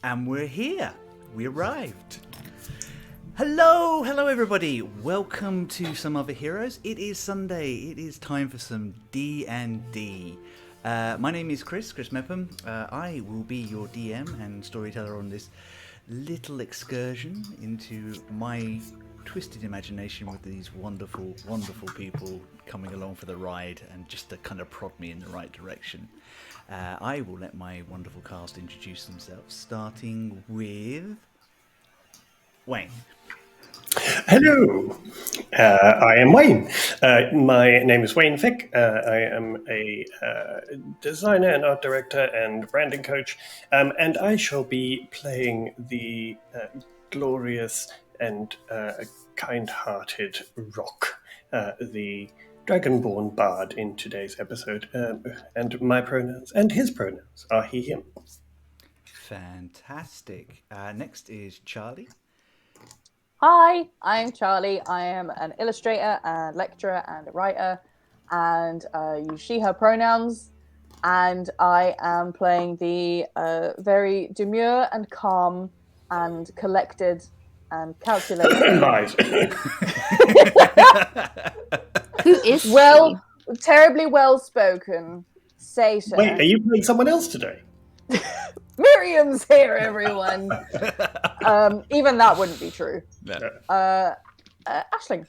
And we're here. We arrived. Hello everybody. Welcome to Some Other Heroes. It is Sunday. It is time for some D&D. My name is Chris Mepham. I will be your DM and storyteller on this little excursion into my twisted imagination with these wonderful people coming along for the ride and just to kind of prod me in the right direction. I will let my wonderful cast introduce themselves, starting with Wayne. Hello, I am Wayne. My name is Wayne Fick. I am a designer and art director and branding coach, and I shall be playing the glorious and kind-hearted Rock, the Dragonborn bard in today's episode. And my pronouns and his pronouns are he, him. Fantastic. Next is Charlie. Hi, I'm Charlie. I am an illustrator and lecturer and a writer, and use she, her pronouns. And I am playing the very demure and calm and collected and calculated. Lies. Who is she? Terribly well-spoken Satan. Wait, are you playing someone else today? Miriam's here, everyone. Even that wouldn't be true. No. Aisling.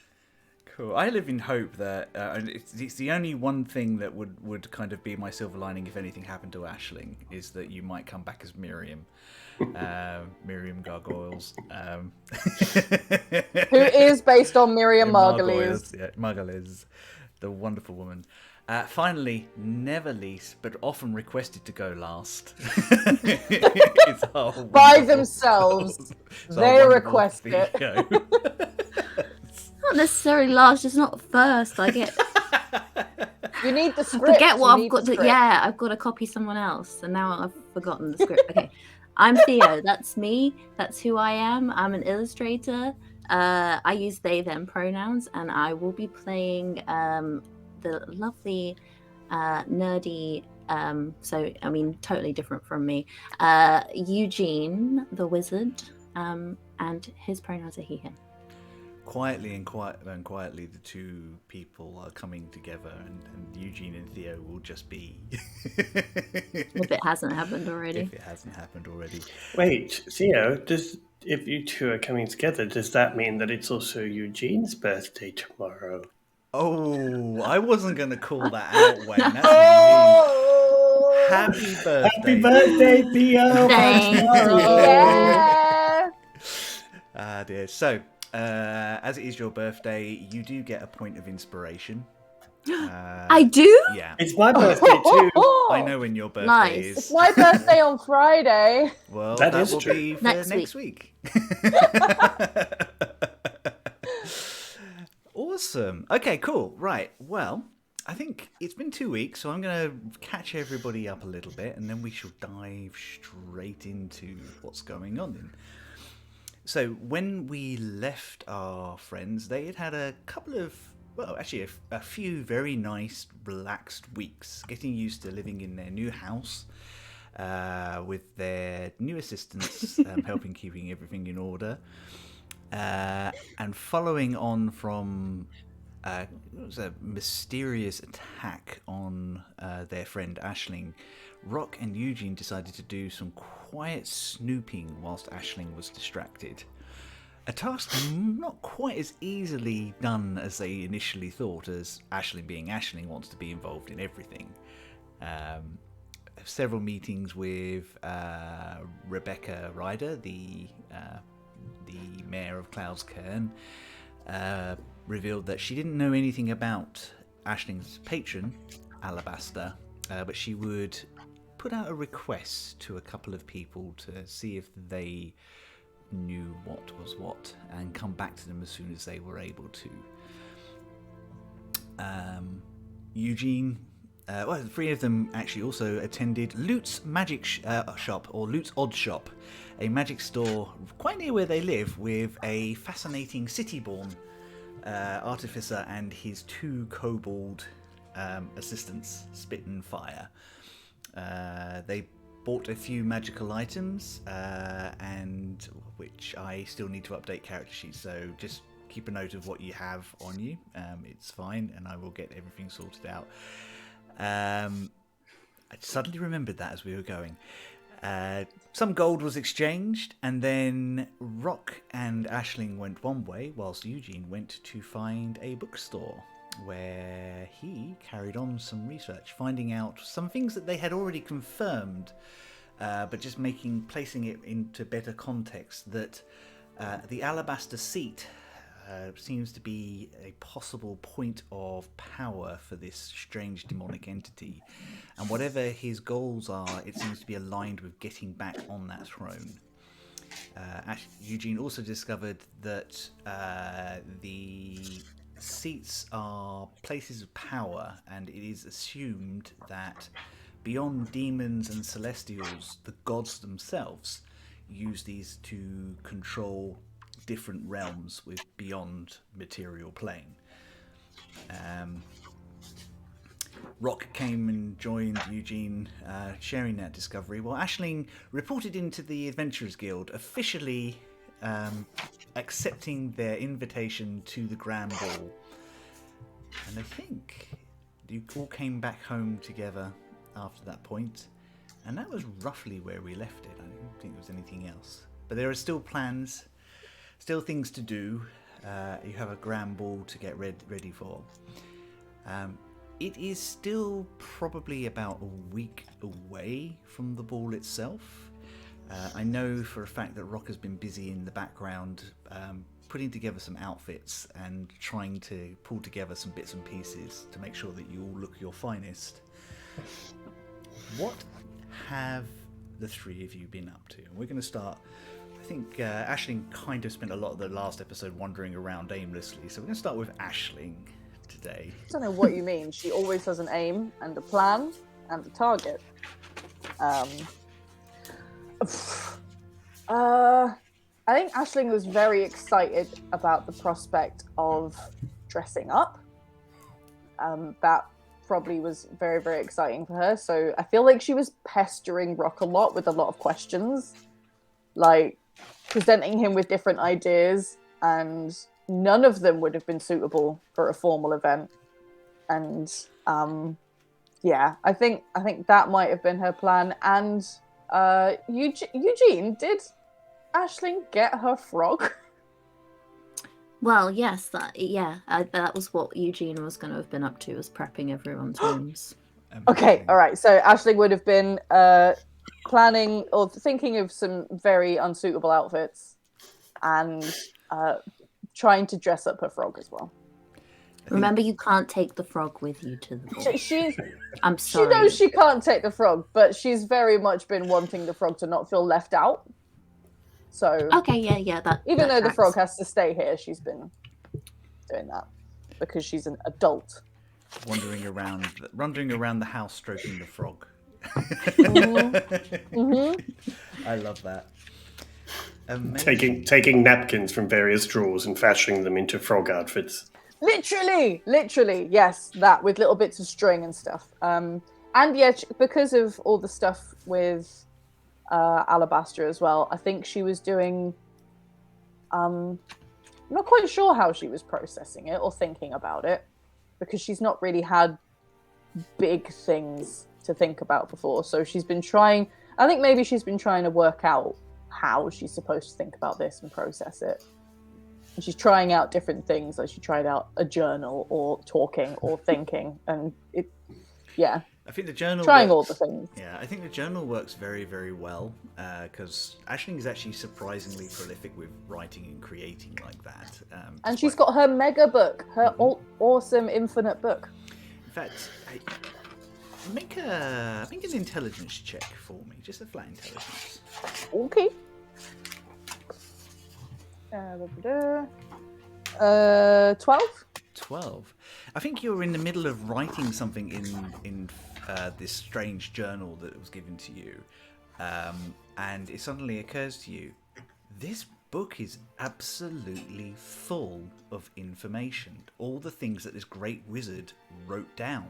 Cool. I live in hope that it's the only one thing that would kind of be my silver lining if anything happened to Aisling is that you might come back as Miriam. Miriam Gargoyles. Who is based on Miriam Margolyes. Yeah, Margolyes, the wonderful woman. Finally, never least, but often requested to go last. By themselves. They request it. Not necessarily last, just not first. I get. You need the script. Forget what I've got. Yeah, I've got to copy someone else, and now I've forgotten the script. Okay, I'm Theo. That's me. That's who I am. I'm an illustrator. I use they them pronouns, and I will be playing the lovely, nerdy. So I mean, totally different from me. Eugene, the wizard, and his pronouns are he, him. Quietly, the two people are coming together, and Eugene and Theo will just be. If it hasn't happened already. Wait, Theo, if you two are coming together, does that mean that it's also Eugene's birthday tomorrow? Oh, I wasn't going to call that out, Wayne. That's mean. Happy birthday. Happy birthday, Theo. Yeah. Ah, dear. So, as it is your birthday, you do get a point of inspiration. I do? Yeah. It's my birthday too. I know when your birthday Nice. is. It's my birthday on Friday. Well, that will true. be for next week. Awesome. Okay, cool. Right. Well, I think it's been 2 weeks, so I'm going to catch everybody up a little bit, and then we shall dive straight into what's going on then. So when we left our friends, they had a couple of, well, actually a few very nice, relaxed weeks, getting used to living in their new house with their new assistants helping keeping everything in order. And following on from it was a mysterious attack on their friend Aisling, Rock and Eugene decided to do some quiet snooping whilst Aisling was distracted. A task not quite as easily done as they initially thought, as Aisling, being Aisling, wants to be involved in everything. Several meetings with Rebecca Ryder, the mayor of Cloudskern, revealed that she didn't know anything about Aisling's patron, Alabaster, but she would put out a request to a couple of people to see if they knew what was what and come back to them as soon as they were able to. Eugene, well, the three of them actually also attended Loot's Magic Shop, or Loot's Odd Shop, a magic store quite near where they live, with a fascinating city-born artificer and his two kobold assistants, Spit and Fire. They bought a few magical items, and which I still need to update character sheets. So just keep a note of what you have on you. It's fine, and I will get everything sorted out. I suddenly remembered that as we were going. Some gold was exchanged, and then Rock and Aisling went one way, whilst Eugene went to find a bookstore, where he carried on some research, finding out some things that they had already confirmed, but just placing it into better context, that the alabaster seat seems to be a possible point of power for this strange demonic entity, and whatever his goals are, it seems to be aligned with getting back on that throne. Eugene also discovered that the seats are places of power, and it is assumed that beyond demons and celestials, the gods themselves use these to control different realms with beyond material plane. Rock came and joined Eugene, sharing that discovery, while Aisling reported into the Adventurers Guild, officially accepting their invitation to the Grand Ball. And I think you all came back home together after that point, and that was roughly where we left it. I don't think there was anything else. But there are still plans, still things to do. You have a Grand Ball to get ready for. It is still probably about a week away from the ball itself. I know for a fact that Rock has been busy in the background putting together some outfits and trying to pull together some bits and pieces to make sure that you all look your finest. What have the three of you been up to? And we're going to start. I think Aisling kind of spent a lot of the last episode wandering around aimlessly, so we're going to start with Aisling today. I don't know what you mean. She always has an aim and a plan and a target. I think Aisling was very excited about the prospect of dressing up. That probably was very, very exciting for her. So I feel like she was pestering Rock a lot with a lot of questions, like presenting him with different ideas, and none of them would have been suitable for a formal event. And yeah, I think that might have been her plan. And Eugene, did Aisling get her frog? Well, yes, that was what Eugene was going to have been up to, was prepping everyone's rooms. Okay, all right. So Aisling would have been planning or thinking of some very unsuitable outfits and trying to dress up her frog as well. Remember, you can't take the frog with you to the ball. I'm sorry. She knows she can't take the frog, but she's very much been wanting the frog to not feel left out. So okay, yeah. Even though the frog has to stay here, she's been doing that because she's an adult. Wandering around the house, stroking the frog. I love that. Taking napkins from various drawers and fashioning them into frog outfits. Literally, yes, that with little bits of string and stuff. And yet, because of all the stuff with Alabaster as well, I think she was doing. I'm not quite sure how she was processing it or thinking about it, because she's not really had big things to think about before. So she's been trying. I think maybe she's been trying to work out how she's supposed to think about this and process it. And she's trying out different things, like she tried out a journal or talking or thinking, and it, yeah. I think the journal trying works, all the things. Yeah, I think the journal works very, very well because Aisling is actually surprisingly prolific with writing and creating like that. And she's got her mega book, her awesome infinite book. In fact, make an intelligence check for me, just a flat intelligence. Okay. 12. 12. I think you're in the middle of writing something in this strange journal that was given to you, and it suddenly occurs to you, this book is absolutely full of information. All the things that this great wizard wrote down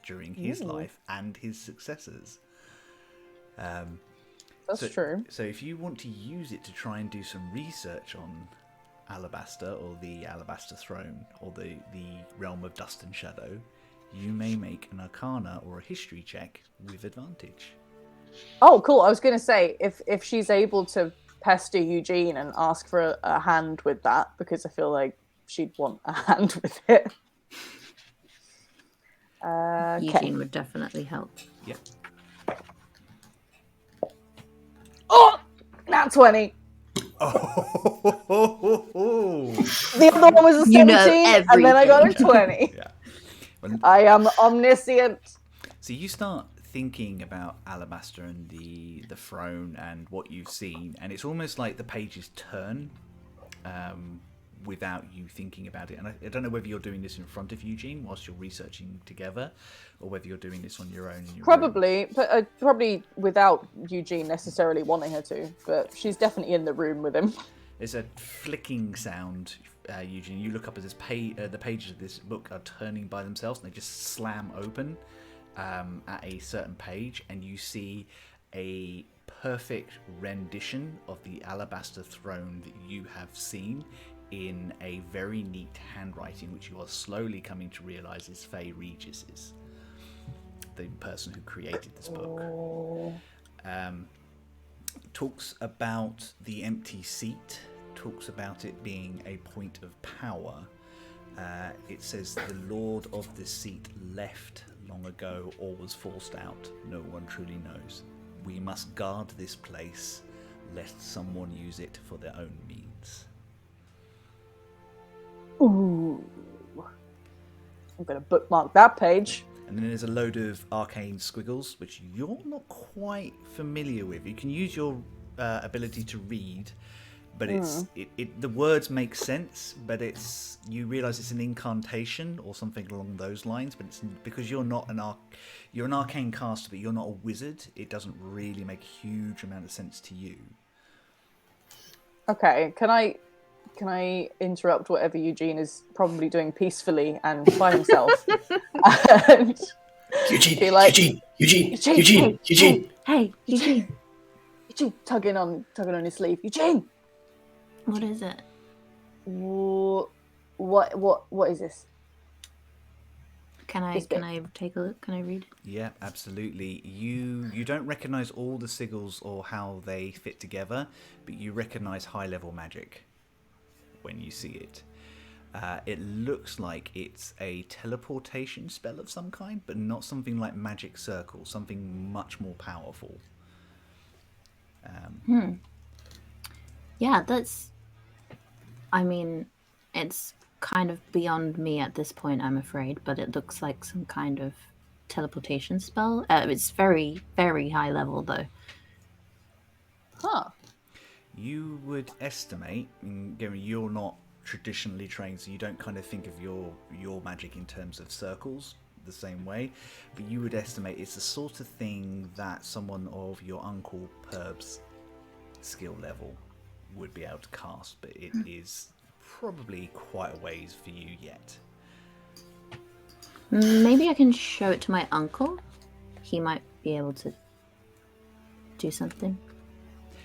during his life and his successors. That's true. So if you want to use it to try and do some research on Alabaster or the Alabaster Throne or the realm of Dust and Shadow, you may make an Arcana or a History check with advantage. Oh, cool. I was going to say, if she's able to pester Eugene and ask for a hand with that, because I feel like she'd want a hand with it. Eugene would definitely help. Yep. Oh! Nat 20! Oh. The other one was a 17, and then I got a everything. 20. Yeah. I am omniscient. So you start thinking about Alabaster and the throne and what you've seen, and it's almost like the pages turn without you thinking about it. And I don't know whether you're doing this in front of Eugene whilst you're researching together, or whether you're doing this on your own. In your Probably, but probably without Eugene necessarily wanting her to. But she's definitely in the room with him. There's a flicking sound, Eugene. You look up as the pages of this book are turning by themselves, and they just slam open at a certain page, and you see a perfect rendition of the Alabaster Throne that you have seen in a very neat handwriting, which you are slowly coming to realise is Faye Regis's, the person who created this book. Talks about the empty seat, talks about it being a point of power. It says the Lord of the seat left long ago or was forced out. No one truly knows. We must guard this place lest someone use it for their own means. Ooh. I'm going to bookmark that page. And then there's a load of arcane squiggles, which you're not quite familiar with. You can use your ability to read, but the words make sense, but you realise it's an incantation or something along those lines. But it's because you're not you're an arcane caster, but you're not a wizard. It doesn't really make a huge amount of sense to you. Okay, can I interrupt whatever Eugene is probably doing peacefully and by himself? And Eugene, be like, Eugene, Hey, Eugene. Eugene, tugging on his sleeve. Eugene, What is it? what is this? Can I take a look? Can I read? Yeah, absolutely. You don't recognise all the sigils or how they fit together, but you recognise high-level magic when you see it. It looks like it's a teleportation spell of some kind, but not something like Magic Circle, something much more powerful. Yeah, it's kind of beyond me at this point, I'm afraid, but it looks like some kind of teleportation spell. It's very, very high level, though. Huh. You would estimate, given you're not traditionally trained, so you don't kind of think of your magic in terms of circles the same way, but you would estimate it's the sort of thing that someone of your Uncle Perb's skill level would be able to cast, but it is probably quite a ways for you yet. Maybe I can show it to my uncle. He might be able to do something.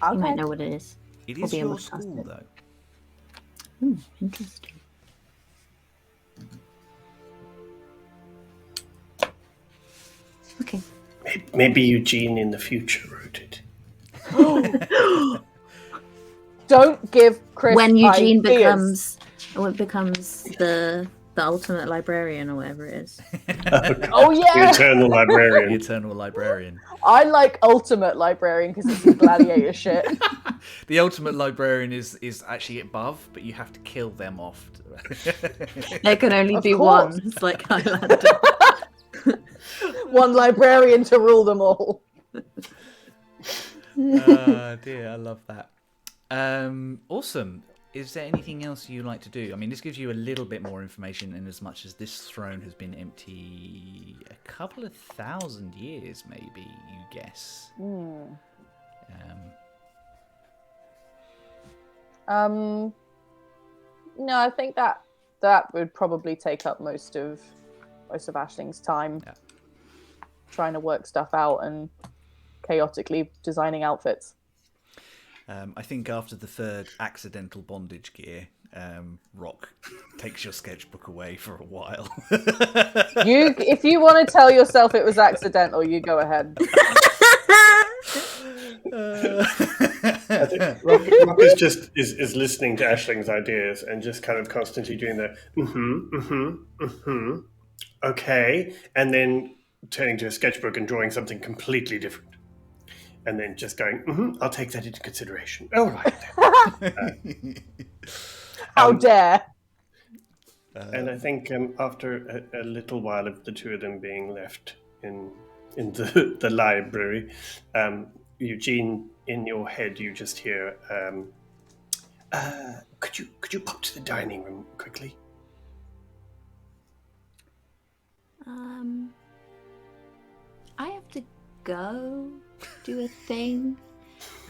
Okay. He might know what it is. It Or is be able your to cast school, it. though. Interesting. Okay. Maybe Eugene in the future wrote it. Don't give Chris When Eugene ideas. becomes the ultimate librarian or whatever it is. Oh The yeah, eternal The librarian. Eternal Librarian. I like ultimate librarian because it's some gladiator shit. The Ultimate Librarian is actually above, but you have to kill them off. There can only Of be course. one. It's like Highlander. One librarian to rule them all. Dear, I love that. Awesome. Is there anything else you'd like to do? I mean, this gives you a little bit more information in as much as this throne has been empty a couple of 1,000 years, maybe, you guess. No, I think that would probably take up most of Aisling's time Yeah. trying to work stuff out and chaotically designing outfits. I think after the third accidental bondage gear, Rock takes your sketchbook away for a while. If you want to tell yourself it was accidental, you go ahead. I think Rock is listening to Aisling's ideas and just kind of constantly doing the okay, and then turning to a sketchbook and drawing something completely different. And then just going, I'll take that into consideration. All right. How dare. And I think after a little while of the two of them being left in the library, Eugene, in your head, you just hear, could you pop to the dining room quickly? I have to go do a thing.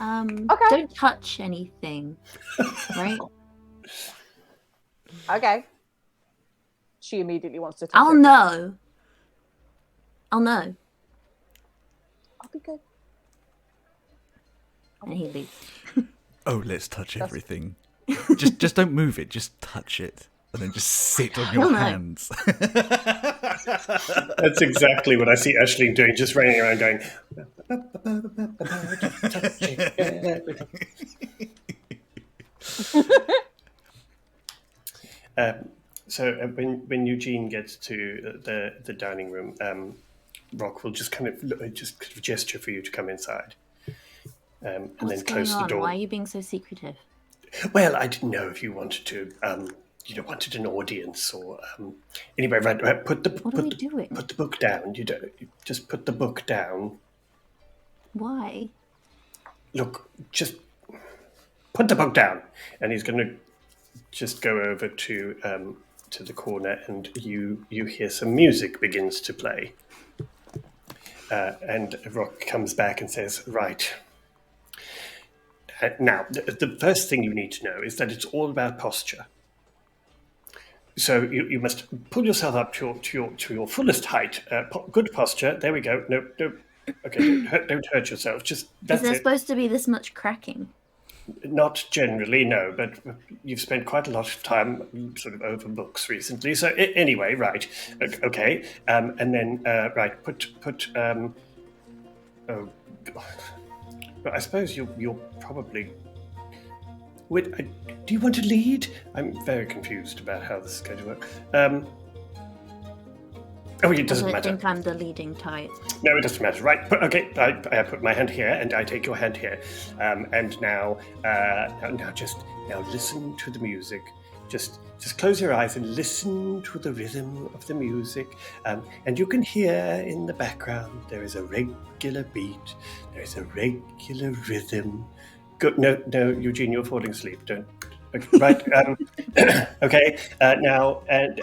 Okay. Don't touch anything, right? Okay. She immediately wants to touch I'll it. know. I'll be good. And he leaves. Oh, let's touch everything. Just don't move it. Just touch it, and then just sit on your hands. That's exactly what I see Aisling doing, just running around going. So when Eugene gets to the dining room, Rock will just kind of gesture for you to come inside, and then close the door. Why are you being so secretive? Well, I didn't know if you wanted to, wanted an audience or anyway. Right, put the book down. You just put the book down. Why? Look, just put the book down, and he's going to just go over to the corner, and you hear some music begins to play, and Rock comes back and says, "Right." Now, the first thing you need to know is that it's all about posture. So you must pull yourself up to your fullest height. Good posture. There we go. No. Okay, don't hurt yourself. Just that's Is there it. supposed to be this much cracking? Not generally, no. But you've spent quite a lot of time sort of over books recently. So anyway, right. Okay. And then right. Put. Oh. But I suppose you'll probably. Wait, do you want to lead? I'm very confused about how this is going to work. It doesn't matter. I think I'm the leading type. No, it doesn't matter. Right. Okay. I put my hand here, and I take your hand here. And now just listen to the music. Just close your eyes and listen to the rhythm of the music. And you can hear in the background there is a regular beat. There is a regular rhythm. Good. No, Eugene, you're falling asleep. Don't. Okay, right. Okay. Now and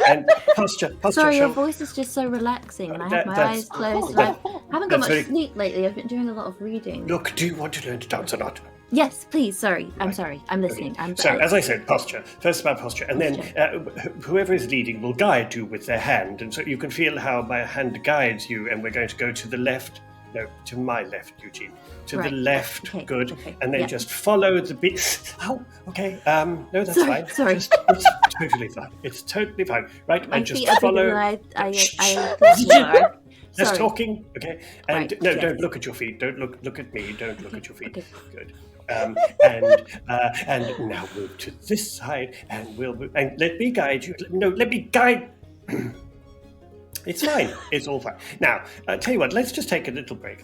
posture. Sorry, your voice is just so relaxing, and I have my eyes closed. I haven't got much sleep lately. I've been doing a lot of reading. Look, do you want to learn to dance or not? Yes, please. Sorry. I'm sorry. I'm listening. Okay. So, as I said, posture. First about posture. And then whoever is leading will guide you with their hand. And so you can feel how my hand guides you. And we're going to go to the left. No, to my left, Eugene. To the left. Okay. Good. Okay. And then just follow the beat. Oh, okay. No, that's fine. Sorry. It's totally fine. It's totally fine. Right? My and just feet follow. Less talking. Okay. And don't look at your feet. Don't look at me. Don't look at your feet. Okay. Good. And now move to this side, and we'll move, and let me guide you. No, let me guide. It's fine. It's all fine. Now, tell you what. Let's just take a little break.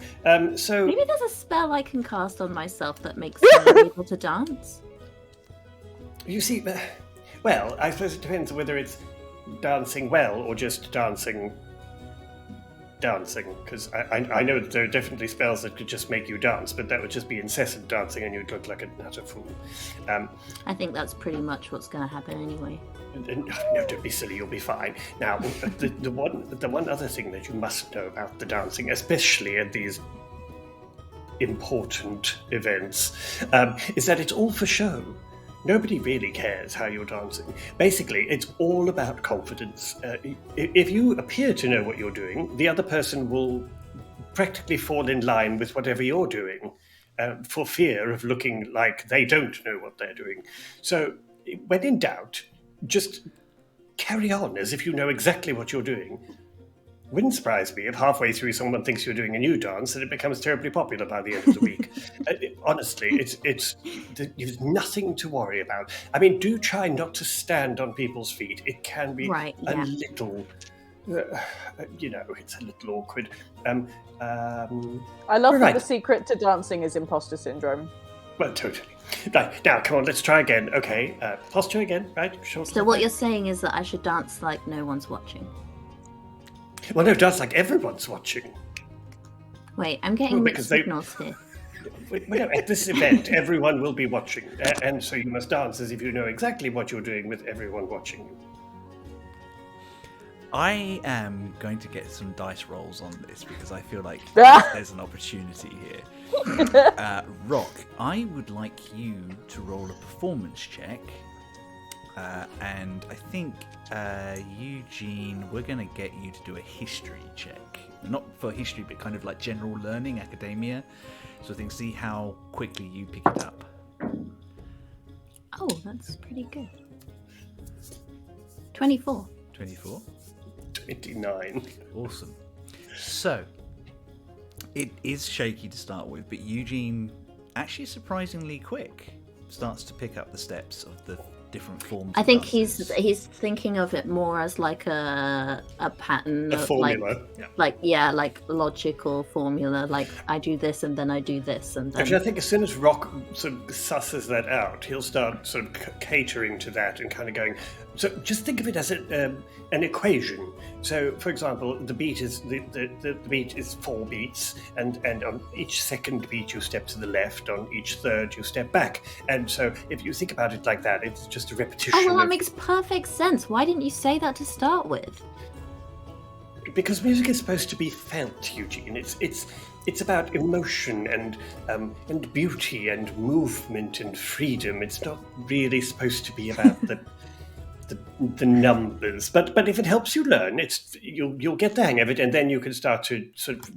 So maybe there's a spell I can cast on myself that makes me able to dance. You see, well, I suppose it depends whether it's dancing well or just dancing, because I know that there are definitely spells that could just make you dance, but that would just be incessant dancing and you'd look like an utter fool. I think that's pretty much what's going to happen anyway. No, don't be silly, you'll be fine. Now, the one other thing that you must know about the dancing, especially at these important events, is that it's all for show. Nobody really cares how you're dancing. Basically, it's all about confidence. If you appear to know what you're doing, the other person will practically fall in line with whatever you're doing, for fear of looking like they don't know what they're doing. So, when in doubt, just carry on as if you know exactly what you're doing. Wouldn't surprise me if halfway through someone thinks you're doing a new dance and it becomes terribly popular by the end of the week. Honestly, there's nothing to worry about. I mean, do try not to stand on people's feet. It can be a little, it's a little awkward. I love that the secret to dancing is imposter syndrome. Well, totally. Right, now, come on, let's try again. Okay, posture again, right? So what you're saying is that I should dance like no one's watching? Well, no, dance like everyone's watching. Wait, I'm getting mixed signals here. Well, at this event, everyone will be watching, and so you must dance as if you know exactly what you're doing with everyone watching you. I am going to get some dice rolls on this because I feel like there's an opportunity here. Rock, I would like you to roll a performance check. And I think, Eugene, we're going to get you to do a history check. Not for history, but kind of like general learning, academia. So I think see how quickly you pick it up. Oh, that's pretty good. 24. 24? 29. Awesome. So, it is shaky to start with, but Eugene, actually surprisingly quick, starts to pick up the steps of the different forms. I think he's thinking of it more as like a pattern, a formula, like logical formula. Like I do this and then I do this and then. Actually, I think as soon as Rock sort of susses that out, he'll start sort of catering to that and kind of going. So just think of it as an equation. So, for example, the beat is the beat is 4 beats, and on each second beat you step to the left. On each third you step back. And so, if you think about it like that, it's just a repetition. Oh well, that makes perfect sense. Why didn't you say that to start with? Because music is supposed to be felt, Eugene. It's about emotion and beauty and movement and freedom. It's not really supposed to be about the numbers, but if it helps you learn, you'll get the hang of it, and then you can start to sort of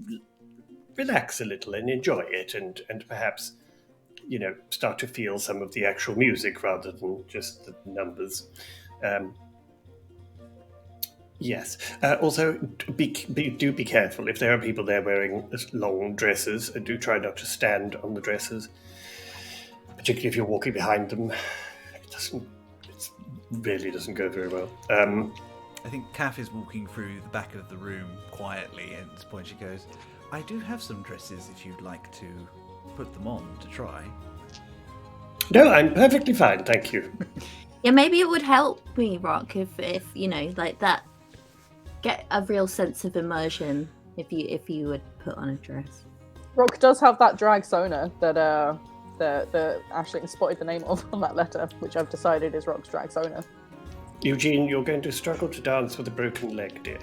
relax a little and enjoy it, and perhaps start to feel some of the actual music rather than just the numbers. Yes. Also, do be careful if there are people there wearing long dresses. Do try not to stand on the dresses, particularly if you're walking behind them. It really doesn't go very well. I think Kath is walking through the back of the room quietly, and at this point she goes, I do have some dresses if you'd like to put them on to try. No, I'm perfectly fine, thank you. Yeah, maybe it would help me, Rock, if like that, get a real sense of immersion if you would put on a dress. Rock does have that drag sona that the Aisling spotted the name of on that letter, which I've decided is Rock's drag sona. Eugene, you're going to struggle to dance with a broken leg, dear.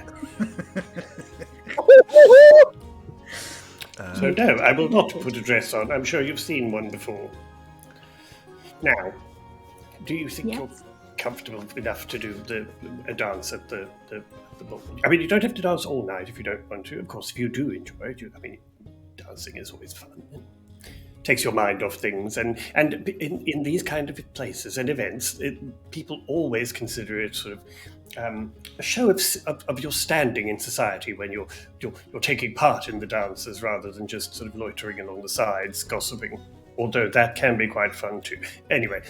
So no, I will not put a dress on. I'm sure you've seen one before. Now, do you think you're comfortable enough to do a dance at the ball? I mean, you don't have to dance all night if you don't want to. Of course, if you do enjoy it, dancing is always fun. Takes your mind off things, and in these kind of places and events, people always consider it sort of a show of your standing in society when you're taking part in the dances rather than just sort of loitering along the sides, gossiping. Although that can be quite fun too. Anyway,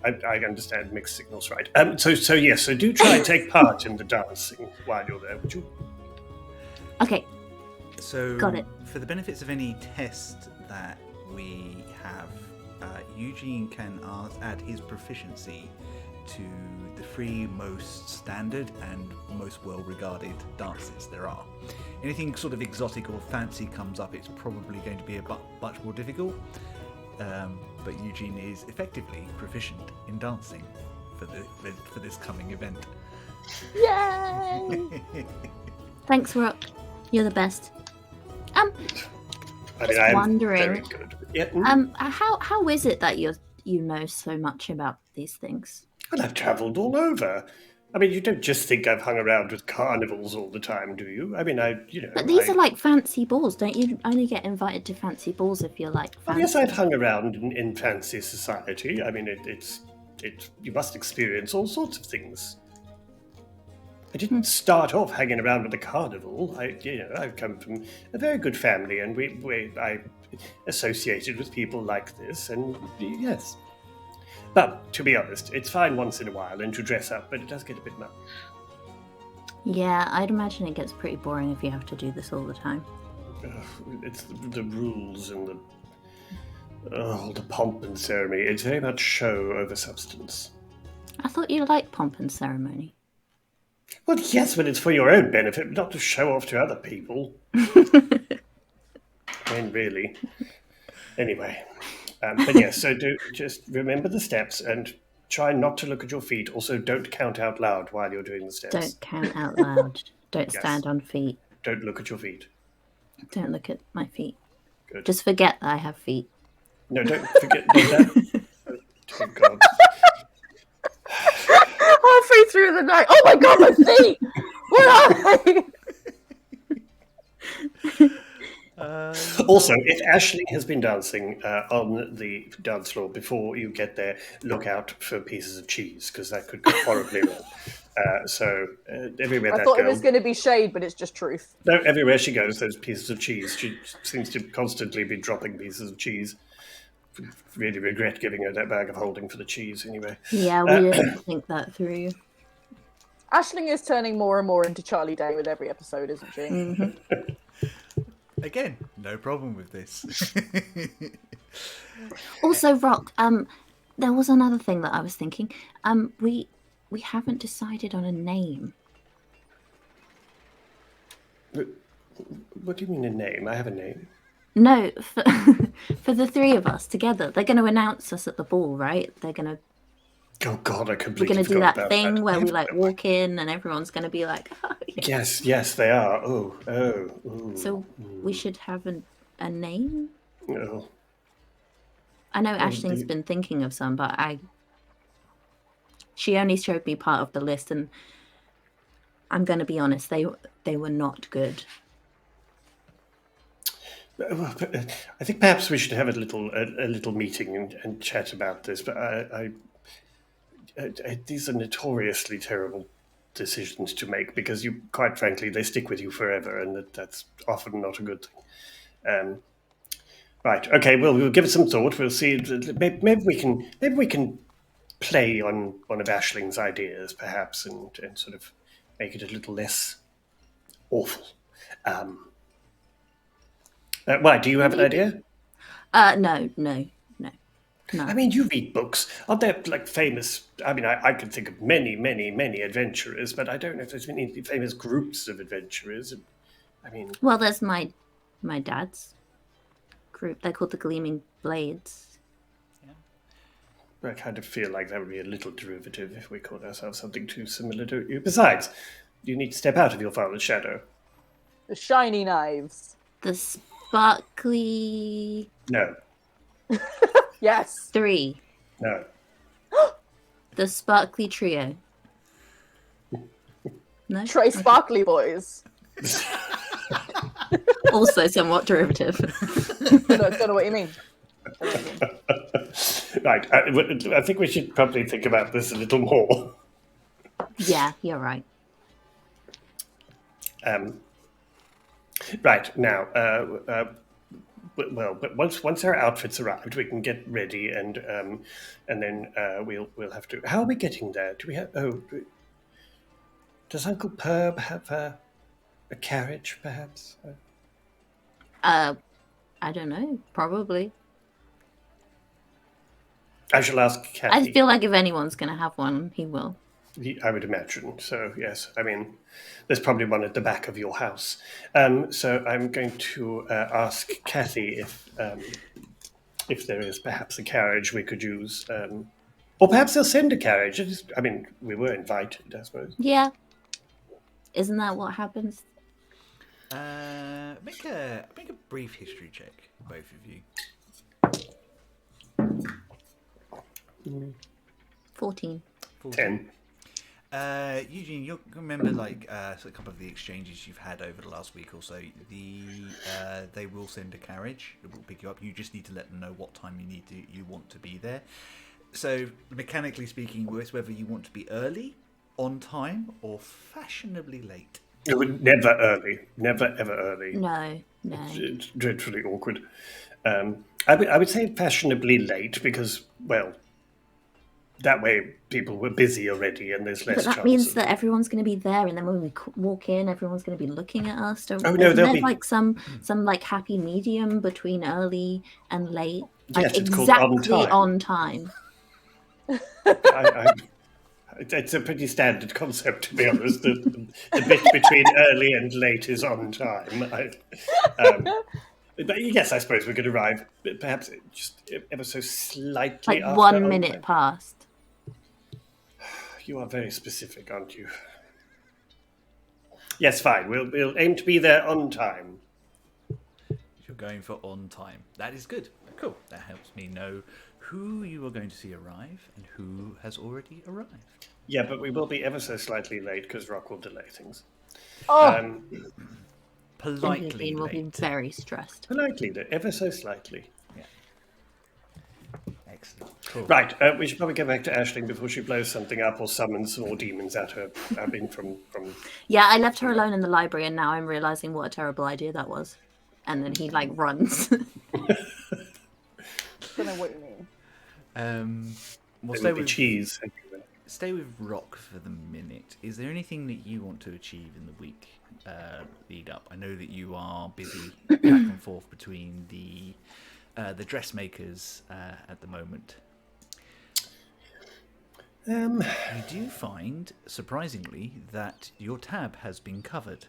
I understand mixed signals, right? So do try and take part in the dancing while you're there, would you? Okay. So, got it. For the benefits of any test that we have, Eugene can add his proficiency to the 3 most standard and most well-regarded dances there are. Anything sort of exotic or fancy comes up, it's probably going to be much more difficult. But Eugene is effectively proficient in dancing for this coming event. Yay! Thanks, Rock. You're the best. I'm wondering. Very good. Yeah. How is it that you know so much about these things? Well, I've travelled all over. I mean, you don't just think I've hung around with carnivals all the time, do you? I mean, But these are like fancy balls. Don't you only get invited to fancy balls if you're like fancy? Well, yes, I've hung around in fancy society. I mean, you must experience all sorts of things. I didn't start off hanging around with a carnival. I've come from a very good family, and I associated with people like this, and yes. But to be honest, it's fine once in a while and to dress up, but it does get a bit much. Yeah, I'd imagine it gets pretty boring if you have to do this all the time. It's the rules and the pomp and ceremony. It's very much show over substance. I thought you liked pomp and ceremony. Well, yes, but it's for your own benefit, not to show off to other people. I mean, really. Anyway. But yes, so just remember the steps and try not to look at your feet. Also, don't count out loud while you're doing the steps. Don't count out loud. Don't stand on feet. Don't look at your feet. Don't look at my feet. Good. Just forget that I have feet. No, don't forget that. Oh, God. Halfway through the night. Oh my god, my feet! Where are they? Also, if Aisling has been dancing on the dance floor before you get there, look out for pieces of cheese, because that could go horribly wrong. Everywhere I that thought girl... it was going to be shade, but it's just truth. No, everywhere she goes, there's pieces of cheese. She seems to constantly be dropping pieces of cheese. Really regret giving her that bag of holding for the cheese, anyway. Yeah, we didn't think that through. Aisling is turning more and more into Charlie Day with every episode, isn't she? Mm-hmm. Again, no problem with this. Also, Rock, there was another thing that I was thinking. We haven't decided on a name. What do you mean a name? I have a name. No, for the three of us together. They're going to announce us at the ball, right? They're going to... Oh, God, I completely We're going to do forgot that about thing that. where we like walk in and everyone's going to be like, oh, yeah. Yes, they are. Oh. So we should have a name? Oh. I know Aisling's been thinking of some, but she only showed me part of the list, and I'm going to be honest, they were not good. I think perhaps we should have a little meeting and chat about this. But these are notoriously terrible decisions to make, because you, quite frankly, they stick with you forever, and that's often not a good thing. Right. Okay. Well, we'll give it some thought. We'll see. Maybe we can play on one of Aisling's ideas, perhaps, and sort of make it a little less awful. Why? Do you have an idea? No. I mean, you read books. Aren't there like famous? I mean, I can think of many adventurers, but I don't know if there's any famous groups of adventurers. I mean, well, there's my dad's group. They're called the Gleaming Blades. I kind of feel like that would be a little derivative if we called ourselves something too similar to you. Besides, you need to step out of your father's shadow. The shiny knives. The sparkly... No. Yes. 3. No. The sparkly trio. No? Trey Sparkly Boys. Also somewhat derivative. Don't know what you mean. Right. I think we should probably think about this a little more. Yeah, you're right. Right. Now, but once our outfits arrived, we can get ready, and then we'll have to. How are we getting there? Do we have? Does Uncle Perb have a carriage, perhaps? I don't know. Probably. I shall ask Kathy. I feel like if anyone's going to have one, he will. I would imagine. So, yes. I mean, there's probably one at the back of your house. So I'm going to ask Kathy if there is perhaps a carriage we could use. Or perhaps they'll send a carriage. I mean, we were invited, I suppose. Yeah. Isn't that what happens? Make a brief history check, both of you. 14. 10. Eugene, you'll remember a couple of the exchanges you've had over the last week or so. They will send a carriage. It will pick you up. You just need to let them know what time you want to be there. So mechanically speaking, it's whether you want to be early, on time, or fashionably late. It would never early, never ever early. No. It's dreadfully awkward. I would say fashionably late because, well, that way people were busy already and there's less But that chance means of- that everyone's going to be there, and then when we walk in, everyone's going to be looking at us. Oh, no, Isn't there'll there be- like some like happy medium between early and late? Like Yes, it's called on exactly time. on time. It's a pretty standard concept, to be honest. The bit between early and late is on time. But yes, I suppose we could arrive, perhaps just ever so slightly Like after 1 on minute time. past. You are very specific, aren't you? Yes, fine. We'll aim to be there on time. You're going for on time. That is good. Cool. That helps me know who you are going to see arrive and who has already arrived. Yeah, but we will be ever so slightly late because Rock will delay things. Oh, Politely Eugene will be late. very stressed. Politely, ever so slightly. Excellent. Cool. Right, we should probably go back to Aisling before she blows something up or summons some more demons at her. I mean, from Yeah, I left her alone in the library, and now I'm realizing what a terrible idea that was. And then he like runs. don't know what you mean. We'll there will be cheese everywhere. stay with Rock for the minute. Is there anything that you want to achieve in the week lead up? I know that you are busy back and forth between the dressmakers at the moment. You do find, surprisingly, that your tab has been covered.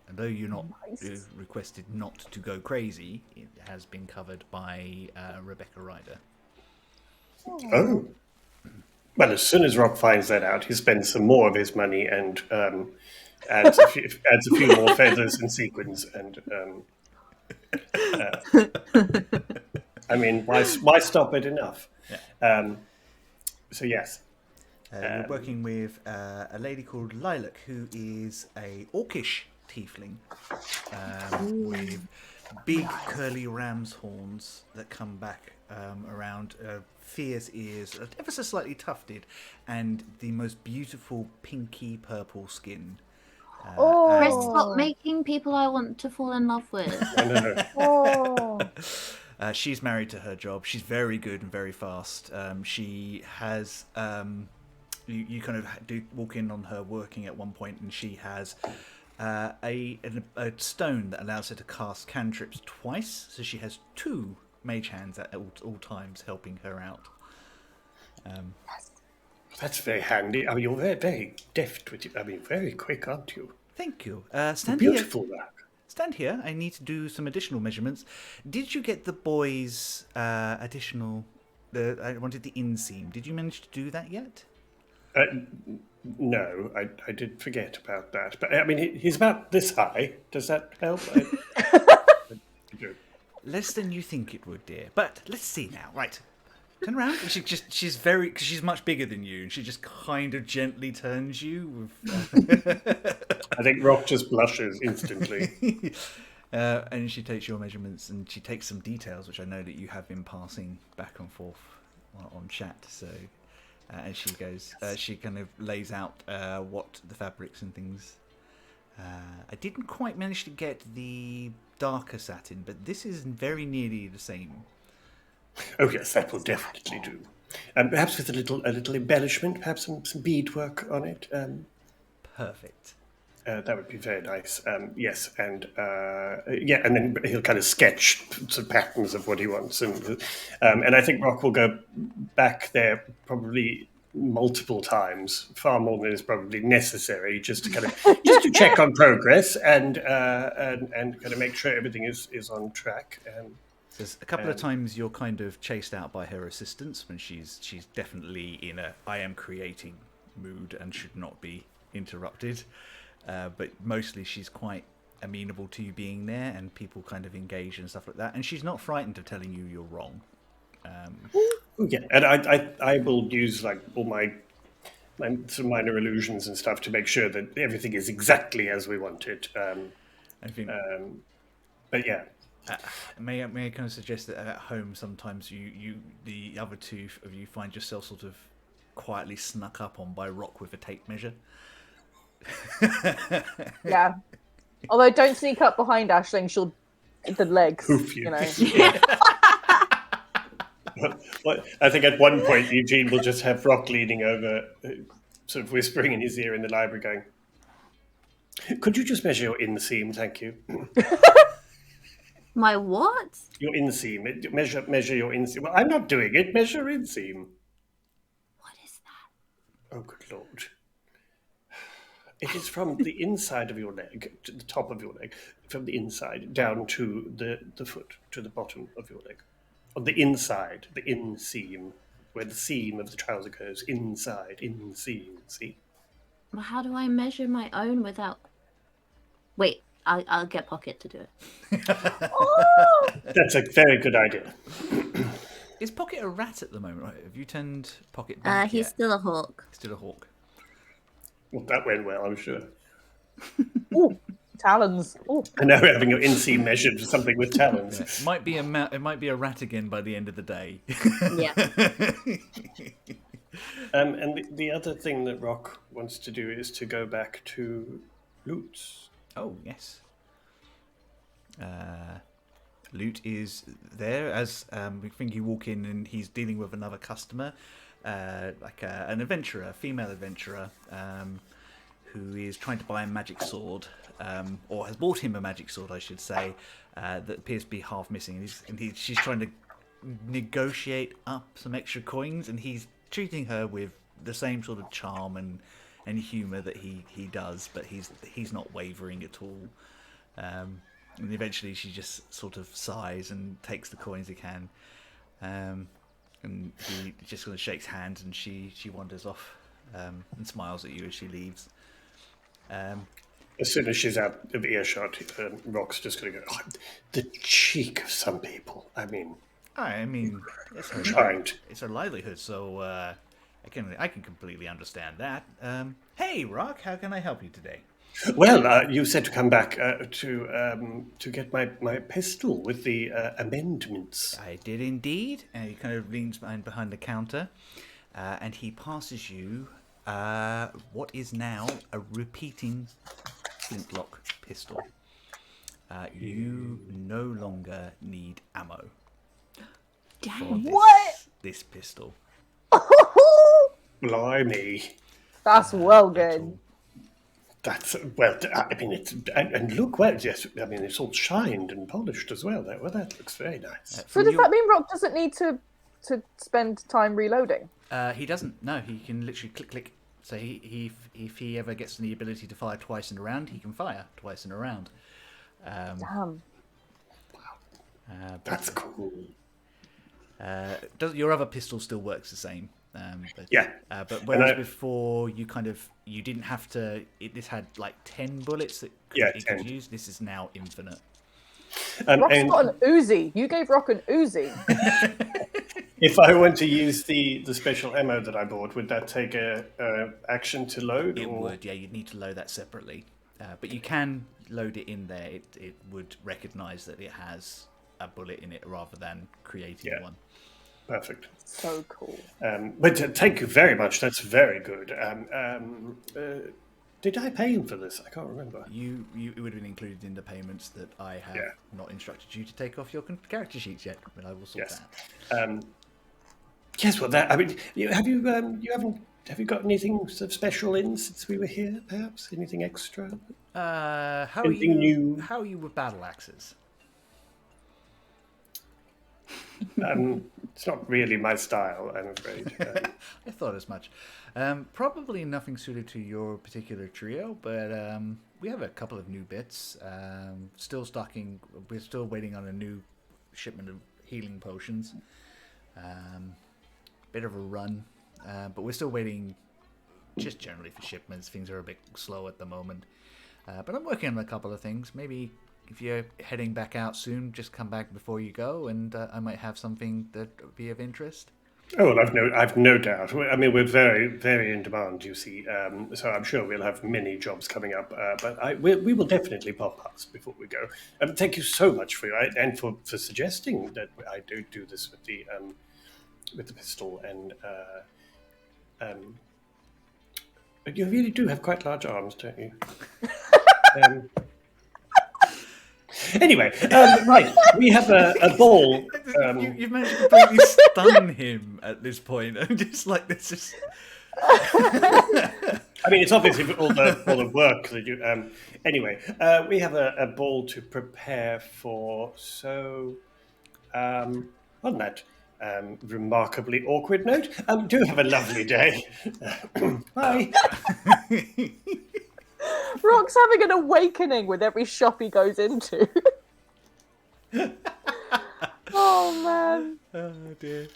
Although you're not requested not to go crazy, it has been covered by Rebecca Ryder. Oh. Well, as soon as Rock finds that out, he spends some more of his money and adds a few more feathers and sequins. And I mean, why stop at enough? Yeah. So yes, You're working with a lady called Lilac, who is a orcish tiefling with big curly ram's horns that come back around, fierce ears, ever so slightly tufted, and the most beautiful pinky purple skin. Chris, stop making people I want to fall in love with. I know. Oh, She's married to her job. She's very good and very fast. She has you kind of do walk in on her working at one point, and she has a stone that allows her to cast cantrips twice. So she has 2 mage hands at all times helping her out. That's very handy. I mean, you're very, very deft with it. I mean, very quick, aren't you? Thank you. Stand here. Beautiful work. Stand here. I need to do some additional measurements. Did you get the boys' additional? I wanted the inseam. Did you manage to do that yet? No, I did forget about that. But I mean, he's about this high. Does that help? Less than you think it would, dear. But let's see now. Right. Turn around. She's very, because she's much bigger than you, and she just kind of gently turns you. I think Rock just blushes instantly. And she takes your measurements, and she takes some details, which I know that you have been passing back and forth on chat. So, and she goes, she kind of lays out what the fabrics and things. I didn't quite manage to get the darker satin, but this is very nearly the same. Oh yes, that will definitely do. Perhaps with a little embellishment, perhaps some beadwork on it. Perfect. That would be very nice. Yes, and and then he'll kind of sketch some patterns of what he wants, and I think Rock will go back there probably multiple times, far more than is probably necessary, just to check on progress and kind of make sure everything is on track. There's a couple of times you're kind of chased out by her assistants when she's definitely in a I am creating mood and should not be interrupted. But mostly she's quite amenable to you being there, and people kind of engage and stuff like that. And she's not frightened of telling you you're wrong. Oh, yeah, and I will use like all my some minor illusions and stuff to make sure that everything is exactly as we want it. I think But yeah, may I kind of suggest that at home sometimes you the other two of you find yourself sort of quietly snuck up on by Rock with a tape measure. Yeah. Although don't sneak up behind Aisling, she'll the legs. Hoof you. You know. Well, I think at one point Eugene will just have Rock leaning over, sort of whispering in his ear in the library, going, "Could you just measure your inseam, thank you? My what? Your inseam. Measure your inseam. Well, I'm not doing it. Measure inseam. What is that? Oh, good lord! It is from the inside of your leg to the top of your leg, from the inside down to the foot, to the bottom of your leg. On the inside, the inseam, where the seam of the trouser goes, inside, inseam, see? Well, how do I measure my own without? Wait, I'll get Pocket to do it. That's a very good idea. Is Pocket a rat at the moment? Right? Have you turned Pocket back He's yet? still a hawk. Still a hawk. Well, that went well, I'm sure. Ooh, talons. Ooh. And now we're having your inseam measured for something with talons. Yeah. It might be a rat again by the end of the day. Yeah. And the other thing that Rock wants to do is to go back to Lutz. Oh, yes. Loot is there as we think you walk in and he's dealing with another customer, an adventurer, a female adventurer, who is trying to buy a magic sword, or has bought him a magic sword, I should say, that appears to be half missing. She's trying to negotiate up some extra coins, and he's treating her with the same sort of charm and humour that he does, but he's not wavering at all. And eventually she just sort of sighs and takes the coins he can. And he just sort of shakes hands, and she wanders off and smiles at you as she leaves. As soon as she's out of earshot, Rock's just going to go, "Oh, the cheek of some people. I mean, it's her giant. it's her livelihood, so I can completely understand that. Hey, Rock, how can I help you today? Well, you said to come back to get my pistol with the amendments. I did indeed. And he kind of leans behind the counter, and he passes you what is now a repeating flintlock pistol. You no longer need ammo for this pistol. Blimey. That's well good. That's, well, I mean, it's, and look, well, yes, I mean, it's all shined and polished as well. That looks very nice. So does that mean Rock doesn't need to spend time reloading? He doesn't. No, he can literally click. So if he ever gets the ability to fire twice in a round, he can fire twice in a round. Damn. That's cool. Your other pistol still works the same. Yeah. But whereas before you didn't have to. This had like 10 bullets that it could use. This is now infinite. Rock's got an Uzi. You gave Rock an Uzi. If I want to use the special ammo that I bought, would that take a action to load? It would, yeah. You'd need to load that separately, but you can load it in there. It would recognise that it has a bullet in it rather than creating one. Perfect. So cool. But thank you very much. That's very good. Did I pay him for this? I can't remember. It would have been included in the payments that I have not instructed you to take off your character sheets yet, but I will sort that. Yes, well, that. I mean, have you got anything sort of special in since we were here? Perhaps anything extra? Anything new? How are you with battle axes? It's not really my style, I'm afraid. I thought as much. Probably nothing suited to your particular trio, but we have a couple of new bits. Still stocking. We're still waiting on a new shipment of healing potions. Bit of a run, but we're still waiting. Just generally for shipments, things are a bit slow at the moment. But I'm working on a couple of things. Maybe if you're heading back out soon, just come back before you go, and I might have something that would be of interest. Oh, well, I've no doubt. I mean, we're very, very in demand, you see. So I'm sure we'll have many jobs coming up. But we will definitely pop past before we go. Thank you so much for suggesting that I do this with the pistol. And you really do have quite large arms, don't you? Anyway, right, we have a ball. You've managed to completely stun him at this point. I'm just like, this is... I mean, it's obviously all the work that you. Anyway, we have a ball to prepare for. So, on that remarkably awkward note, do have a lovely day. Bye. Rock's having an awakening with every shop he goes into. Oh man. Oh dear.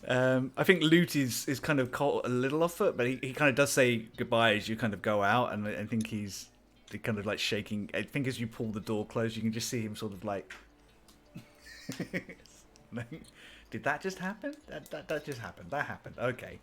I think Loot is kind of caught a little off foot, but he kind of does say goodbye as you kind of go out, and I think he's kind of like shaking. I think as you pull the door closed, you can just see him sort of like... Did that just happen? That just happened. That happened. Okay.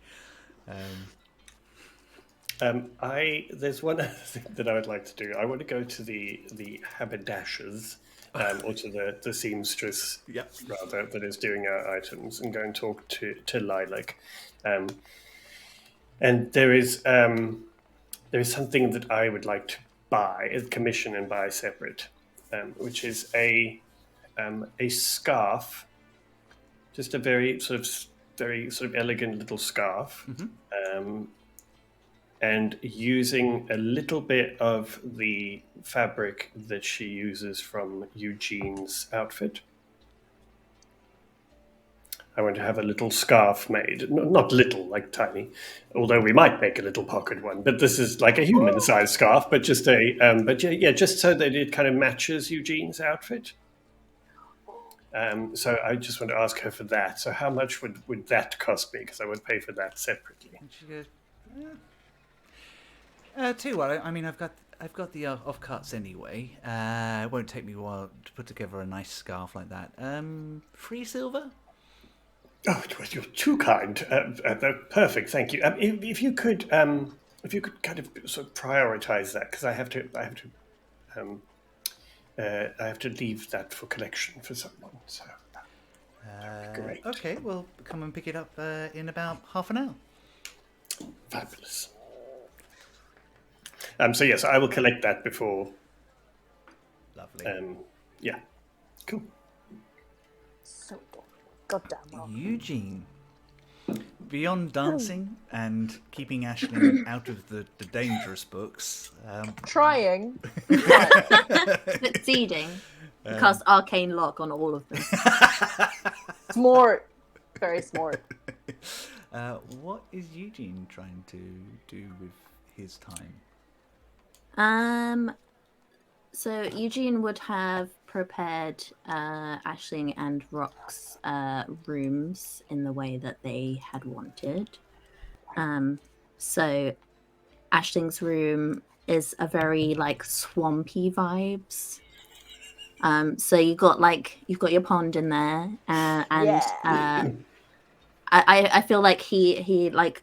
There's one other thing that I would like to do. I want to go to the haberdashers, or to the seamstress, Yep. rather, that is doing our items, and go and talk to Lilac. And there is something that I would like to buy, commission and buy separate, which is a scarf, just a very sort of elegant little scarf. Mm-hmm. And using a little bit of the fabric that she uses from Eugene's outfit. I want to have a little scarf made. Not little, like tiny, although we might make a little pocket one. But this is like a human-sized scarf, but just just so that it kind of matches Eugene's outfit. So I just want to ask her for that. So how much would that cost me? Because I would pay for that separately. And she goes, tell you what, I mean, I've got the offcuts anyway. It won't take me a while to put together a nice scarf like that. 3 silver? Oh, you're too kind. Perfect, thank you. If you could kind of sort of prioritize that, because I have to leave that for collection for someone. So that'd be great. Okay, well, come and pick it up in about half an hour. Fabulous. So yes, I will collect that before. Lovely. Yeah. Cool. So goddamn well. Eugene, beyond dancing and keeping Aisling out of the dangerous books, Trying. Succeeding. Cast arcane lock on all of them. Smart. Very smart. what is Eugene trying to do with his time? So Eugene would have prepared Aisling and Rock's rooms in the way that they had wanted. So Aisling's room is a very like swampy vibes. So you've got your pond in there, and I feel like he like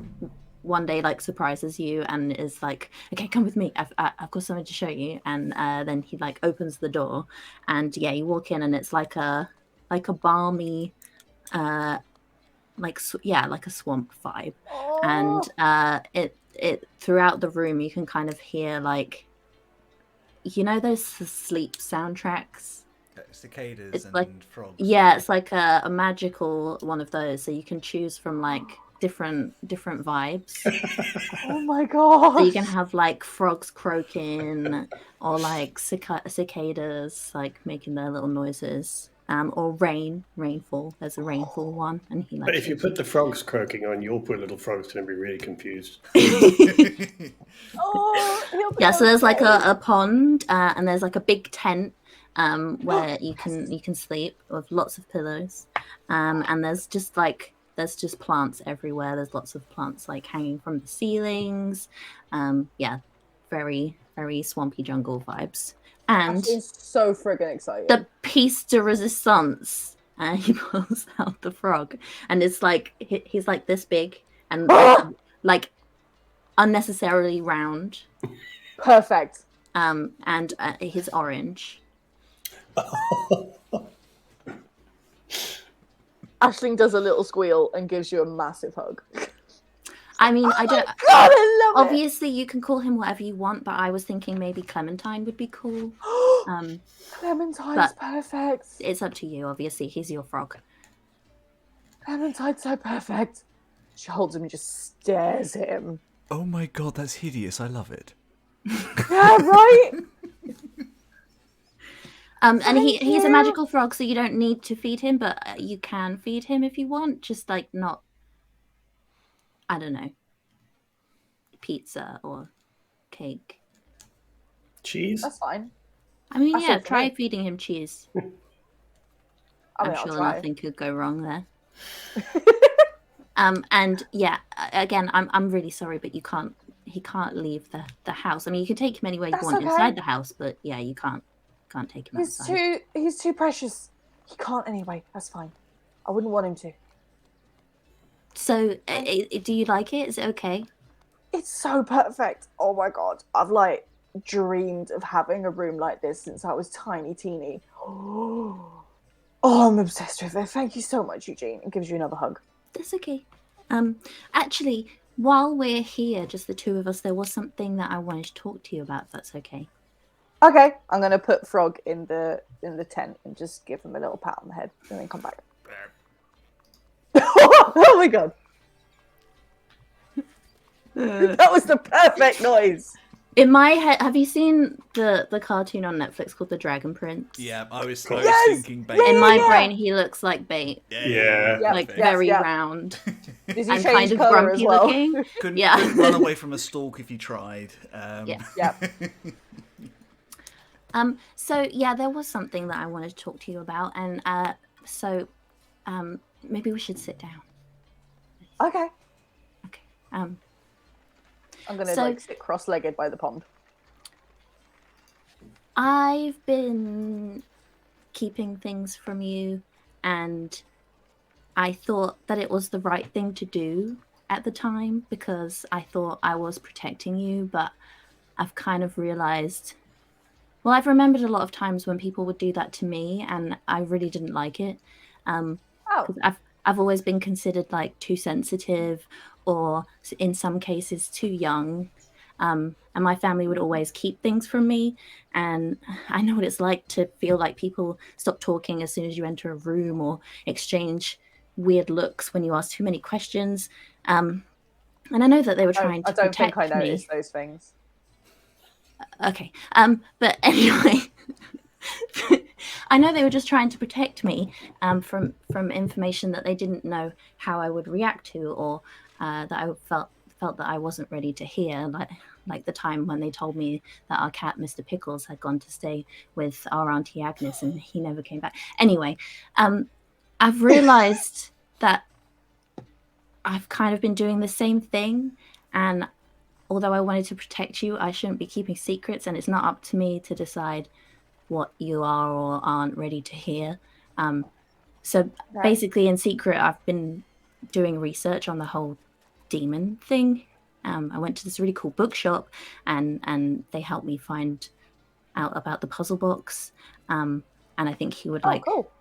one day like surprises you and is like, okay, come with me, I've got something to show you, and then he like opens the door, and you walk in and it's like a balmy like a swamp vibe. Oh. And it throughout the room you can kind of hear like, you know, those sleep soundtracks, cicadas it's and like, frogs. Yeah, it's like a magical one of those, so you can choose from like different vibes. Oh my god! So you can have like frogs croaking, or like cicadas like making their little noises, or rainfall. There's a rainfall one, and he like. But if you put the frogs croaking on, your poor little frog's going to be really confused. Oh, yeah. So there's like a pond, and there's like a big tent. Where you can sleep with lots of pillows, and there's just plants everywhere. There's lots of plants like hanging from the ceilings. Very very swampy jungle vibes. And I'm so friggin' excited. the piece de resistance and he pulls out the frog, and it's like he's like this big and like unnecessarily round. Perfect. And he's orange. Aisling does a little squeal and gives you a massive hug. I mean, I don't. God, I love Obviously, you can call him whatever you want, but I was thinking maybe Clementine would be cool. Clementine's perfect. It's up to you. Obviously, he's your frog. Clementine's so perfect. She holds him and just stares at him. Oh my god, that's hideous. I love it. Yeah, right? And he's a magical frog, so you don't need to feed him, but you can feed him if you want. Just like not, I don't know, pizza or cake. Cheese? That's fine. I mean, That's yeah, it for try me. feeding him cheese. I'll I'm sure try. nothing could go wrong there. And yeah, again, I'm really sorry, but he can't leave the house. I mean, you can take him anywhere you That's want okay. inside the house, but yeah, you can't take him outside. He's too precious. He can't anyway. That's fine. I wouldn't want him to. So, do you like it? Is it okay? It's so perfect. Oh my god. I've like dreamed of having a room like this since I was tiny teeny. Oh, I'm obsessed with it. Thank you so much, Eugene. It gives you another hug. That's okay. Actually, while we're here, just the two of us, there was something that I wanted to talk to you about, if that's okay. Okay. I'm gonna put Frog in the tent and just give him a little pat on the head and then come back. Oh my god. That was the perfect noise. In my head, have you seen the cartoon on Netflix called The Dragon Prince? Yeah, I was Yes! thinking bait. In my Yeah. brain, he looks like bait, Yeah. Yep, like yes, very yeah. round Did you and change kind of colour as grumpy well? looking. Couldn't Yeah. run away from a stalk if you tried. Yeah. Yep. So yeah, there was something that I wanted to talk to you about, and maybe we should sit down. Okay. Okay. I'm gonna So- sit cross-legged by the pond. I've been keeping things from you, and I thought that it was the right thing to do at the time because I thought I was protecting you, but I've kind of realized. Well, I've remembered a lot of times when people would do that to me, and I really didn't like it. Oh. 'Cause I've always been considered like too sensitive, or in some cases too young. And my family would always keep things from me, and I know what it's like to feel like people stop talking as soon as you enter a room, or exchange weird looks when you ask too many questions. And I know that they were trying to I don't protect think I me. noticed those things. Okay. But anyway, I know they were just trying to protect me from information that they didn't know how I would react to, or that I felt that I wasn't ready to hear, like the time when they told me that our cat Mr. Pickles had gone to stay with our Auntie Agnes and he never came back. Anyway, I've realized that I've kind of been doing the same thing, and although I wanted to protect you, I shouldn't be keeping secrets, and it's not up to me to decide what you are or aren't ready to hear. So Right. basically, in secret, I've been doing research on the whole demon thing. I went to this really cool bookshop, and they helped me find out about the puzzle box. And I think he would Oh, cool.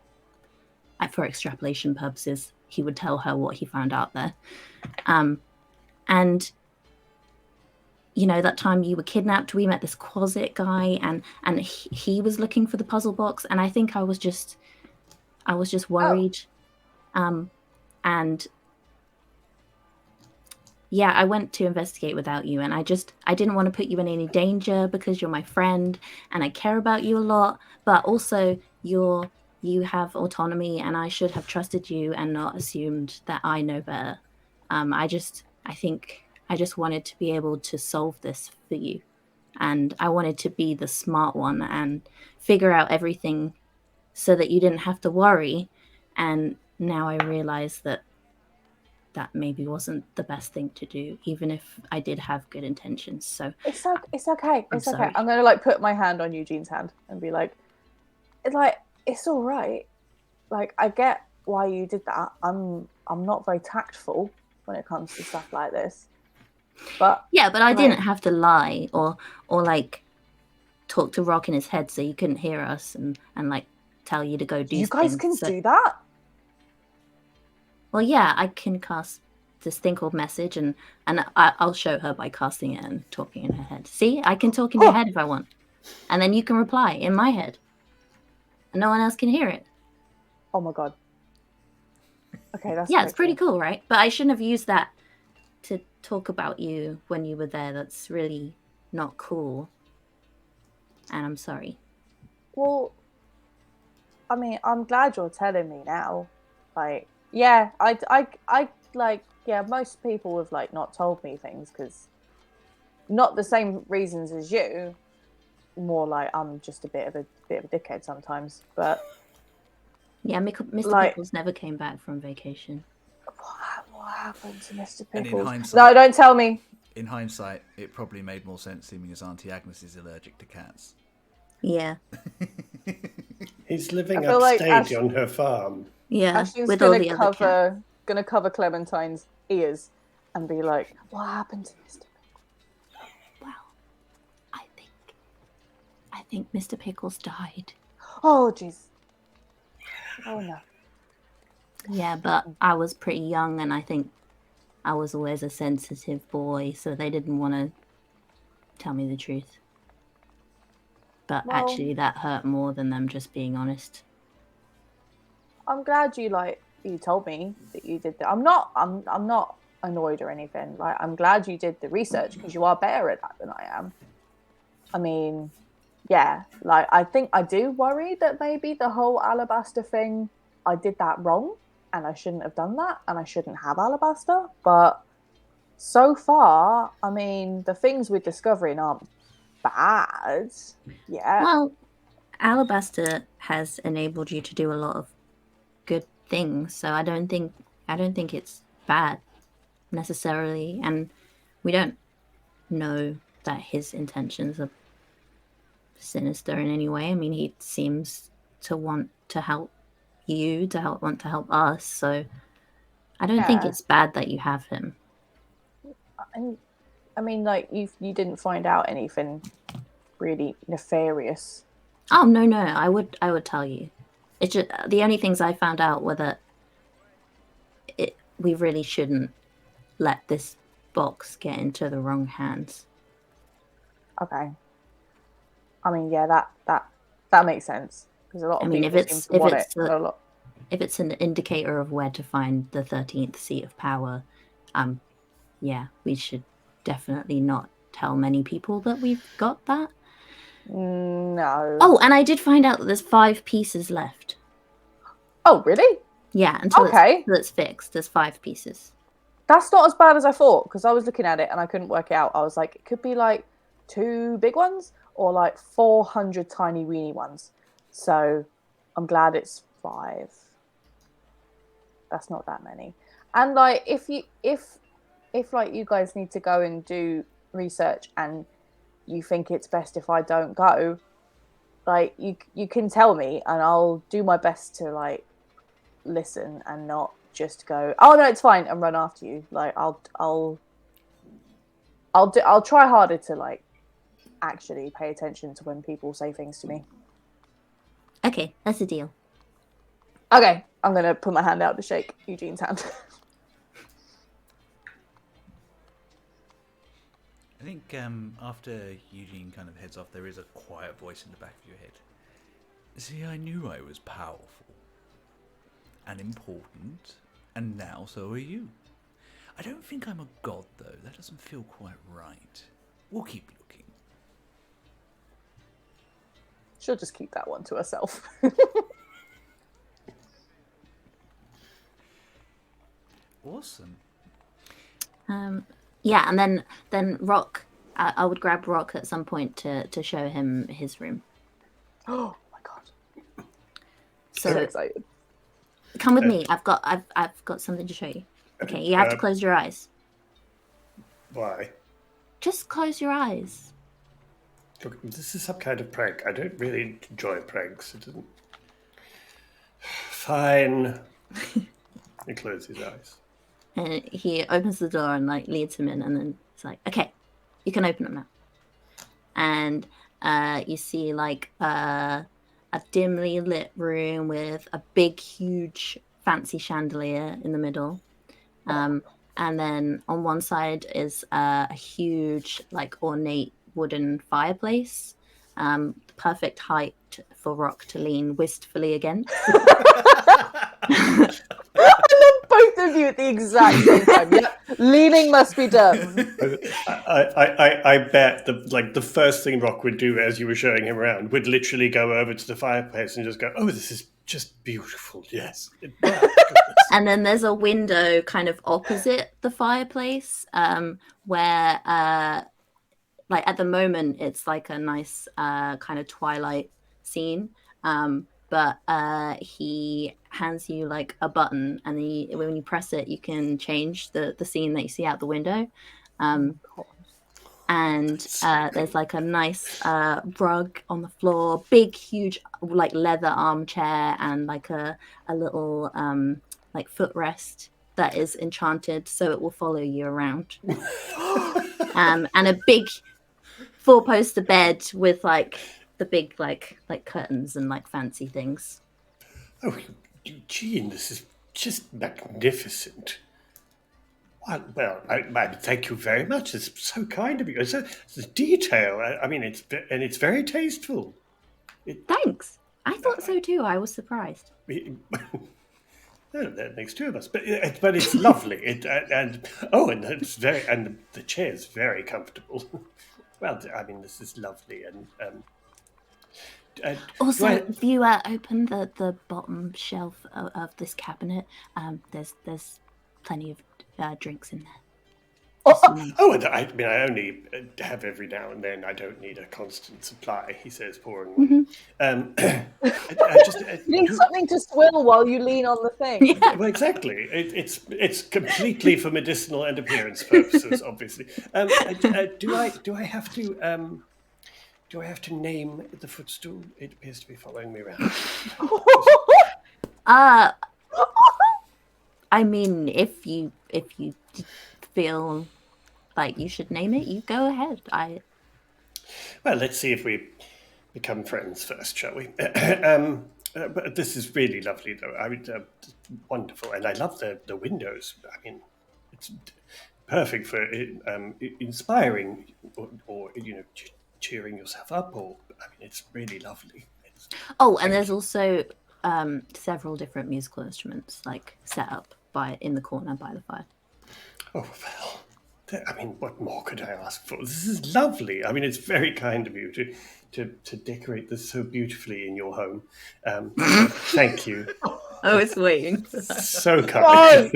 for extrapolation purposes, he would tell her what he found out there. And you know, that time you were kidnapped, we met this Quasit guy, and he was looking for the puzzle box, and I think I was just worried. And yeah, I went to investigate without you, and I didn't want to put you in any danger because you're my friend and I care about you a lot, but also you have autonomy, and I should have trusted you and not assumed that I know better. I think I just wanted to be able to solve this for you, and I wanted to be the smart one and figure out everything so that you didn't have to worry. And now I realize that maybe wasn't the best thing to do, even if I did have good intentions. So It's okay. It's okay. sorry. I'm gonna put my hand on Eugene's hand and be like, it's all right. like, I get why you did that. I'm not very tactful when it comes to stuff like this. But Yeah, but I like, didn't have to lie or like talk to Rock in his head so you couldn't hear us and like tell you to go do you guys things. can So- do that? Well, yeah, I can cast this thing called message, and I'll show her by casting it and talking in her head. See, I can talk in your head if I want, and then you can reply in my head, and no one else can hear it. Oh my god. Okay, that's Yeah, it's pretty cool, right? But I shouldn't have used that to talk about you when you were there. That's really not cool, and I'm sorry. Well, I mean, I'm glad you're telling me now. Like, yeah, I like, yeah, most people have like not told me things because not the same reasons as you. More like I'm just a bit of a dickhead sometimes. But Yeah, Mr. like, Pickles never came back from vacation. what happened to Mr. And in Pickles? hindsight- No, don't tell me. In hindsight, it probably made more sense seeming as Auntie Agnes is allergic to cats. Yeah, He's living I feel like upstate on her farm. yeah, Ashley's with all gonna the other cats. gonna cover Clementine's ears and be like, "What happened to Mr. Pickles?" Well, I think Mr. Pickles died. Oh, jeez. Oh no. Yeah, but I was pretty young, and I think I was always a sensitive boy, so they didn't want to tell me the truth. But Well- actually, that hurt more than them just being honest. I'm glad you told me that you did that. I'm not annoyed or anything. Like, I'm glad you did the research because you are better at that than I am. I mean, yeah, like, I think I do worry that maybe the whole alabaster thing, I did that wrong and I shouldn't have done that and I shouldn't have alabaster. But so far, I mean, the things we're discovering aren't bad. Yeah. Well, alabaster has enabled you to do a lot of good things, so I don't think it's bad necessarily, and we don't know that his intentions are sinister in any way. I mean, he seems to want to help you, want to help us, so I don't think Yeah. it's bad that you have him. And I mean, like, you didn't find out anything really nefarious. Oh no, I would tell you. It's just the only things I found out were that we really shouldn't let this box get into the wrong hands. Okay. I mean, yeah, that makes sense because a lot of people seem to want it. If it's an indicator of where to find the 13th seat of power, yeah, we should definitely not tell many people that we've got that. No. Oh, and I did find out that there's 5 pieces left. Oh, really? Yeah, until Okay. it's fixed. There's 5 pieces. That's not as bad as I thought because I was looking at it and I couldn't work it out. I was like, it could be like 2 big ones or like 400 tiny weeny ones. So I'm glad it's 5. That's not that many. And like, if like you guys need to go and do research and you think it's best if I don't go, like, you can tell me and I'll do my best to like listen and not just go, oh no, it's fine, and run after you. Like, I'll try harder to like actually pay attention to when people say things to me. Okay, that's a deal. Okay, I'm gonna put my hand out to shake Eugene's hand. I think after Eugene kind of heads off, there is a quiet voice in the back of your head. See, I knew I was powerful and important, and now so are you. I don't think I'm a god, though. That doesn't feel quite right. We'll keep looking. She'll just keep that one to herself. Awesome. Yeah, and then Rock, I would grab Rock at some point to show him his room. Oh my god! So excited. Come with me. I've got something to show you. Okay, you have to close your eyes. Why? Just close your eyes. Look, this is some kind of prank. I don't really enjoy pranks. It doesn't. Fine. He closes his eyes. And he opens the door and like leads him in, and then it's like, okay, you can open them now. And you see like a dimly lit room with a big, huge, fancy chandelier in the middle. And then on one side is a huge, like ornate wooden fireplace, perfect height for Rock to lean wistfully against. I love both of you at the exact same time. Yep. Leaning must be done. I bet the first thing Rock would do as you were showing him around would literally go over to the fireplace and just go, "Oh, this is just beautiful." Yes. And then there's a window kind of opposite the fireplace, where like at the moment it's like a nice kind of twilight scene. But he hands you like a button, and when you press it, you can change the scene that you see out the window. And there's like a nice rug on the floor, big, huge, like leather armchair, and like a little like footrest that is enchanted, so it will follow you around. And a big four-poster bed with like the big like curtains and like fancy things. Oh, Eugene, this is just magnificent. Well, I thank you very much. It's so kind of you. It's the detail. I mean, it's very tasteful. Thanks. I thought so too. I was surprised. No, that makes two of us. But it's lovely. And the chair is very comfortable. Well, I mean, this is lovely. And also, if you open the bottom shelf of this cabinet, there's plenty of drinks in there. I mean, I only have every now and then. I don't need a constant supply, he says, pouring. You need something to swill while you lean on the thing. Yeah. Well, exactly. It's completely for medicinal and appearance purposes, obviously. Do I have to name the footstool? It appears to be following me around. I mean, if you feel like you should name it, you go ahead. Well, let's see if we become friends first, shall we? But this is really lovely, though. I mean, wonderful, and I love the windows. I mean, it's perfect for inspiring or cheering yourself up. Or I mean, it's really lovely. And there's also several different musical instruments like set up in the corner by the fire. Oh well. I mean, what more could I ask for? This is lovely. I mean, it's very kind of you to decorate this so beautifully in your home. Thank you. I was waiting for that. So kind.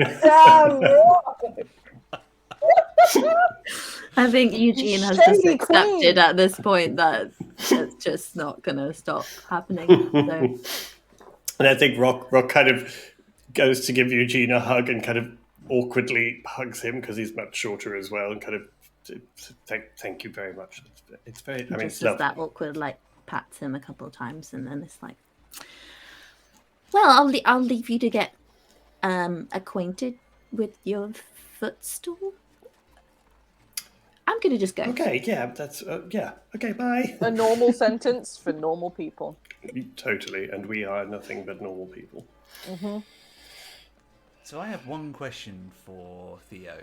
I think Eugene has just accepted at this point that it's just not going to stop happening. So. And I think Rock kind of goes to give Eugene a hug and kind of awkwardly hugs him because he's much shorter as well, and kind of thank you very much. It's very. I mean, it's lovely. That awkward like pats him a couple of times, and then it's like, well, I'll leave you to get acquainted with your footstool. I'm gonna just go. Okay, yeah, that's yeah. Okay, bye. A normal sentence for normal people. Totally, and we are nothing but normal people. Mm-hmm. So I have one question for Theo.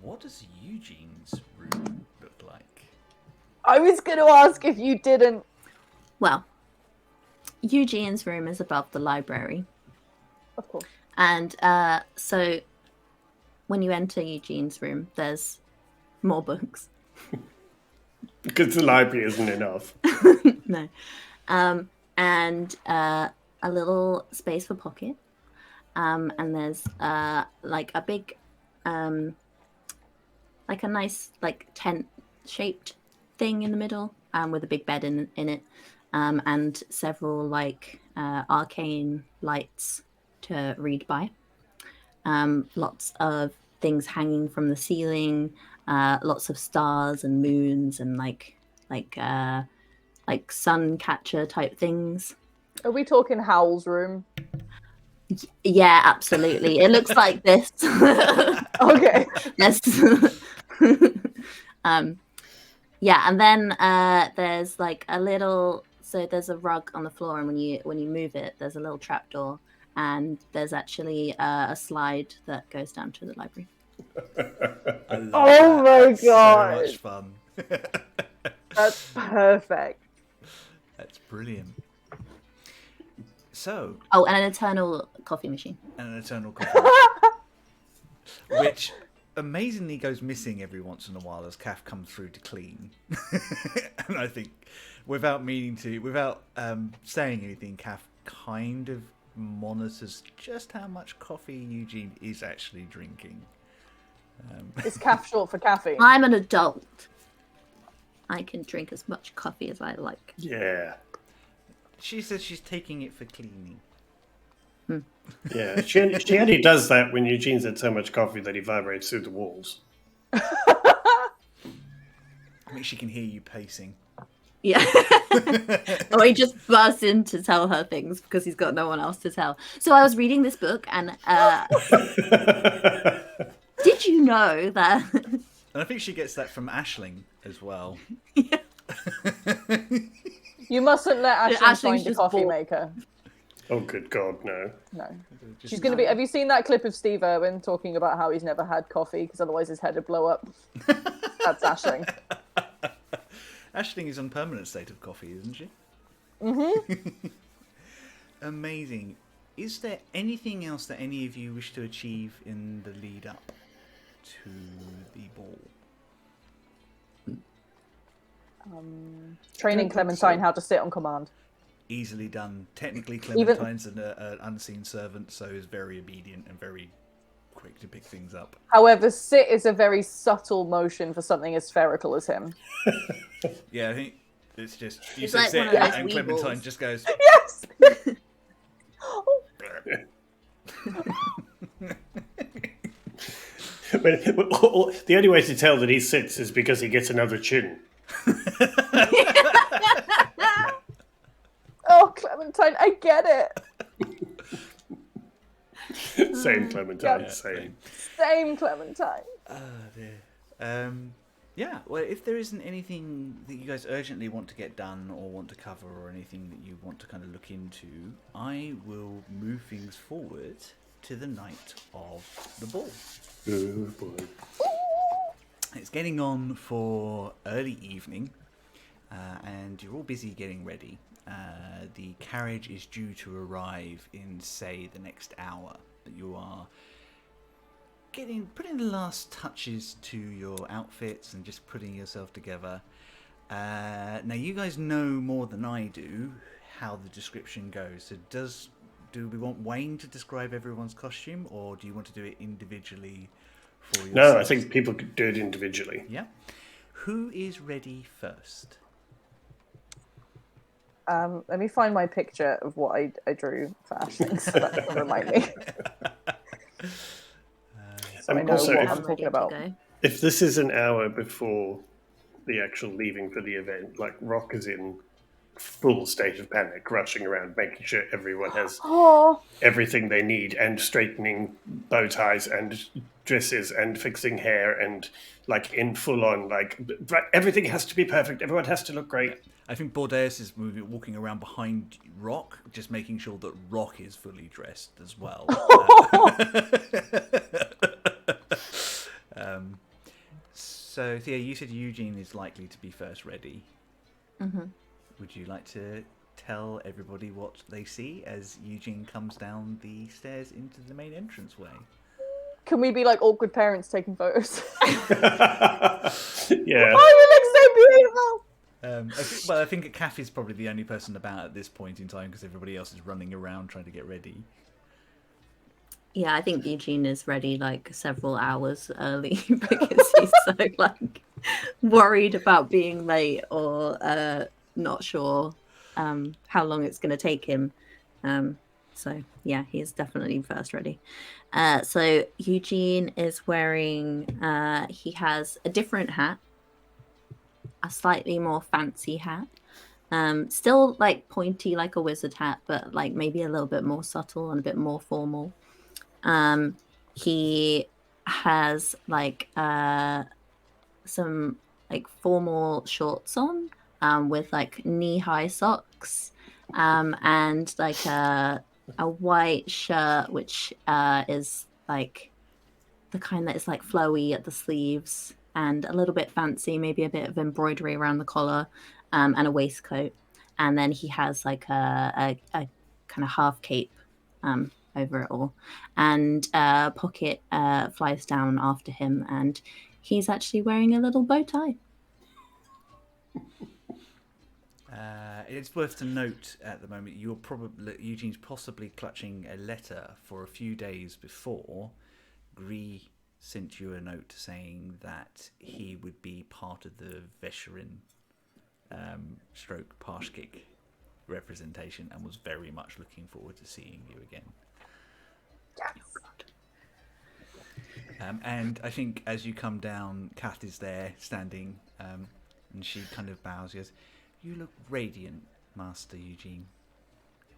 What does Eugene's room look like? I was going to ask if you didn't. Well, Eugene's room is above the library. Of course. And so when you enter Eugene's room, there's more books. Because the library isn't enough. No. And a little space for pocket. And there's like a big, like a nice like tent shaped thing in the middle, with a big bed in it, and several like arcane lights to read by. Lots of things hanging from the ceiling, lots of stars and moons and like sun catcher type things. Are we talking Howl's room? Yeah, absolutely. It looks like this. Okay. Yes. Yeah, and then there's like a little. So there's a rug on the floor, and when you move it, there's a little trapdoor, and there's actually a slide that goes down to the library. I love Oh that. my That's so God. much fun. That's perfect. That's brilliant. So, Oh, and an eternal coffee machine. and an eternal coffee, which amazingly goes missing every once in a while as Kath comes through to clean. And I think, without saying anything, Kath kind of monitors just how much coffee Eugene is actually drinking. Is CAF short for caffeine? I'm an adult. I can drink as much coffee as I like. Yeah. She says she's taking it for cleaning. Yeah, she only does that when Eugene's had so much coffee that he vibrates through the walls. I mean, she can hear you pacing. Yeah. Or he just bursts in to tell her things because he's got no one else to tell. So I was reading this book, and did you know that? And I think she gets that from Aisling as well. Yeah. You mustn't let Aisling Aisling's find a just coffee bored. maker. Oh, good God, no. No. Just She's going to be... Have you seen that clip of Steve Irwin talking about how he's never had coffee because otherwise his head would blow up? That's Aisling. Aisling is on permanent state of coffee, isn't she? Mm-hmm. Amazing. Is there anything else that any of you wish to achieve in the lead up to the ball? Training Clementine how to sit on command. Easily done. Technically, Clementine's an unseen servant, so is very obedient and very quick to pick things up. However, sit is a very subtle motion for something as spherical as him. Yeah, I think it's just you It's say like sit, one of those and wee Clementine balls. just goes. Yes! The only way to tell that he sits is because he gets another chin. Oh, Clementine, I get it. Same Clementine, Yeah. same. Same Clementine. Oh dear. Yeah, well, if there isn't anything that you guys urgently want to get done or want to cover or anything that you want to kind of look into, I will move things forward to the night of the ball. Oh, boy. It's getting on for early evening, and you're all busy getting ready. The carriage is due to arrive in, say, the next hour. You are putting the last touches to your outfits and just putting yourself together. Now, you guys know more than I do how the description goes. So do we want Wayne to describe everyone's costume, or do you want to do it individually for yourself? No, I think people could do it individually. Yeah. Who is ready first? Let me find my picture of what I drew for Aisling so that can remind me. So I know also, what if- I'm talking about. If this is an hour before the actual leaving for the event, like Rock is in full state of panic, rushing around, making sure everyone has Oh, everything they need, and straightening bow ties and dresses and fixing hair and like in full on everything has to be perfect. Everyone has to look great. I think Bordeaux is walking around behind Rock, just making sure that Rock is fully dressed as well. So, Thea, you said Eugene is likely to be first ready. Mm-hmm. Would you like to tell everybody what they see as Eugene comes down the stairs into the main entranceway? can we be like awkward parents taking photos? Yeah. Oh, you look so beautiful! I think Kath is probably the only person about at this point in time because everybody else is running around trying to get ready. Yeah, I think Eugene is ready like several hours early because he's so like worried about being late or not sure how long it's going to take him. So yeah, he is definitely first ready. So Eugene is wearing, he has a different hat, a slightly more fancy hat. Still like pointy like a wizard hat, but like maybe a little bit more subtle and a bit more formal. He has like some like formal shorts on, with like knee-high socks, and like a white shirt, which is like the kind that is like flowy at the sleeves and a little bit fancy, maybe a bit of embroidery around the collar, and a waistcoat. And then he has like a kind of half cape over it all, and pocket flies down after him, and he's actually wearing a little bow tie. It's worth to note at the moment Eugene's possibly clutching a letter for a few days before. Gree sent you a note saying that he would be part of the Vesherin stroke Parshkik representation and was very much looking forward to seeing you again. And I think as you come down, Kath is there standing, and she kind of bows. She goes, "You look radiant, Master Eugene."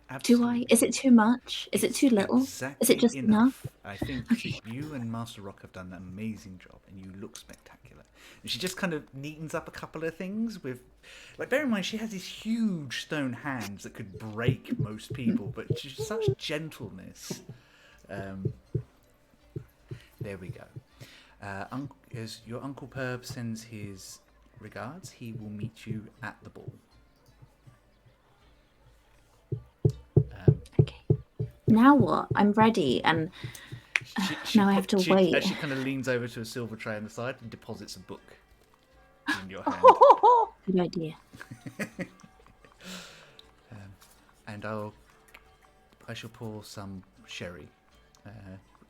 Absolutely. Do I? Is it too much? Is it too little? Exactly Is it just enough? I think Okay. you and Master Rock have done an amazing job, and you look spectacular. And she just kind of neatens up a couple of things with, like, bear in mind she has these huge stone hands that could break most people, but she's such gentleness. There we go. As your Uncle Perb sends his regards, he will meet you at the ball. Okay. Now what? I'm ready, and now I have to wait. She kind of leans over to a silver tray on the side and deposits a book in your hand. Good idea. And I shall pour some sherry,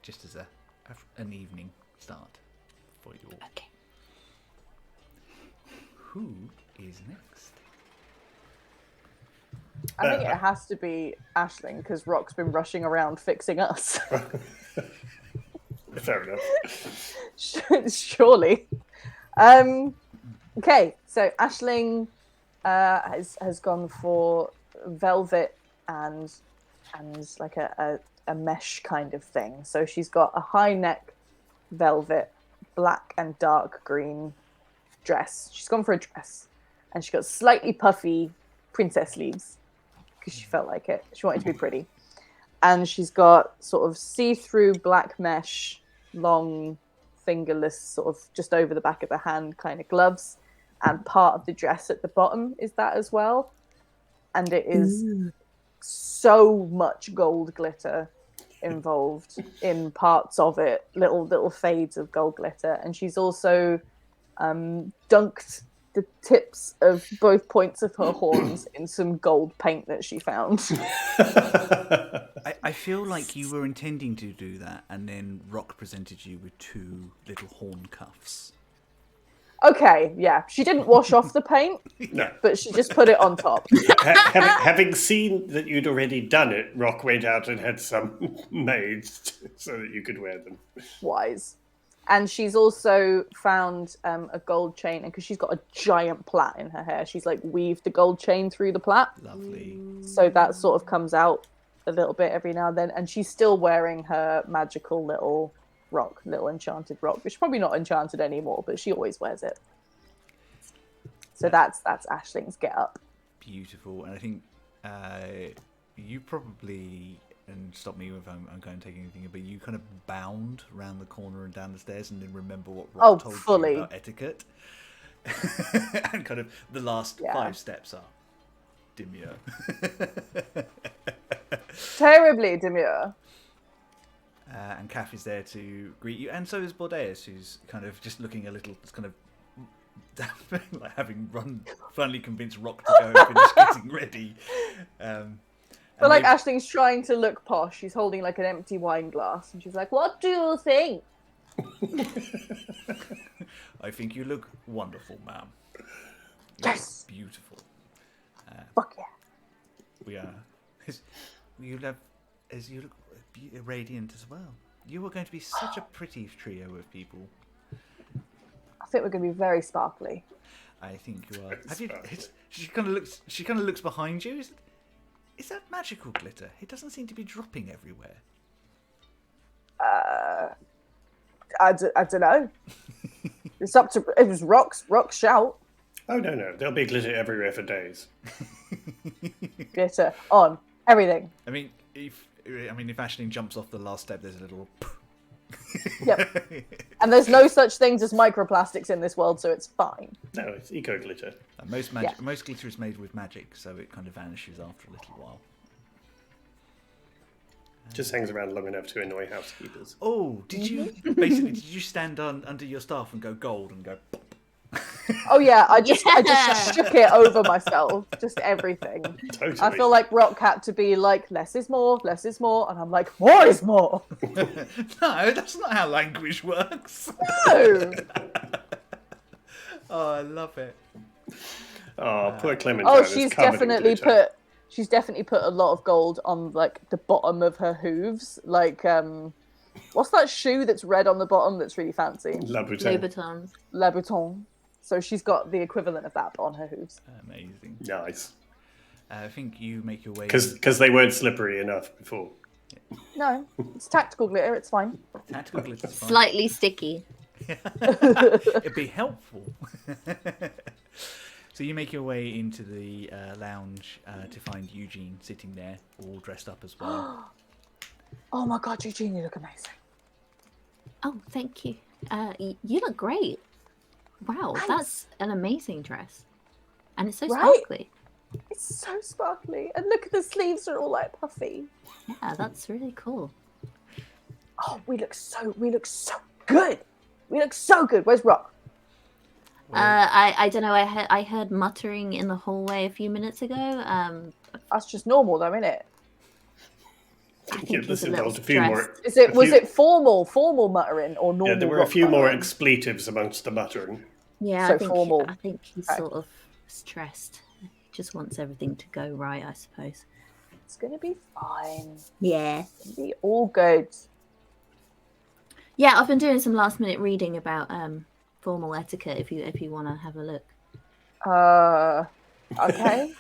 just as an evening start for you all. Okay. Who is next? I think it has to be Aisling because Rock's been rushing around fixing us. Fair enough. Surely. Okay, so Aisling has gone for velvet and like a mesh kind of thing. So she's got a high neck velvet, black and dark green dress. She's gone for a dress, and she got slightly puffy princess sleeves because she felt like it. She wanted to be pretty. And she's got sort of see-through black mesh, long, fingerless, sort of just over the back of the hand kind of gloves. And part of the dress at the bottom is that as well. And it is so much gold glitter involved in parts of it, little fades of gold glitter. And she's also dunked the tips of both points of her horns in some gold paint that she found. I feel like you were intending to do that, and then Rock presented you with two little horn cuffs. Okay, yeah. She didn't wash off the paint, No. but she just put it on top. Having seen that you'd already done it, Rock went out and had some made so that you could wear them. Wise. And she's also found a gold chain, and because she's got a giant plait in her hair, she's like weaved the gold chain through the plait. Lovely. So that sort of comes out a little bit every now and then. And she's still wearing her magical little enchanted rock, which is probably not enchanted anymore, but she always wears it. So that's Aisling's get up. Beautiful. And I think you probably, and stop me if I'm going to take anything, but you kind of bound around the corner and down the stairs and then remember what Rock told fully. you about etiquette. And kind of the last 5 steps are demure. Terribly demure. And Kath is there to greet you, and so is Bordeus, who's kind of just looking a little, kind of like having finally convinced Rock to go and finish getting ready. But like Aisling's trying to look posh. She's holding like an empty wine glass, and she's like, "What do you think?" I think you look wonderful, ma'am. Yes. Beautiful. Fuck yeah. We are. You look radiant as well. You are going to be such a pretty trio of people. I think we're going to be very sparkly. I think you are. She kind of looks. She kind of looks behind you. Is that magical glitter? It doesn't seem to be dropping everywhere. I don't know. It's up to it was rocks shout. Oh no, there'll be glitter everywhere for days. Glitter on everything. I mean, if Aisling jumps off the last step, there's a little. Yep. And there's no such things as microplastics in this world, so it's fine. No, it's eco glitter. Most glitter is made with magic, so it kind of vanishes after a little while. Just hangs around long enough to annoy housekeepers. Oh, did you stand under your staff and go gold and go? Pop? Oh yeah, I just shook it over myself, just everything. Totally. I feel like Rock had to be like, less is more, and I'm like, more is more. No, that's not how language works. No. Oh, I love it. Oh, poor Clementine. Oh, is she's covered in definitely glitter. put a lot of gold on like the bottom of her hooves. Like, what's that shoe that's red on the bottom that's really fancy? Louboutins. Louboutin. So she's got the equivalent of that on her hooves. Amazing. Nice. I think you make your way. Because they weren't slippery enough before. No, it's tactical glitter. It's fine. Tactical glitter's fine. Slightly sticky. It'd be helpful. So you make your way into the lounge to find Eugene sitting there, all dressed up as well. Oh my god, Eugene, you look amazing. Oh, thank you. You look great. Wow, Thanks. that's an amazing dress. And it's so Right? sparkly. It's so sparkly, and look at the sleeves are all like puffy. Yeah, that's really cool. Oh, we look so good. We look so good. Where's Rock? I don't know. I heard muttering in the hallway a few minutes ago. That's just normal, though, isn't it? I think Yeah, he's this a little involved a few more. stressed. Was it formal muttering or normal? Yeah, there were a Rock few more muttering? expletives amongst the muttering. Yeah, So I think formal. I think he's Okay. sort of stressed. He just wants everything to go right, I suppose. It's gonna be fine. Yeah. It's gonna be all good. Yeah, I've been doing some last minute reading about formal etiquette. If you want to have a look. Okay.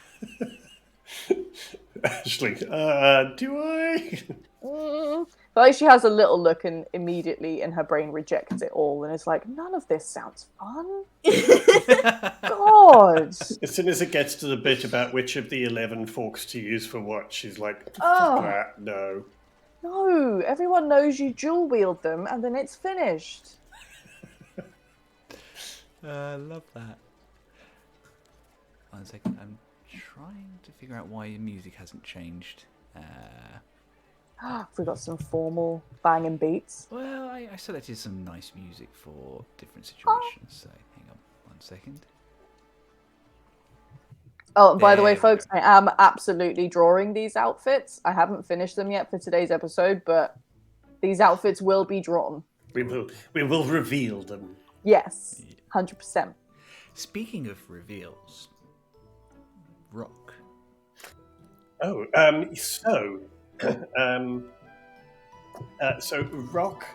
Actually, do I? But like she has a little look and immediately in her brain rejects it all and is like, none of this sounds fun. God. As soon as it gets to the bit about which of the 11 forks to use for what, she's like, Oh. that, no. No, everyone knows you dual wield them and then it's finished. I love that. 1 second, I'm trying to figure out why your music hasn't changed. We got some formal banging beats. Well, I selected some nice music for different situations, so hang on 1 second. Oh, and by the way, There we folks, I am absolutely drawing these outfits. I haven't finished them yet for today's episode, but these outfits will be drawn. We will reveal them. Yes, 100%. Speaking of reveals, Rock. Oh, so Rock,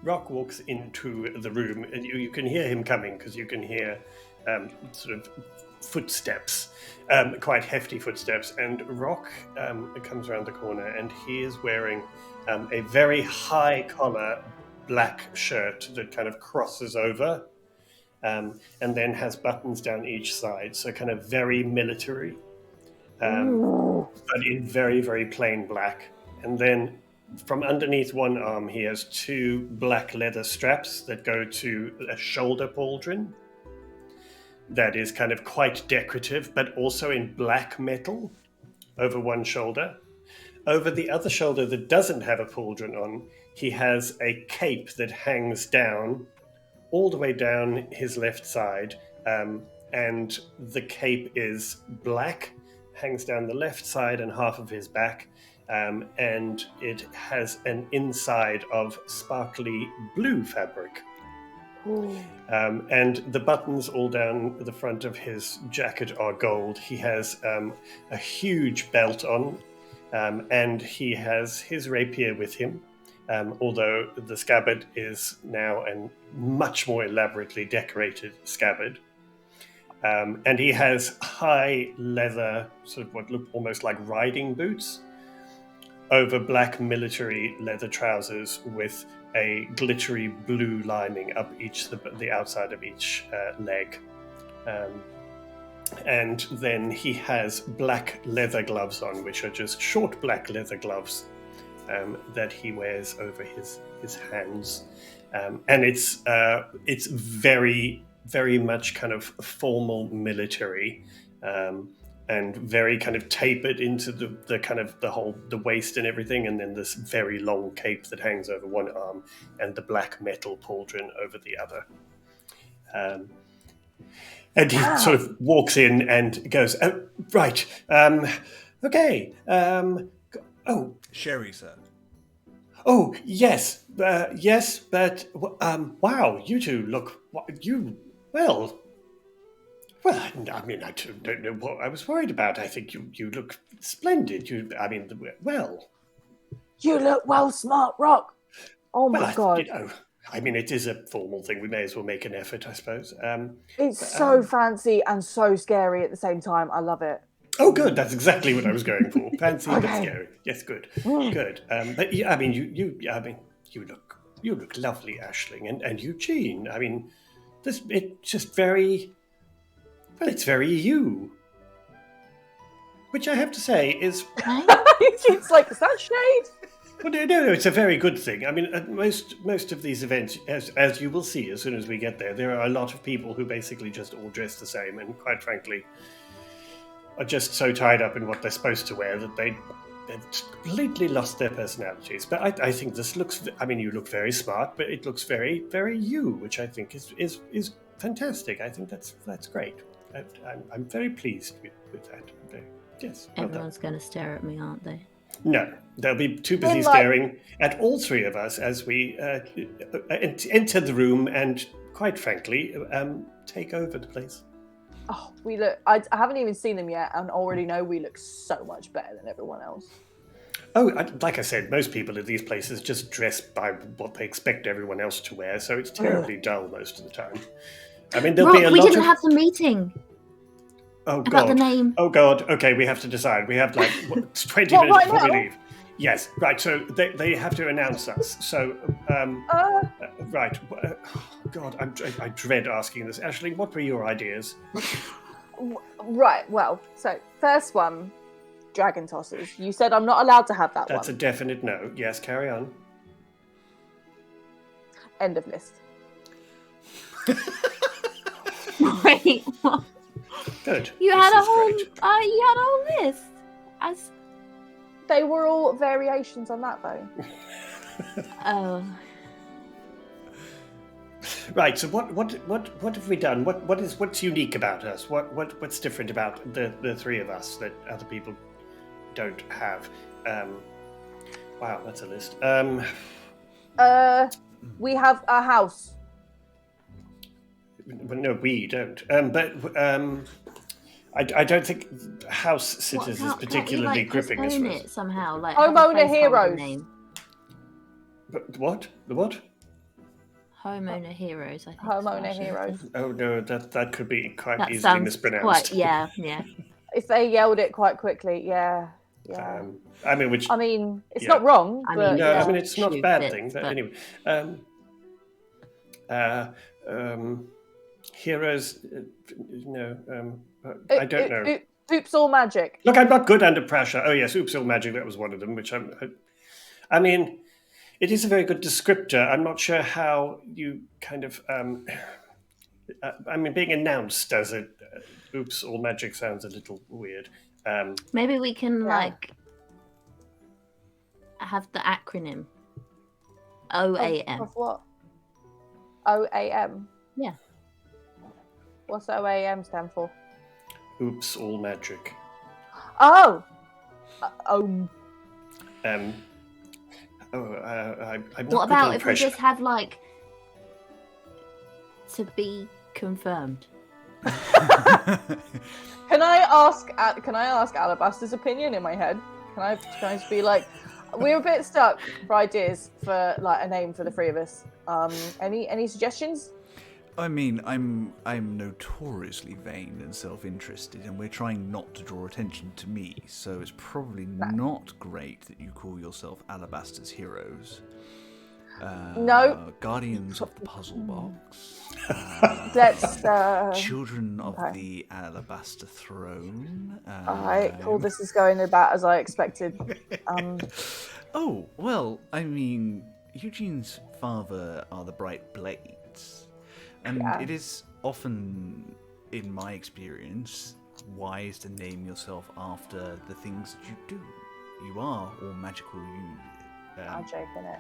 Rock walks into the room, and you can hear him coming because you can hear sort of footsteps, quite hefty footsteps. And Rock comes around the corner, and he is wearing a very high collar black shirt that kind of crosses over. And then has buttons down each side, so kind of very military, but in very, very plain black. And then from underneath one arm, he has 2 black leather straps that go to a shoulder pauldron that is kind of quite decorative, but also in black metal over one shoulder. Over the other shoulder that doesn't have a pauldron on, he has a cape that hangs down all the way down his left side, and the cape is black, hangs down the left side and half of his back, and it has an inside of sparkly blue fabric. And the buttons all down the front of his jacket are gold. He has a huge belt on, and he has his rapier with him. although the scabbard is now a much more elaborately decorated scabbard. And he has high leather, sort of what look almost like riding boots, over black military leather trousers with a glittery blue lining up the outside of each leg. And then he has black leather gloves on, which are just short black leather gloves that he wears over his hands. And it's very, very much kind of formal military, and very kind of tapered into the kind of the waist and everything, and then this very long cape that hangs over one arm, and the black metal pauldron over the other. And he sort of walks in and goes, "Oh, right, okay, Sherry, sir. oh, yes, yes, but, wow, you two look, well, I mean, I don't know what I was worried about. I think you look splendid. You look well smart, Rock. Oh my God. I mean, it is a formal thing. We may as well make an effort, I suppose. It's so fancy and so scary at the same time. I love it. Oh, good. That's exactly what I was going for. Fancy but scary. Yes, good, good. But yeah, I mean, you look lovely, Aisling, and Eugene. I mean, it's just very. Well, it's very you. Which I have to say is... It's like, is that shade? Well, no, it's a very good thing. I mean, at most of these events, as you will see as soon as we get there are a lot of people who basically just all dress the same, and quite frankly, are just so tied up in what they're supposed to wear that they've completely lost their personalities. But I think this looks... I mean, you look very smart, but it looks very, very you, which I think is fantastic. I think that's great. I'm very pleased with that. Yes. Everyone's going to stare at me, aren't they? No, they'll be too busy staring at all three of us as we enter the room and, quite frankly, take over the place. Oh, we look... I haven't even seen them yet and already know we look so much better than everyone else. Oh, like I said, most people at these places just dress by what they expect everyone else to wear, so it's terribly dull most of the time. I mean, there'll be a lot of... We didn't have the meeting. Oh, God. About the name. Oh, God. Okay, we have to decide. We have, 20 minutes before we leave. Yes, right. So they have to announce us. So, right. God, I dread asking this. Aisling, what were your ideas? Right, well, so, first one, dragon tossers. You said I'm not allowed to have that one. That's a definite no. Yes, carry on. End of list. Wait, what? Good. You had a whole list. They were all variations on that, though. Oh. Right. So what have we done? What's unique about us? What's different about the three of us that other people don't have? Wow, that's a list. We have a house. Well, no, we don't. I don't think house sitters is particularly gripping as for us. It somehow, like Homeowner Heroes. Name. But what? The what? Homeowner Heroes, I think. Homeowner Heroes. Oh no, that could be quite easily mispronounced. Yeah. If they yelled it quite quickly, yeah. I mean, it's not wrong. But, no, I mean it's not a bad thing. But anyway, heroes. I don't know. Oops, all magic. Look, I'm not good under pressure. Oh yes, oops, all magic. That was one of them. Which I mean, it is a very good descriptor. I'm not sure how you kind of. I mean, being announced as a oops, all magic sounds a little weird. Maybe we can have the acronym OAM. Of what? OAM? Yeah. What's OAM stand for? Oops, all magic. Oh! I'm what about if we just have to be confirmed? Can I ask Alabaster's opinion in my head? Can I just be like, we're a bit stuck for ideas for like a name for the three of us. Any suggestions? I mean, I'm notoriously vain and self-interested, and we're trying not to draw attention to me, so it's probably not great that you call yourself Alabaster's Heroes. No. Guardians of the Puzzle Box. Let's Children of the Alabaster Throne. Alright, cool, this is going about as I expected. Oh, well, I mean, Eugene's father are the Bright Blades. And it is often, in my experience, wise to name yourself after the things that you do. You are all magical. Magic, innit?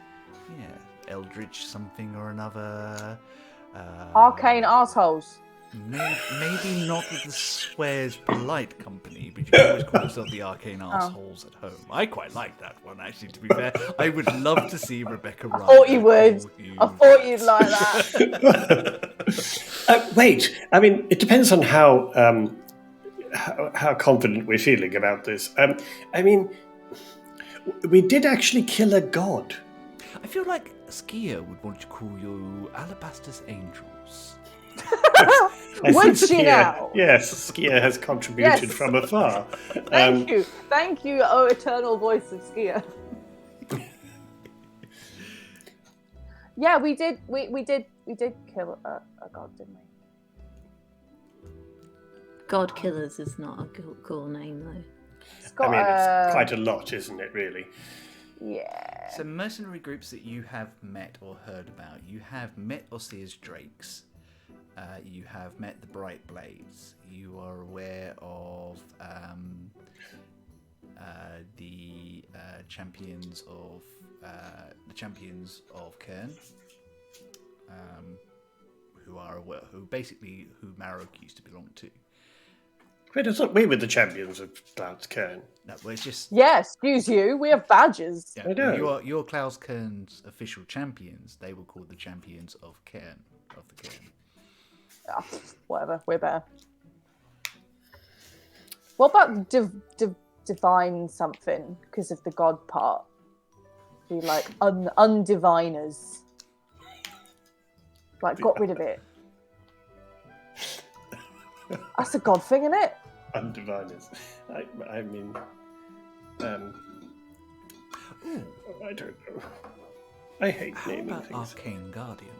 Yeah, Eldritch something or another. Arcane assholes. Maybe not with the Swears Polite company, but you can always call yourself the Arcane Assholes at home. I quite like that one, actually, to be fair. I would love to see Rebecca Ryan. I thought you would. I thought you'd like that. Wait, I mean, it depends on how confident we're feeling about this. I mean, we did actually kill a god. I feel like Skia would want to call you Alabaster's Angels. Would she now? Yes, Skia has contributed from afar. Thank you, oh eternal voice of Skia. Yeah, we did kill a god, didn't we? God Killers is not a cool name though. It's got, it's quite a lot, isn't it, really? Yeah. So mercenary groups that you have met or heard about. You have met Ossea's Drakes. You have met the Bright Blades. You are aware of the champions of Kern, who Marok used to belong to. Wait, I thought we were the champions of Cloud's Cairn. No, well, it's just Yeah, excuse you. We have badges. yeah, I know. You're Klaus Kern's official champions. They were called the champions of Kern, of the Kern. Oh, whatever, we're better. What about divine something because of the god part? Be like undiviners. Like got rid of it. That's a god thing, isn't it? Undiviners. I mean, I don't know. I hate How naming about things. Arcane Guardians?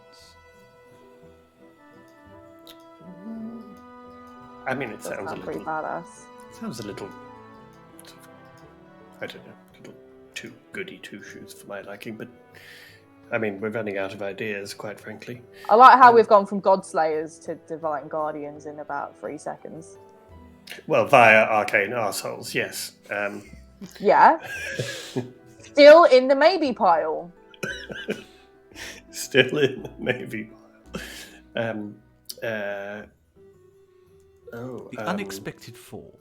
I mean, it That sounds a sounds pretty little. badass. Sounds a little. I don't know. A little too goody two shoes for my liking, but I mean, we're running out of ideas, quite frankly. I like how we've gone from god slayers to divine guardians in about 3 seconds. Well, via arcane assholes, yes. Yeah. Still in the maybe pile. Still in, maybe. The Unexpected Four.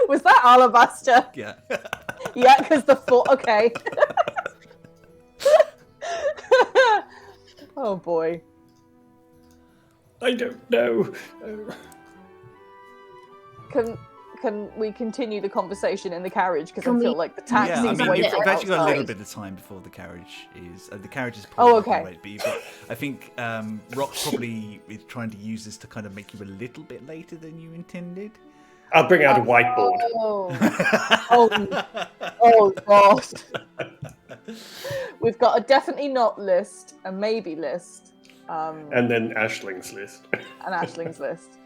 Was that alabaster? Yeah. Yeah, because the four. Okay. Oh boy. I don't know. Can we continue the conversation in the carriage? Because I Can feel we- like the Yeah, I taxi's mean, waiting you've actually got a little outside. bit of time before the carriage is. The carriage is Oh, probably okay. late, but you've got, I think Rock probably is trying to use this to kind of make you a little bit later than you intended. I'll bring out a whiteboard. Oh God. We've got a definitely not list, a maybe list, And then Ashling's list. and Ashling's list.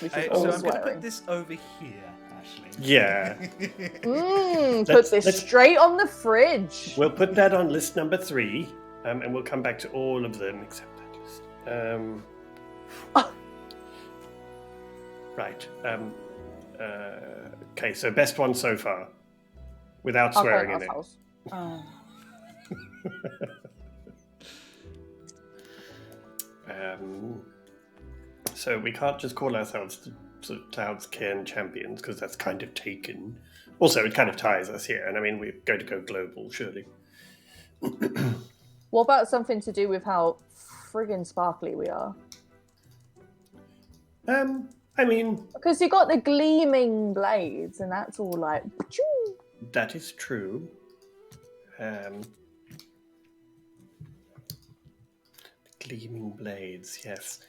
Which is So all I'm going to swearing. put this over here, Ashley. Yeah. Put Let's- this let's- straight on the fridge. We'll put that on list number 3, and we'll come back to all of them except that list. Right. Okay, so best one so far, without swearing in it. assholes. So we can't just call ourselves the sort of Cloud's Cairn champions because that's kind of taken. Also, it kind of ties us here, and I mean we're going to go global, surely. What about something to do with how friggin' sparkly we are? I mean, Because you got the gleaming blades, and that's all like. Choo. that is true. Gleaming blades, yes.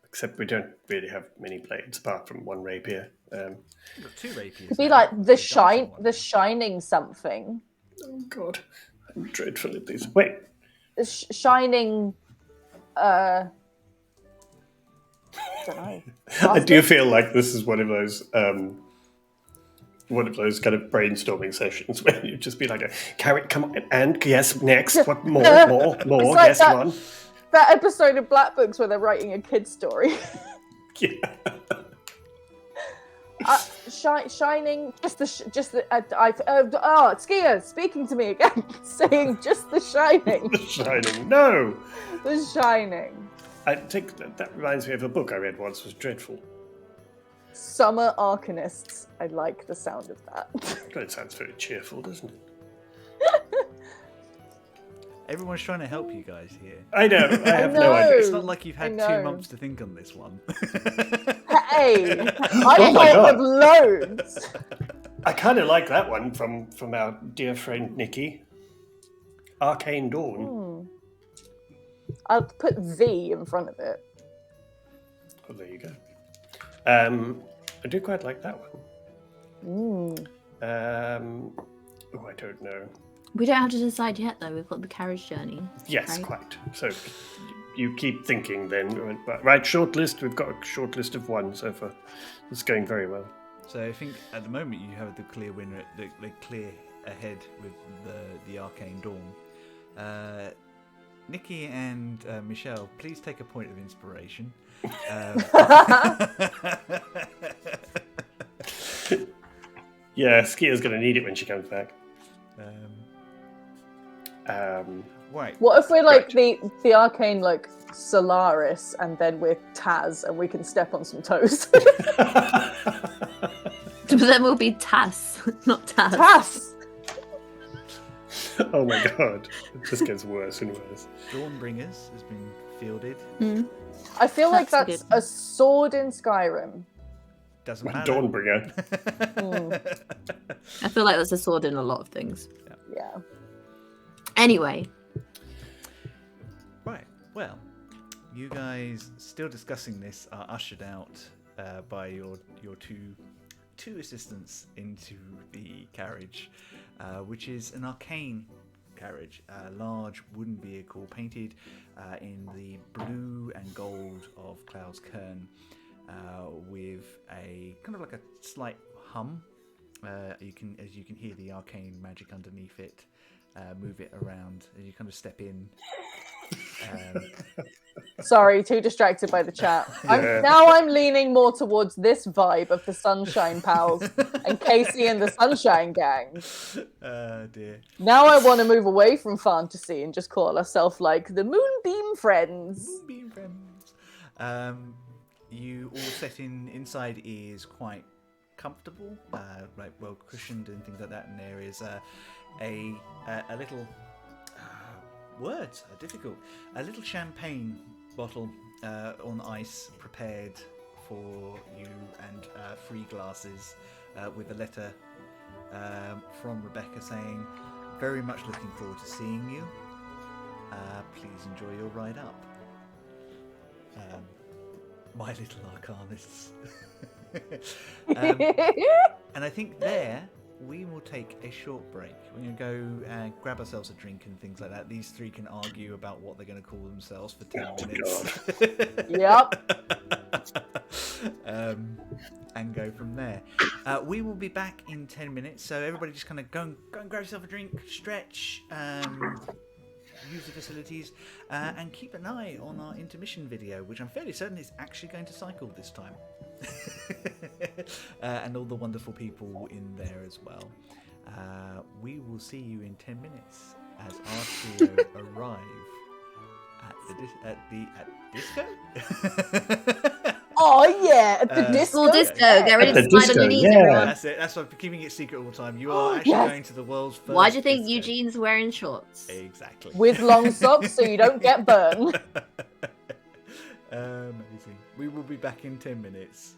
Except we don't really have many blades apart from one rapier. You've got 2 rapiers. Could be now. like the dancing one. shining something, Oh God, I'm dreadful at these. Wait, the shining. I don't know. I do feel like this is one of those kind of brainstorming sessions where you just be like, "Carrot, come on, and yes, next, what more, It's like yes, that- come on." That episode of Black Books where they're writing a kid's story. Yeah. Shining, Skier speaking to me again, saying just the shining, The Shining. No, the shining. I think that reminds me of a book I read once. Was dreadful. Summer Arcanists. I like the sound of that. It sounds very cheerful, doesn't it? Everyone's trying to help you guys here. I know. I have no know. idea. It's not like you've had I 2 know. months to think on this one. Hey, I Oh my thought God. of loads. I kind of like that one from our dear friend Nikki. Arcane Dawn. I'll put V in front of it. Oh, there you go. I do quite like that one. I don't know. We don't have to decide yet, though. We've got the carriage journey. Yes, Right. quite. So you keep thinking then. Right, short list. We've got a short list of 1 so far. It's going very well. So I think at the moment you have the clear winner, the clear ahead with the Arcane Dawn. Nikki and Michelle, please take a point of inspiration. Yeah, Skier's going to need it when she comes back. Right. What if we're like the arcane like Solaris, and then we're Taz, and we can step on some toes? But then we'll be Tass, not Taz. Taz. Oh my God, it just gets worse and worse. Dawnbringers has been fielded. I feel like That's that's good. a sword in Skyrim. Doesn't matter. Dawnbringer. I feel like that's a sword in a lot of things. Yeah. Anyway, Right. Well, you guys still discussing this are ushered out by your two assistants into the carriage, which is an arcane carriage, a large wooden vehicle painted in the blue and gold of Cloud's Cairn, with a kind of like a slight hum. As you can hear the arcane magic underneath it. Move it around as you kind of step in. Sorry, too distracted by the chat. Yeah. I'm leaning more towards this vibe of the Sunshine Pals and Casey and the Sunshine Gang. Dear. Now I want to move away from fantasy and just call ourselves like the Moonbeam Friends. Being friends. You all set inside is quite comfortable, like well cushioned and things like that. And there is a little words are difficult. A little champagne bottle on ice prepared for you, and 3 glasses with a letter from Rebecca saying, "Very much looking forward to seeing you. Please enjoy your ride up." My little arcanists. And I think there we will take a short break. We're going to go and grab ourselves a drink and things like that. These 3 can argue about what they're going to call themselves for 10 minutes. Yep. And go from there. We will be back in 10 minutes. So everybody just kind of go and grab yourself a drink, stretch, use the facilities, and keep an eye on our intermission video, which I'm fairly certain is actually going to cycle this time. And all the wonderful people in there as well. We will see you in 10 minutes as our trio arrive at disco. Oh yeah, at the disco. Full disco. Get ready At to the slide on disco, your knees, yeah. everyone. That's it. That's why I'm keeping it secret all the time. You are actually Yes. going to the world's first. Why do you think disco. Eugene's wearing shorts? Exactly. With long socks so you don't get burned. Amazing. We will be back in 10 minutes.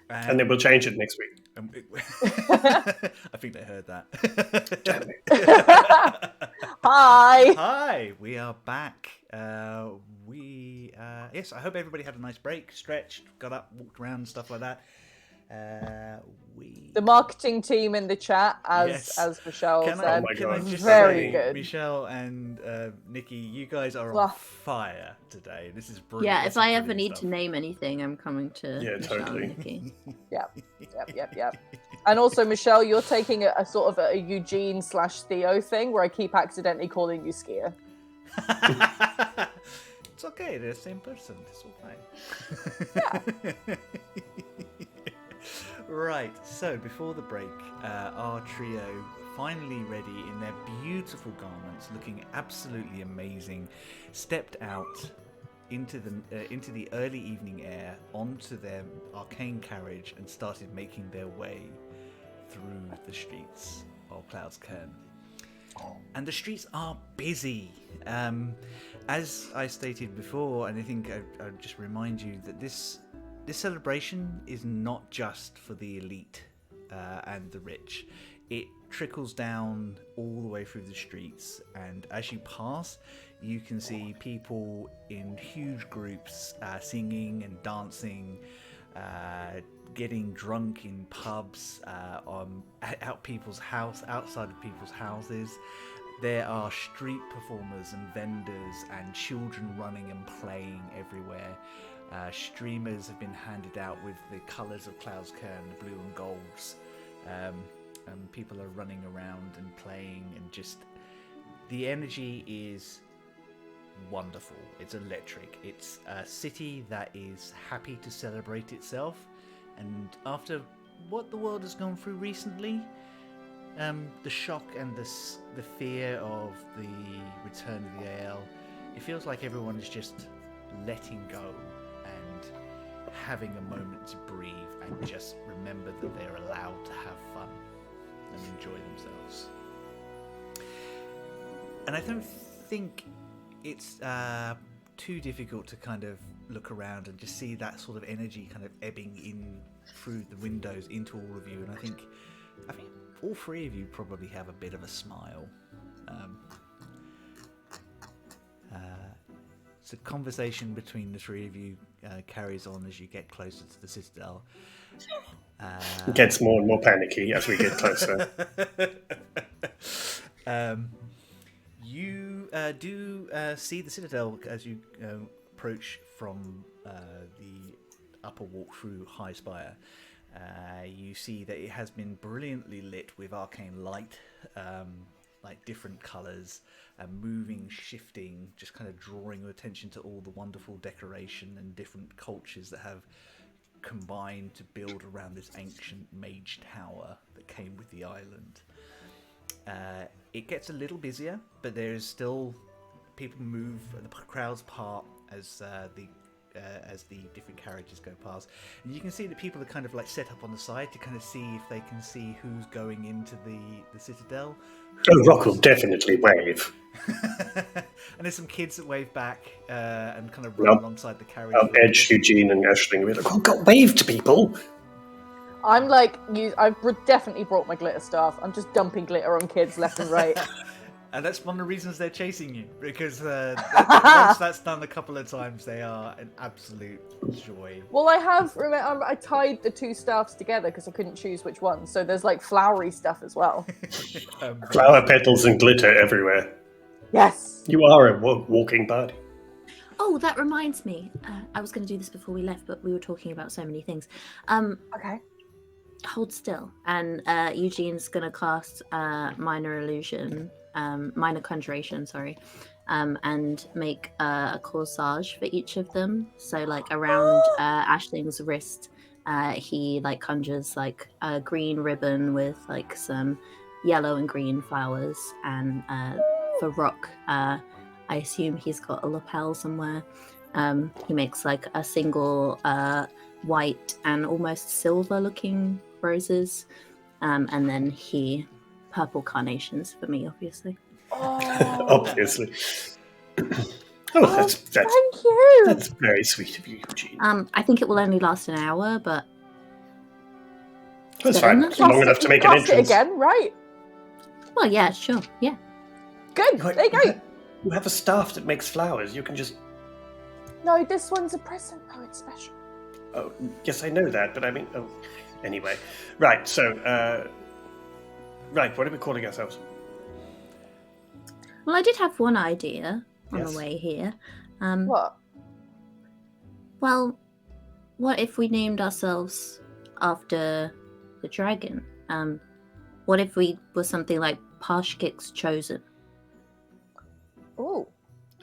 And then we'll change it next week. I think they heard that. Damn it. Hi. Hi, we are back. Yes, I hope everybody had a nice break, stretched, got up, walked around, stuff like that. The marketing team in the chat, as Michelle said, very good. Michelle and Nikki, you guys are on fire today. This is brilliant. Yeah, if I ever need to name anything, I'm coming to Michelle totally. and Nikki. Yep. And also, Michelle, you're taking a sort of a Eugene / Theo thing where I keep accidentally calling you Skier. It's okay, they're the same person. It's all fine. Yeah. Right, so before the break, our trio finally ready in their beautiful garments, looking absolutely amazing, stepped out into the early evening air onto their arcane carriage and started making their way through the streets of Cloud's Cairn. And the streets are busy. As I stated before, and I think I'd just remind you that this celebration is not just for the elite and the rich. It trickles down all the way through the streets, and as you pass, you can see people in huge groups singing and dancing, getting drunk in pubs, outside of people's houses. There are street performers and vendors and children running and playing everywhere. Streamers have been handed out with the colours of Cloud's Cairn, the blue and golds. And people are running around and playing, and just the energy is wonderful. It's electric. It's a city that is happy to celebrate itself, and after what the world has gone through recently, the shock and the fear of the return of the AL, it feels like everyone is just letting go and having a moment to breathe and just remember that they're allowed to have fun and enjoy themselves. And I don't think it's too difficult to kind of look around and just see that sort of energy kind of ebbing in through the windows into all of you. And I think all three of you probably have a bit of a smile. So conversation between the three of you carries on as you get closer to the Citadel. It gets more and more panicky as we get closer. You do see the Citadel as you approach from the upper walk through High Spire. You see that it has been brilliantly lit with arcane light, like different colours, moving, shifting, just kind of drawing your attention to all the wonderful decoration and different cultures that have combined to build around this ancient mage tower that came with the island. It gets a little busier, but there is still people move, the crowds part as the different carriages go past, and you can see that people are kind of like set up on the side to kind of see if they can see who's going into the Citadel. Rock will definitely wave. And there's some kids that wave back and kind of run alongside the carriage. I'll edge Eugene and Aisling. We're like, oh God, wave to people. I'm like, I've definitely brought my glitter staff. I'm just dumping glitter on kids left and right. And that's one of the reasons they're chasing you, because once that's done a couple of times, they are an absolute joy. Well, I tied the two staffs together because I couldn't choose which one. So there's like flowery stuff as well. Flower petals and glitter everywhere. Yes. You are a walking body. Oh, that reminds me. I was going to do this before we left, but we were talking about so many things. Okay. Hold still. And Eugene's going to cast Minor Conjuration, and make a corsage for each of them. So, like, around Aisling's wrist, he, like, conjures, like, a green ribbon with, like, some yellow and green flowers. And for Rock, I assume he's got a lapel somewhere. He makes, like, a single white and almost silver-looking roses. And then purple carnations for me, obviously. Oh. Obviously. That's thank you. That's very sweet of you, Eugene. I think it will only last an hour, but That's Good fine. enough. Long enough to make an Cast it entrance. again, right? Well, yeah, sure, yeah. Good. Right, There you go. You have a staff that makes flowers. You can just. No, this one's a present. Oh, it's special. Oh, yes, I know that, but I mean, anyway, right. So, right. What are we calling ourselves? Well, I did have one idea on Yes. the way here. What? Well, what if we named ourselves after the dragon? What if we were something like Pashkik's Chosen? Oh.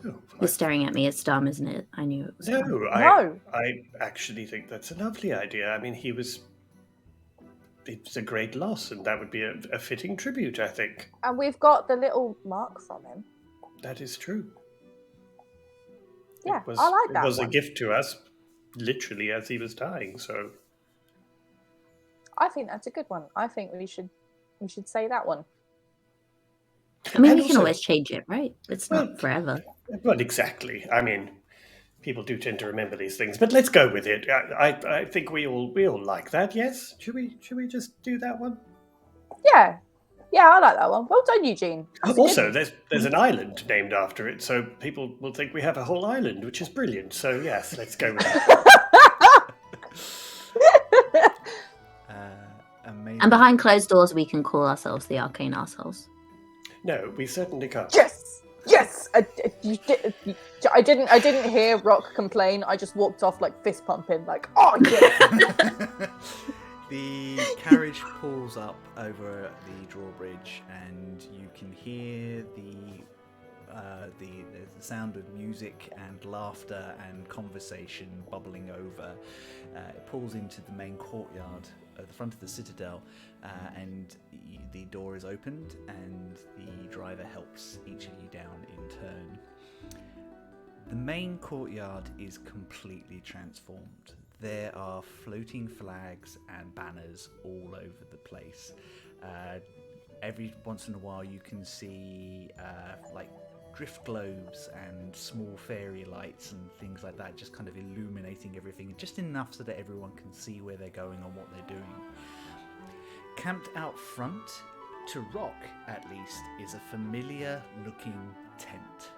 Oh, You're staring at me. It's dumb, isn't it? I knew it was dumb. no, No. I actually think that's a lovely idea. I mean, it's a great loss, and that would be a fitting tribute, I think. And we've got the little mark from him. That is true. Yeah, I like that It was one. a gift to us, literally as he was dying. So I think that's a good one. I think we should say that one. I mean, And we can also- always change it, right? It's Well, not forever. Well, exactly. I mean, people do tend to remember these things, but let's go with it. I think we all like that. Yes, should we just do that one? Yeah. Yeah, I like that one. Well done, Eugene. That's a good Also, one. there's an island named after it, so people will think we have a whole island, which is brilliant. So yes, let's go with that. Amazing. And behind closed doors, we can call ourselves the Arcane Arseholes. No, we certainly can't. Yes. Yes. I didn't hear Rock complain. I just walked off like fist pumping, like, oh yeah. The carriage pulls up over the drawbridge, and you can hear the sound of music and laughter and conversation bubbling over. It pulls into the main courtyard at the front of the citadel, and the door is opened, and the driver helps each of you down in turn. The main courtyard is completely transformed. There are floating flags and banners all over the place. Every once in a while you can see like drift globes and small fairy lights and things like that, just kind of illuminating everything, just enough so that everyone can see where they're going and what they're doing. Camped out front, to Rock at least, is a familiar looking tent.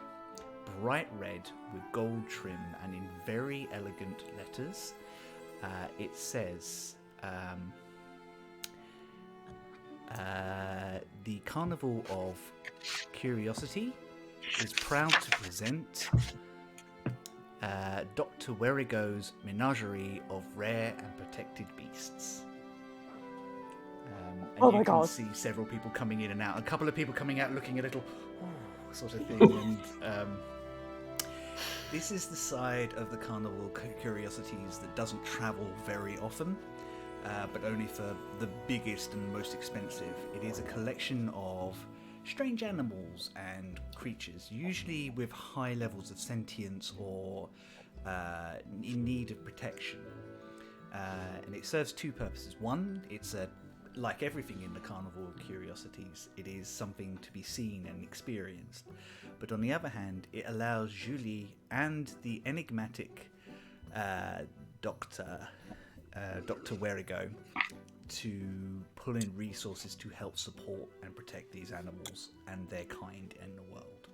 Bright red with gold trim, and in very elegant letters, it says, the Carnival of Curiosity is proud to present Dr. Werigo's Menagerie of Rare and Protected Beasts. And Oh you my can God. see several people coming in and out. A couple of people coming out looking a little sort of thing. And this is the side of the Carnival of Curiosities that doesn't travel very often, but only for the biggest and most expensive. It is a collection of strange animals and creatures, usually with high levels of sentience or in need of protection. And it serves two purposes. One, it's like everything in the Carnival of Curiosities, it is something to be seen and experienced. But on the other hand, it allows Julie and the enigmatic Dr. Werigo to pull in resources to help support and protect these animals and their kind in the world.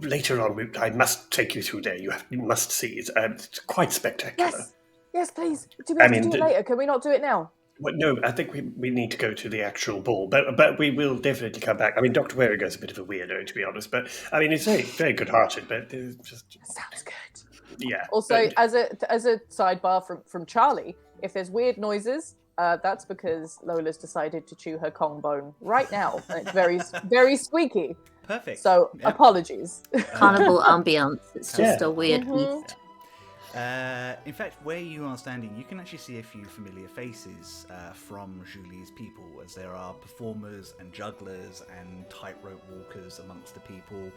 Later on, I must take you through there. You must see it. It's quite spectacular. Yes. Yes, please. Do we have to do it later? Can we not do it now? Well, no, I think we need to go to the actual ball, but we will definitely come back. I mean, Dr. Werigo's a bit of a weirdo, to be honest, but I mean, it's very, very good-hearted, but it's just, Sounds good. yeah. Also, but- as a sidebar from Charlie, if there's weird noises, that's because Lola's decided to chew her Kong bone right now, and it's very very squeaky. Perfect. So Yeah. apologies. Carnival ambience. It's just Yeah. a weird Mhm. beast. In fact, where you are standing, you can actually see a few familiar faces from Julie's people, as there are performers and jugglers and tightrope walkers amongst the people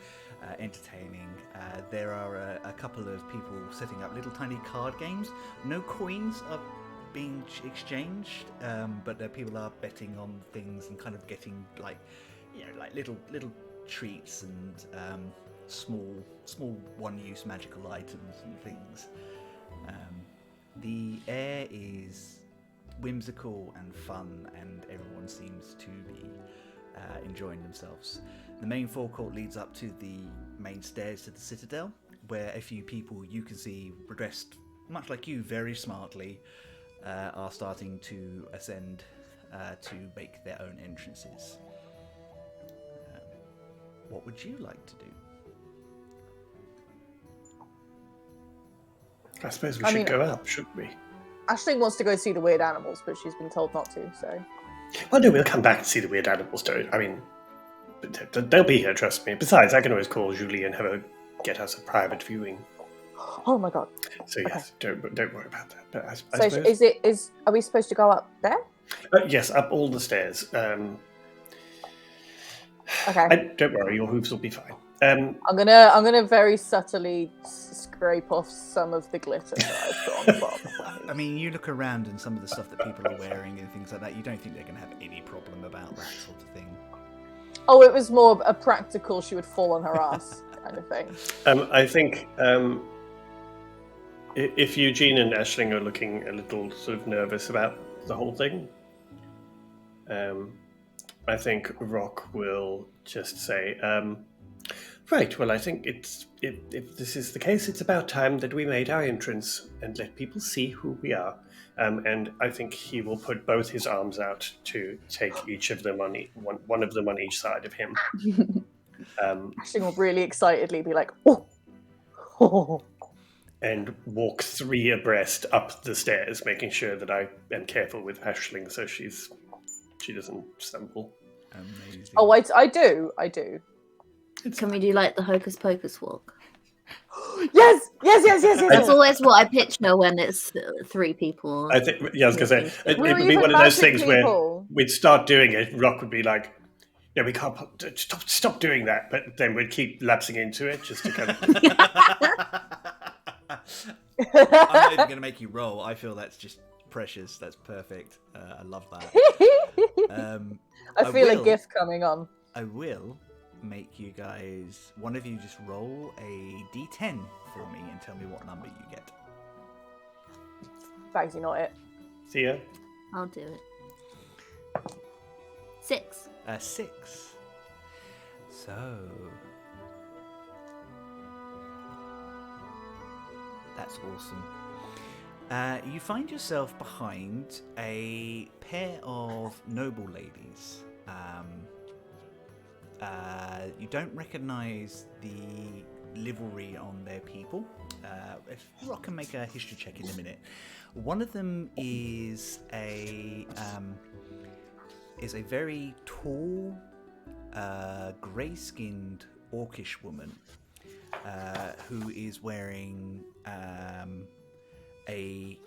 entertaining. There are a couple of people setting up little tiny card games. No coins are being exchanged, but people are betting on things and kind of getting like little treats and small one-use magical items and things. The air is whimsical and fun, and everyone seems to be enjoying themselves. The main forecourt leads up to the main stairs to the Citadel, where a few people you can see dressed much like you, very smartly, are starting to ascend to make their own entrances. What would you like to do? I suppose we should go up, shouldn't we? Aisling wants to go see the weird animals, but she's been told not to, so... Well, no, we'll come back and see the weird animals, don't I mean, they'll be here, trust me. Besides, I can always call Julie and have her get us a private viewing. Oh my god. So yes, don't worry about that. But I So suppose... are we supposed to go up there? Yes, up all the stairs. Okay. Don't worry, your hooves will be fine. I'm gonna very subtly scrape off some of the glitter that I've put on the bottom. I mean, you look around and some of the stuff that people are wearing and things like that, you don't think they're going to have any problem about that sort of thing. Oh, it was more a practical she would fall on her ass kind of thing. I think if Eugene and Aisling are looking a little sort of nervous about the whole thing, I think Rock will just say, right, well, I think if this is the case, it's about time that we made our entrance and let people see who we are. And I think he will put both his arms out to take each of them on one of them on each side of him. Aisling will really excitedly be like, oh. And walk 3 abreast up the stairs, making sure that I am careful with Aisling so she doesn't stumble. Amazing. Oh, I do. Can we do like the hocus pocus walk? Yes. That's always what I picture when it's 3 people. I think, I was going to say, it We're would be even one of those magic things where people. we'd start doing it, Rock would be like, yeah, we can't, stop doing that, but then we'd keep lapsing into it just to kind of... I'm not even going to make you roll. I feel that's just precious. That's perfect. I love that. I feel a gift coming on. I will make you guys, one of you just roll a d10 for me and tell me what number you get. Bagsy, not it. See ya. I'll do it. 6. 6. So... That's awesome. You find yourself behind a pair of noble ladies. You don't recognize the livery on their people. If Rock can make a history check in a minute. One of them is a very tall, grey-skinned orcish woman who is wearing a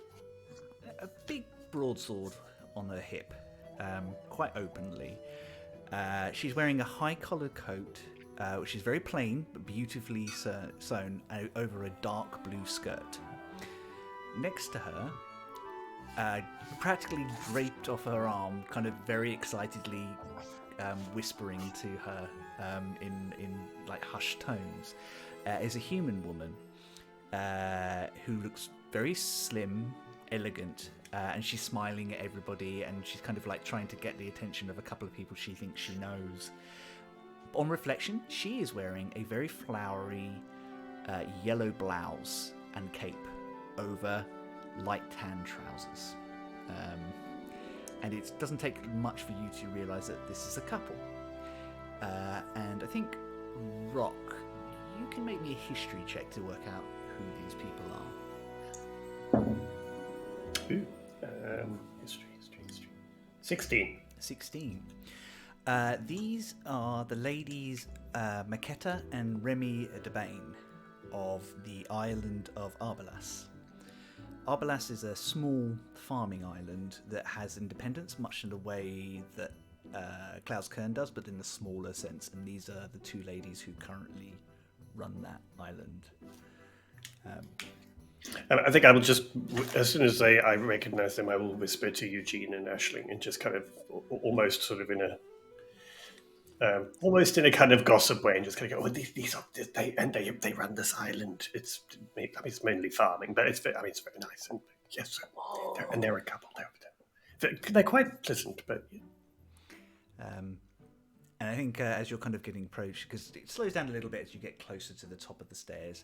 big broadsword on her hip, quite openly. She's wearing a high-collared coat, which is very plain but beautifully sewn over a dark blue skirt. Next to her, practically draped off her arm, kind of very excitedly whispering to her in like hushed tones, is a human woman who looks very slim, elegant, and she's smiling at everybody, and she's kind of like trying to get the attention of a couple of people she thinks she knows. On reflection, she is wearing a very flowery yellow blouse and cape over light tan trousers. And it doesn't take much for you to realise that this is a couple. And I think, Rock, you can make me a history check to work out who these people are. Ooh. History. 16. These are the ladies Maketa and Remy Debane of the island of Arbalas. Arbalas is a small farming island that has independence, much in the way that Klaus-Kern does, but in a smaller sense. And these are the 2 ladies who currently run that island. And I think I will just, as soon as I recognize them, I will whisper to Eugene and Aisling and just kind of almost sort of in a kind of gossip way, and just kind of go, "Oh, these are they run this island. It's mainly farming, but it's very nice, and yes, and they're a couple. they're quite pleasant, but And I think as you're kind of getting approached, because it slows down a little bit as you get closer to the top of the stairs,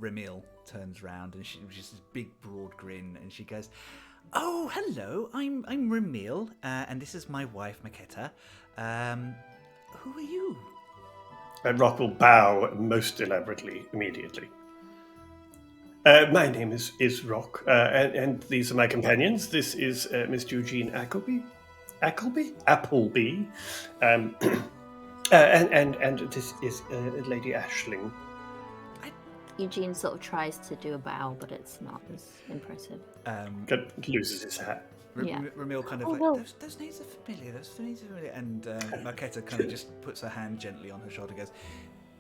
Ramil turns around and she just this big broad grin, and she goes, "Oh, hello, I'm Ramil, and this is my wife Maketa. Who are you?" and Rock will bow most elaborately immediately. My name is Rock, and these are my companions. This is Miss Eugene Appleby, and this is Lady Aisling. Eugene sort of tries to do a bow, but it's not as impressive. Loses his hat. Ramil kind of those names are familiar. And Marketa kind of just puts her hand gently on her shoulder and goes,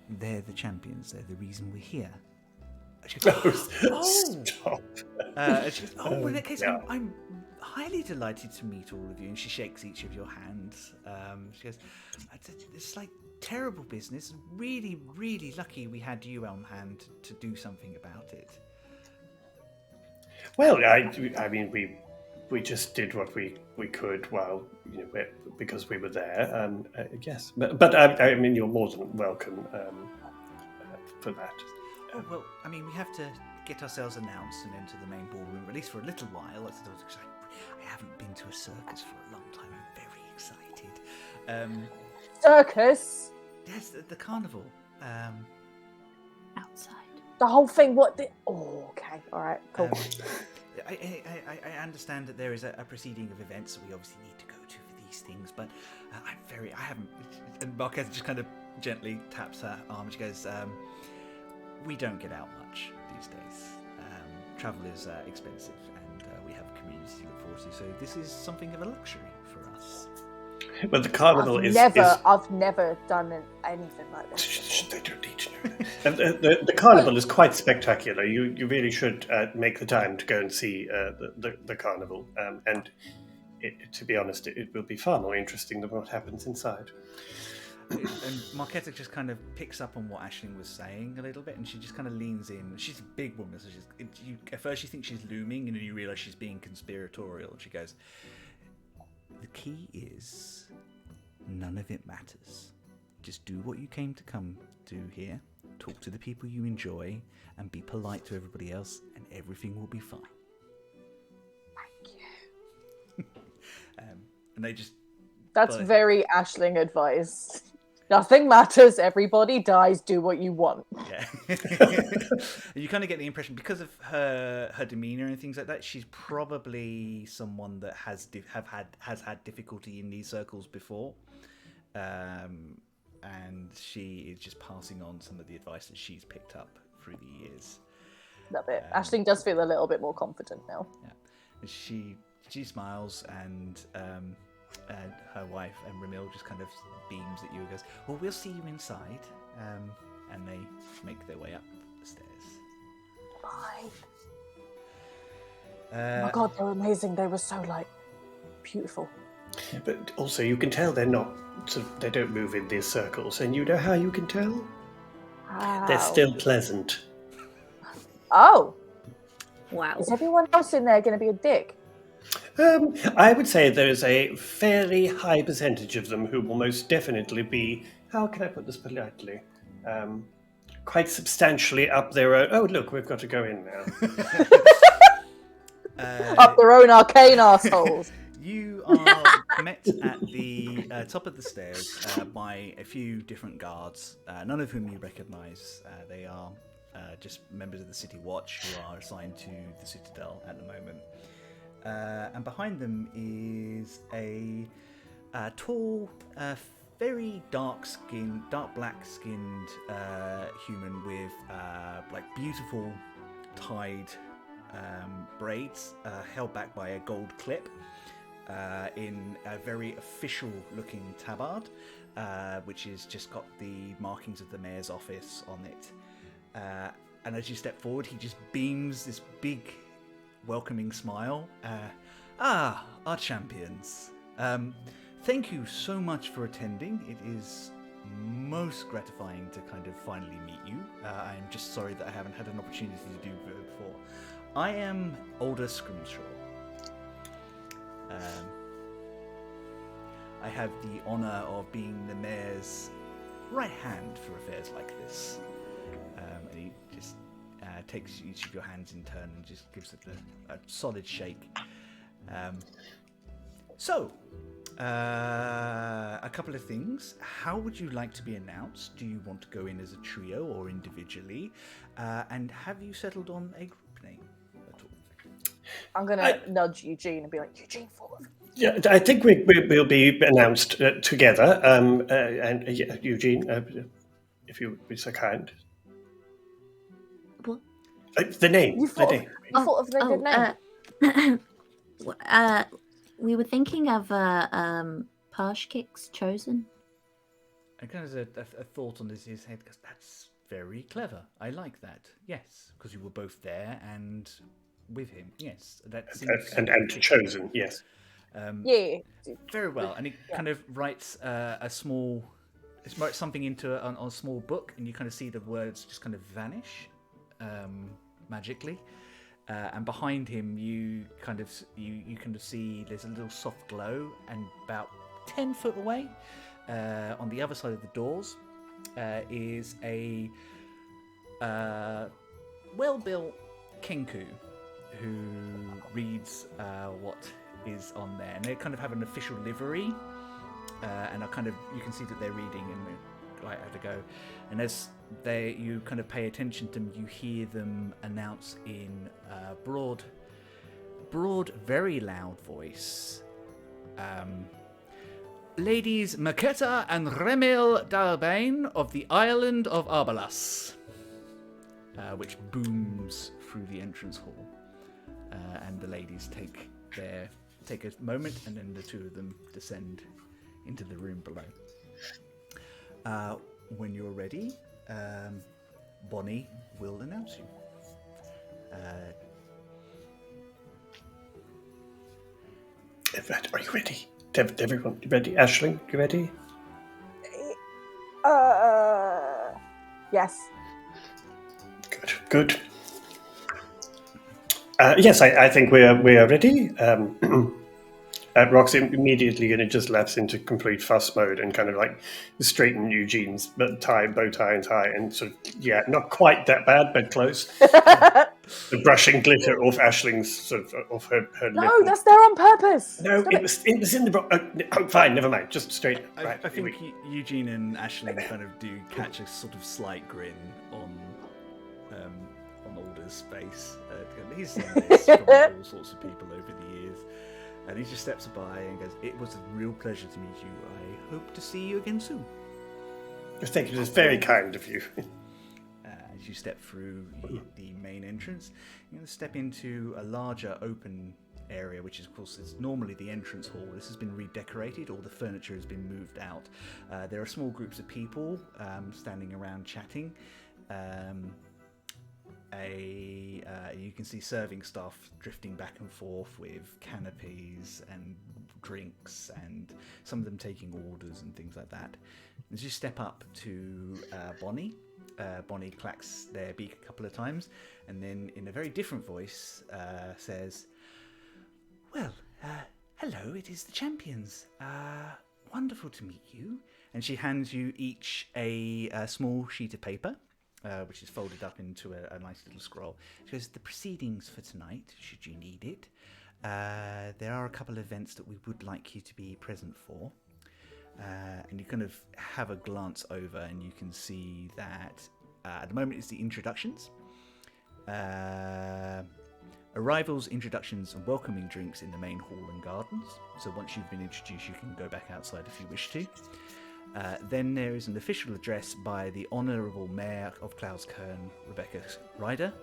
"They're the champions. They're the reason we're here." She goes, Stop. She goes, "Oh, in that case, I'm highly delighted to meet all of you." And she shakes each of your hands. She goes, "It's like terrible business. Really, really lucky we had you on hand to do something about it." Well, I mean, we just did what we could while because we were there. Yes, but I mean, you're more than welcome for that. Oh, well, I mean, we have to get ourselves announced and enter the main ballroom, at least for a little while. I haven't been to a circus for a long time. I'm very excited. Circus? Yes, the carnival. Outside. The whole thing, Oh, okay. All right, cool. I understand that there is a proceeding of events that we obviously need to go to for these things, but I haven't... And Marquez just kind of gently taps her arm. She goes, "We don't get out much these days. Travel is expensive, and we have a community to look forward to, so this is something of a luxury for us." But the carnival I've never done anything like this. They don't need to know. The carnival is quite spectacular. You really should make the time to go and see the carnival. And to be honest, it will be far more interesting than what happens inside. And Marquetta just kind of picks up on what Aisling was saying a little bit, and she just kind of leans in. She's a big woman, so at first you think she's looming, and then you realise she's being conspiratorial. She goes, "The key is none of it matters. Just do what you came to come to here, talk to the people you enjoy, and be polite to everybody else, and everything will be fine." Thank you. And they just... That's very Aisling advice. Nothing matters, everybody dies, do what you want. Yeah. You kind of get the impression, because of her demeanour and things like that, she's probably someone that has had difficulty in these circles before. And she is just passing on some of the advice that she's picked up through the years. Love it. Aisling does feel a little bit more confident now. Yeah. And she smiles, and her wife and Ramil just kind of beams at you and goes, "Well, we'll see you inside." And they make their way up the stairs. Bye. Oh my god, they were amazing. They were so beautiful. But also, you can tell they're not. They don't move in these circles, and you know how you can tell? Wow. They're still pleasant. Oh. Wow. Is everyone else in there going to be a dick? I would say there's a fairly high percentage of them who will most definitely be, how can I put this politely, quite substantially up their own... Oh, look, we've got to go in now. Up their own arcane assholes. You are met at the top of the stairs by a few different guards, none of whom you recognise. They are just members of the City Watch who are assigned to the Citadel at the moment. And behind them is a tall, very dark black-skinned human with beautiful tied braids held back by a gold clip in a very official-looking tabard, which has just got the markings of the mayor's office on it. And as you step forward, he just beams this big, welcoming smile. Our champions. Thank you so much for attending. It is most gratifying to kind of finally meet you. I'm just sorry that I haven't had an opportunity to do it before. I am Alder Scrimshaw. I have the honour of being the mayor's right hand for affairs like this. And he just takes each of your hands in turn and just gives it a solid shake. A couple of things. How would you like to be announced? Do you want to go in as a trio or individually? And have you settled on a group name at all? I'm going to nudge Eugene and be like, Eugene, forward. Yeah, I think we'll be announced together. And Eugene, if you would be so kind. What? The name. You thought of the good name. We were thinking of Parshkik's Chosen. And kind of a thought on his head, because that's very clever. I like that. Yes, because you were both there and with him. Yes, that seems And chosen, yes. Yeah. Very well. And he kind of writes writes something into on a small book, and you kind of see the words just kind of vanish magically. And behind him, you kind of see there's a little soft glow, and about 10 foot away, on the other side of the doors, is a well-built Kenku who reads what is on there, and they kind of have an official livery, and you can see that they're reading and right how to go, and as you kind of pay attention to them, you hear them announce in broad, very loud voice, Ladies Maketa and Remil Dalbane of the island of Arbalas, which booms through the entrance hall, and the ladies take a moment, and then the two of them descend into the room below. When you're ready, Bonnie will announce you. Are you ready? Everyone, you ready? Aisling, you ready? Yes. Good. Yes, I think we are ready. Roxy immediately going to just lapse into complete fuss mode and kind of like straighten Eugene's bow tie and tie, and sort of, not quite that bad, but close. The brushing glitter off Aisling's sort of off her No, lip. that's there on purpose. No, it was in the. Fine, never mind. Just straight. I think Eugene and Aisling kind of do catch a sort of slight grin on Alder's face. He's seen this from all sorts of people over the years. And he just steps by and goes, "It was a real pleasure to meet you. I hope to see you again soon." Thank you. It's very kind of you. As you step through the main entrance, you're going to step into a larger open area, which is, of course, is normally the entrance hall. This has been redecorated. All the furniture has been moved out. There are small groups of people standing around chatting. You can see serving staff drifting back and forth with canopies and drinks, and some of them taking orders and things like that. As you step up to Bonnie, Bonnie clacks their beak a couple of times, and then in a very different voice says, "Well, hello, it is the champions. Wonderful to meet you." And she hands you each a small sheet of paper, which is folded up into a nice little scroll. She goes, "The proceedings for tonight, should you need it. There are a couple of events that we would like you to be present for." And you kind of have a glance over, and you can see that at the moment it's the introductions. Arrivals, introductions, and welcoming drinks in the main hall and gardens. So once you've been introduced, you can go back outside if you wish to. Then there is an official address by the Honourable Mayor of Cloudskern, Rebecca Ryder,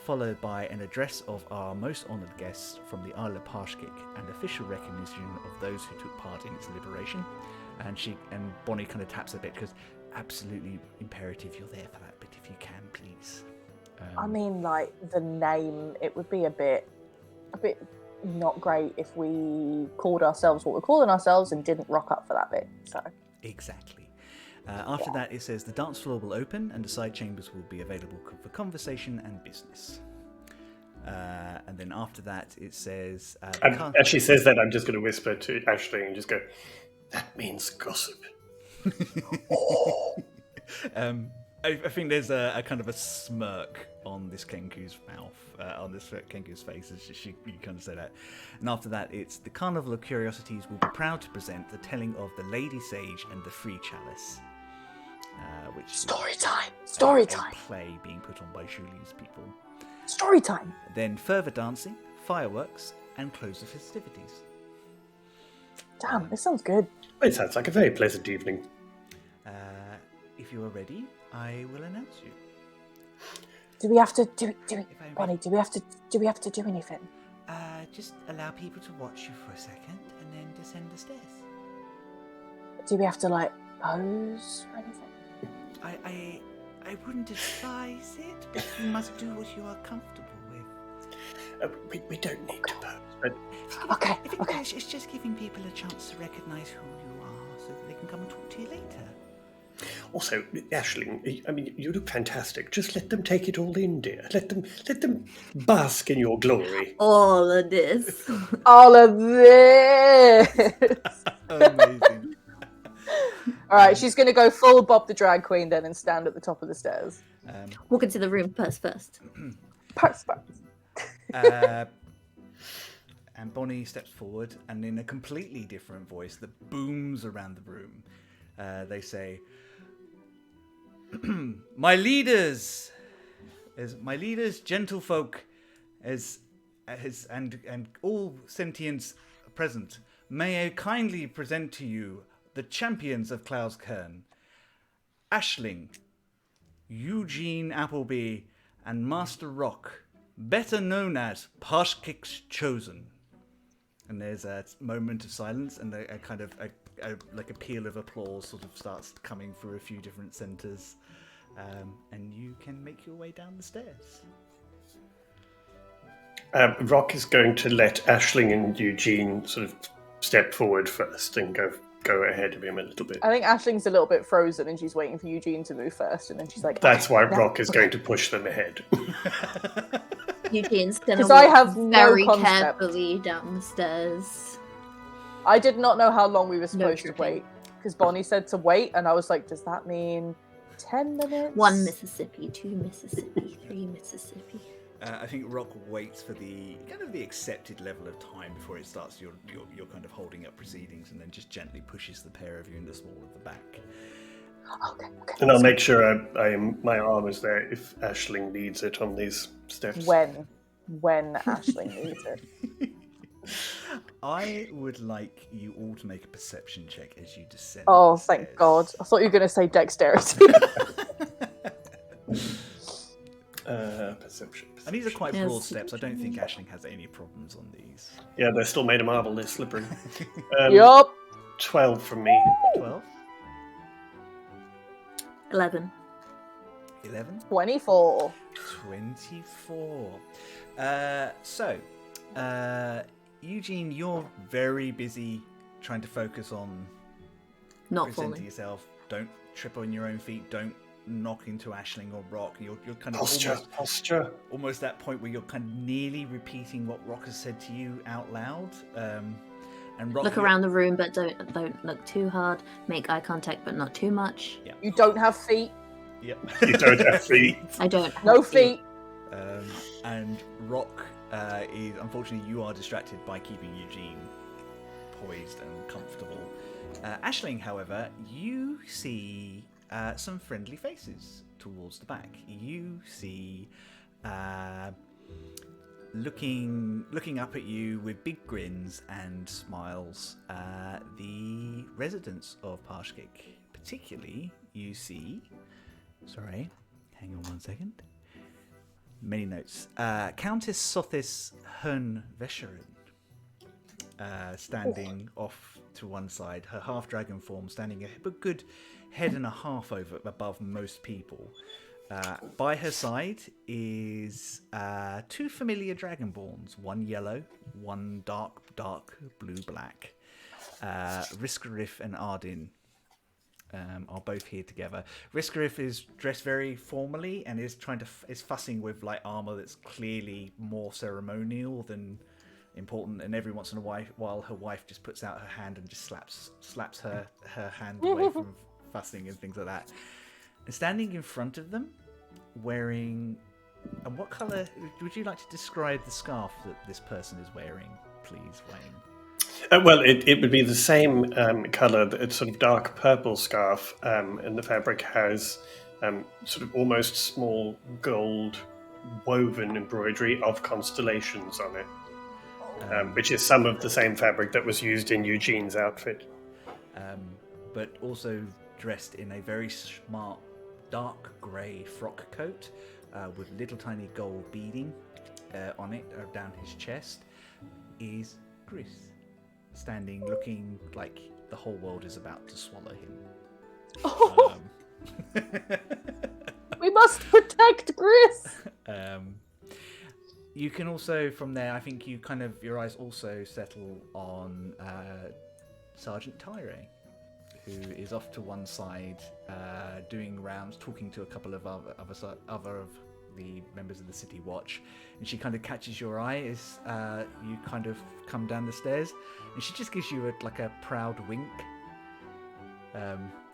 followed by an address of our most honoured guests from the Isle of Parshkik, and official recognition of those who took part in its liberation. And Bonnie kind of taps a bit, because absolutely imperative you're there for that bit if you can, please. I mean, like, the name, it would be a bit not great if we called ourselves what we're calling ourselves and didn't rock up for that bit. So exactly. After that, it says the dance floor will open and the side chambers will be available for conversation and business. And then after that, it says... as she says that, I'm just going to whisper to Aisling and just go, That means gossip. I think there's a kind of a smirk on this Kenku's mouth, on this Kenku's face as you kind of say that. And after that, it's the Carnival of Curiosities will be proud to present the telling of the Lady Sage and the Free Chalice. Which Story is time. a Story time. play being put on by Julie's people. Story time. Then further dancing, fireworks, and close the festivities. Damn, this sounds good. It sounds like a very pleasant evening. If you are ready, I will announce you. Do we have to do I'm Bonnie, do we have to do anything? Just allow people to watch you for a second, and then descend the stairs. Do we have to like pose or anything? I wouldn't advise it, but you must do what you are comfortable with. We don't need to pose, but Okay. It's just giving people a chance to recognise who you are, so that they can come and talk to you later. also, Aisling, I mean, you look fantastic. Just let them take it all in, dear. Let them bask in your glory. All of this. All of this. Amazing. All right, she's going to go full Bob the Drag Queen then and stand at the top of the stairs. Walk into the room first. And Bonnie steps forward, and in a completely different voice that booms around the room, they say, my leaders, gentlefolk, and all sentients present, may I kindly present to you the champions of Klaus Kern, Aisling, Eugene Appleby, and Master Rock, better known as Parshkik's Chosen. And there's a moment of silence, and a kind of like a peal of applause sort of starts coming through a few different centres, and you can make your way down the stairs. Rock is going to let Aisling and Eugene sort of step forward first and go ahead of him a little bit. I think Aisling's a little bit frozen and she's waiting for Eugene to move first, and then she's like, That's why Rock is going to push them ahead. Eugene's gonna 'Cause I walk have no very concept. carefully down the stairs. I did not know how long we were supposed to tripping. wait, because Bonnie said to wait, and I was like, does that mean 10 minutes? 1 Mississippi, 2 Mississippi, 3 Mississippi. I think Rock waits for the kind of the accepted level of time before it starts your kind of holding up proceedings, and then just gently pushes the pair of you into the small of the back. Okay. And I'll make sure my arm is there if Aisling needs it on these steps. When Aisling needs it. I would like you all to make a perception check as you descend. Oh, the thank stairs. God. I thought you were going to say dexterity. Perception. And these are quite Yes. broad steps. I don't think Aisling has any problems on these. Yeah, they're still made of marble. They're slippery. Yup. 12 from me. 12, 11. 11, 24. 24. Eugene, you're very busy trying to focus on Not presenting falling. yourself. Don't trip on your own feet. Don't knock into Aisling or Rock. You're kind of Posture. almost that point where you're kind of nearly repeating what Rock has said to you out loud. And Rock, Look around the room, but don't look too hard. Make eye contact, but not too much. You don't have feet. Yep. You don't have feet. I don't have No feet. And Rock is, unfortunately, you are distracted by keeping Eugene poised and comfortable. Aisling, however, you see some friendly faces towards the back. You see, looking up at you with big grins and smiles, the residents of Parshkik. Particularly, you see. Sorry, hang on 1 second. Many notes. Countess Sothis Hern Vesherin, standing off to one side, her half-dragon form standing a good head and a half above most people. By her side is 2 familiar Dragonborns, one yellow, one dark blue-black. Riskarif and Ardin are both here together. Riskarif is dressed very formally and is is fussing with like armor that's clearly more ceremonial than important, and every once in a while her wife just puts out her hand and just slaps her hand away from fussing and things like that. And standing in front of them, wearing... And what colour... Would you like to describe the scarf that this person is wearing, please, Wayne? Well, it would be the same colour, it's sort of dark purple scarf, and the fabric has sort of almost small gold woven embroidery of constellations on it, which is some of the same fabric that was used in Eugene's outfit. But also dressed in a very smart dark grey frock coat with little tiny gold beading on it down his chest is Gris, standing looking like the whole world is about to swallow him. We must protect Gris! You can also, from there, I think you kind of, your eyes also settle on Sergeant Tyre, who is off to one side, doing rounds, talking to a couple of other of the members of the City Watch, and she kind of catches your eye as you kind of come down the stairs, and she just gives you a proud wink.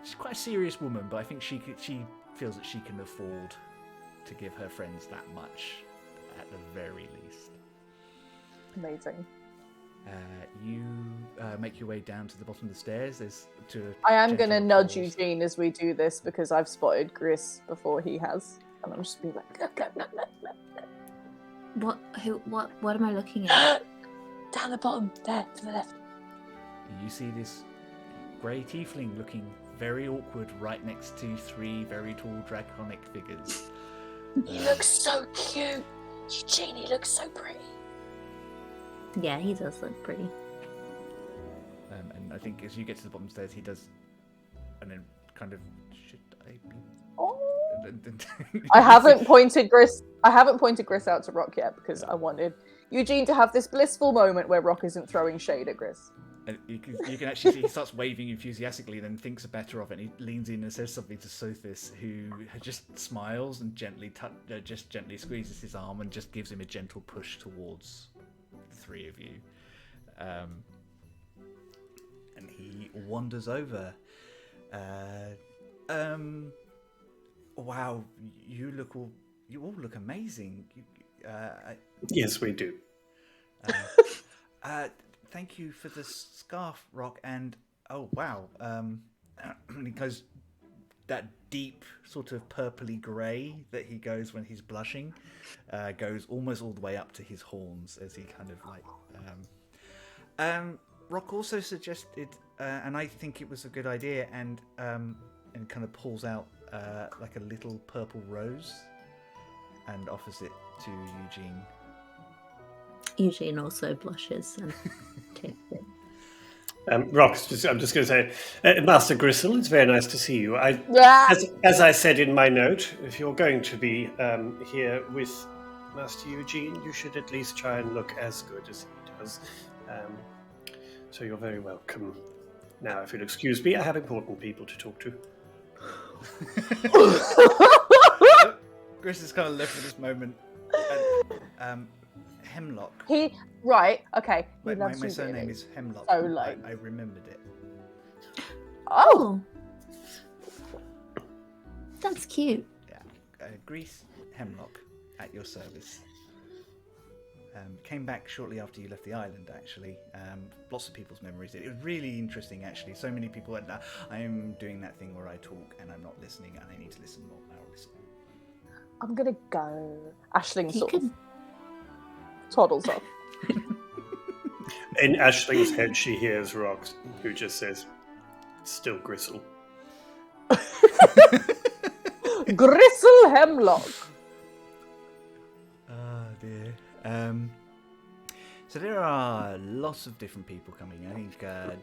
She's quite a serious woman, but I think she feels that she can afford to give her friends that much, at the very least. Amazing. You make your way down to the bottom of the stairs. I am going to nudge Eugene as we do this because I've spotted Gris before he has. And I'm just be like, look. What am I looking at? Down the bottom, there, to the left. You see this grey tiefling looking very awkward right next to three very tall draconic figures. He looks so cute. Eugene, he looks so pretty. Yeah, he does look pretty. And I think as you get to the bottom stairs, he does, and then kind of, should I be? Oh. I haven't pointed Gris out to Rock yet because I wanted Eugene to have this blissful moment where Rock isn't throwing shade at Gris. And you can actually see he starts waving enthusiastically, then thinks better of it, and he leans in and says something to Sothis, who just smiles and gently squeezes his arm and just gives him a gentle push towards the three of you. And he wanders over. Wow, you all look amazing. Yes, we do. Thank you for the scarf, Rock, and oh wow, because that deep sort of purpley grey that he goes when he's blushing goes almost all the way up to his horns as he kind of like. Rock also suggested, and I think it was a good idea, and kind of pulls out like a little purple rose and offers it to Eugene. Eugene also blushes and takes it. Rock, I'm just going to say, Master Gristle, it's very nice to see you. Yeah. As I said in my note, if you're going to be here with Master Eugene, you should at least try and look as good as he does. So you're very welcome. Now, if you'll excuse me, I have important people to talk to. Gris is kind of left at this moment. Hemlock. Okay. My surname is Hemlock. So low. I remembered it. Oh! That's cute. Yeah. Grease Hemlock at your service. Came back shortly after you left the island, actually. Lots of people's memories. It was really interesting, actually. So many people went, I'm doing that thing where I talk and I'm not listening and I need to listen more. I'll listen. I'm going to go. Aisling sort of toddles off. In Aisling's head, she hears Rock, who just says, still Gristle. Gristle Hemlock. Oh, dear. So there are lots of different people coming. I think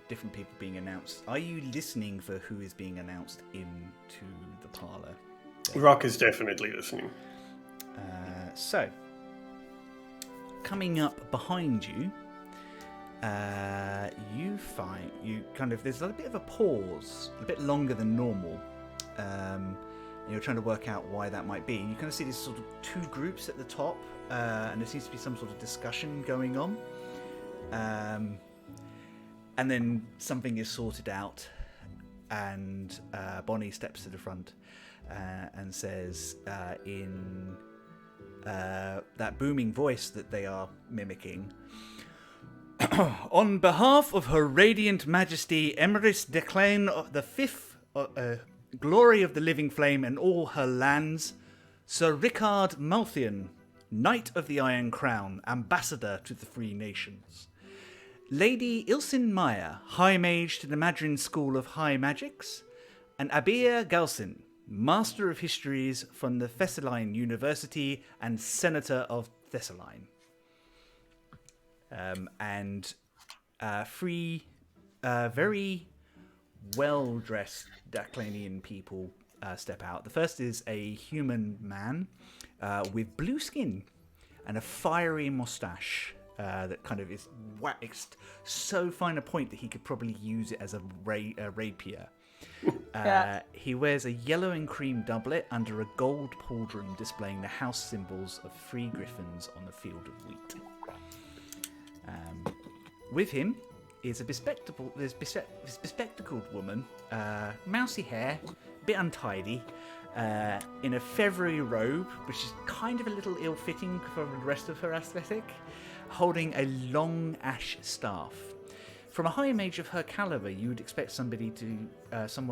different people being announced. Are you listening for who is being announced into the parlour? Rock is definitely listening. So, coming up behind you, you find there's a bit of a pause, a bit longer than normal. And you're trying to work out why that might be. You kind of see these sort of two groups at the top, and there seems to be some sort of discussion going on. And then something is sorted out, and Bonnie steps to the front and says in that booming voice that they are mimicking, on behalf of Her Radiant Majesty Emeris Declane the Fifth, Glory of the Living Flame and all her lands, Sir Rickard Malthian, Knight of the Iron Crown, Ambassador to the Free Nations. Lady Ilsin Meyer, High Mage to the Madrin School of High Magics, and Abir Galsin, Master of Histories from the Thessaline University and Senator of Thessaline. And three very well-dressed Daclanian people step out. The first is a human man with blue skin and a fiery moustache that kind of is waxed so fine a point that he could probably use it as a rapier. He wears a yellow and cream doublet under a gold pauldron displaying the house symbols of 3 griffins on the field of wheat. With him is a bespectacled woman, mousy hair, bit untidy, in a feathery robe, which is kind of a little ill-fitting for the rest of her aesthetic, holding a long ash staff. From a high mage of her caliber, you would expect someone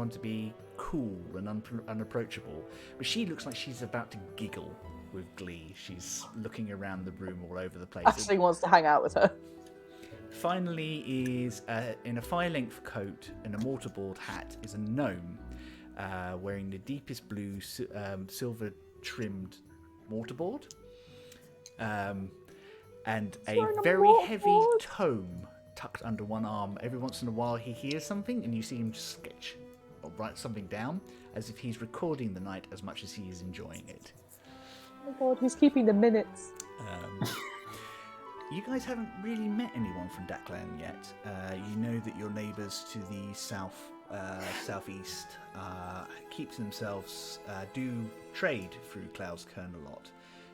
to be cool and unapproachable, but she looks like she's about to giggle with glee. She's looking around the room all over the place. Aisling wants to hang out with her. Finally is, in a thigh-length coat and a mortarboard hat, is a gnome wearing the deepest blue silver-trimmed mortarboard and a very heavy tome tucked under one arm. Every once in a while he hears something and you see him sketch or write something down as if he's recording the night as much as he is enjoying it. Oh my god, he's keeping the minutes. You guys haven't really met anyone from Daklan yet. You know that your neighbours to the southeast keep to themselves, do trade through Cloud's Kern a lot,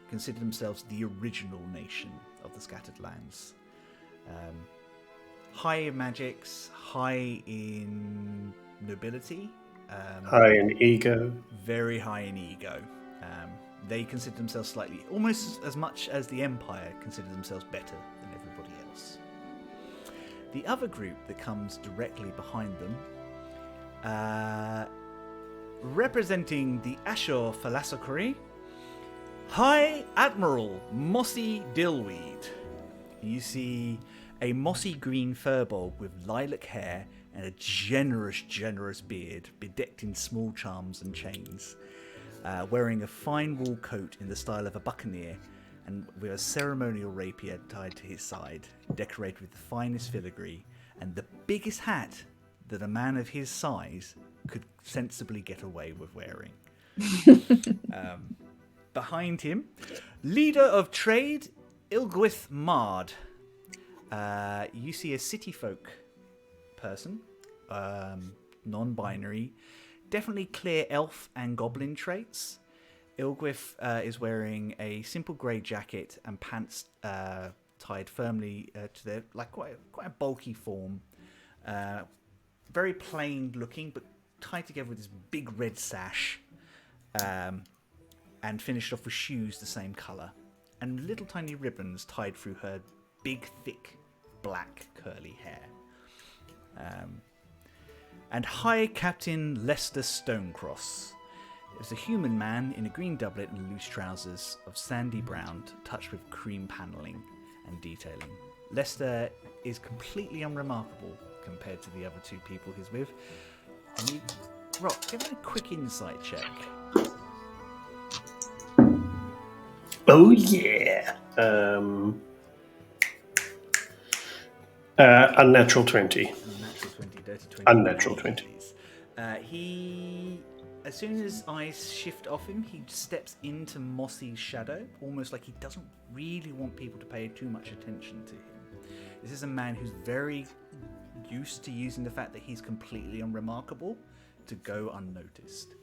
consider themselves the original nation of the Scattered Lands. High in magics, high in nobility. High in ego. Very high in ego. They consider themselves slightly, almost as much as the Empire consider themselves better than everybody else. The other group that comes directly behind them, representing the Ashur Thalassocracy, High Admiral Mossy Dillweed. You see a mossy green furball with lilac hair and a generous beard, bedecked in small charms and chains. Wearing a fine wool coat in the style of a buccaneer, and with a ceremonial rapier tied to his side, decorated with the finest filigree, and the biggest hat that a man of his size could sensibly get away with wearing. Behind him, leader of trade, Ilgwith Mard. You see a city folk person, non-binary, definitely clear elf and goblin traits. Ilgwith is wearing a simple grey jacket and pants tied firmly to their quite a bulky form. Very plain looking, but tied together with this big red sash, and finished off with shoes the same colour, and little tiny ribbons tied through her big, thick, black curly hair. And High Captain Lester Stonecross is a human man in a green doublet and loose trousers of sandy brown, touched with cream panelling and detailing. Lester is completely unremarkable compared to the other 2 people he's with. And you, Rock, give me a quick insight check. Oh yeah. Unnatural 20. Unnatural 20, dirty 20. Unnatural 20. He, as soon as eyes shift off him, he steps into Mossy's shadow, almost like he doesn't really want people to pay too much attention to him. This is a man who's very used to using the fact that he's completely unremarkable to go unnoticed.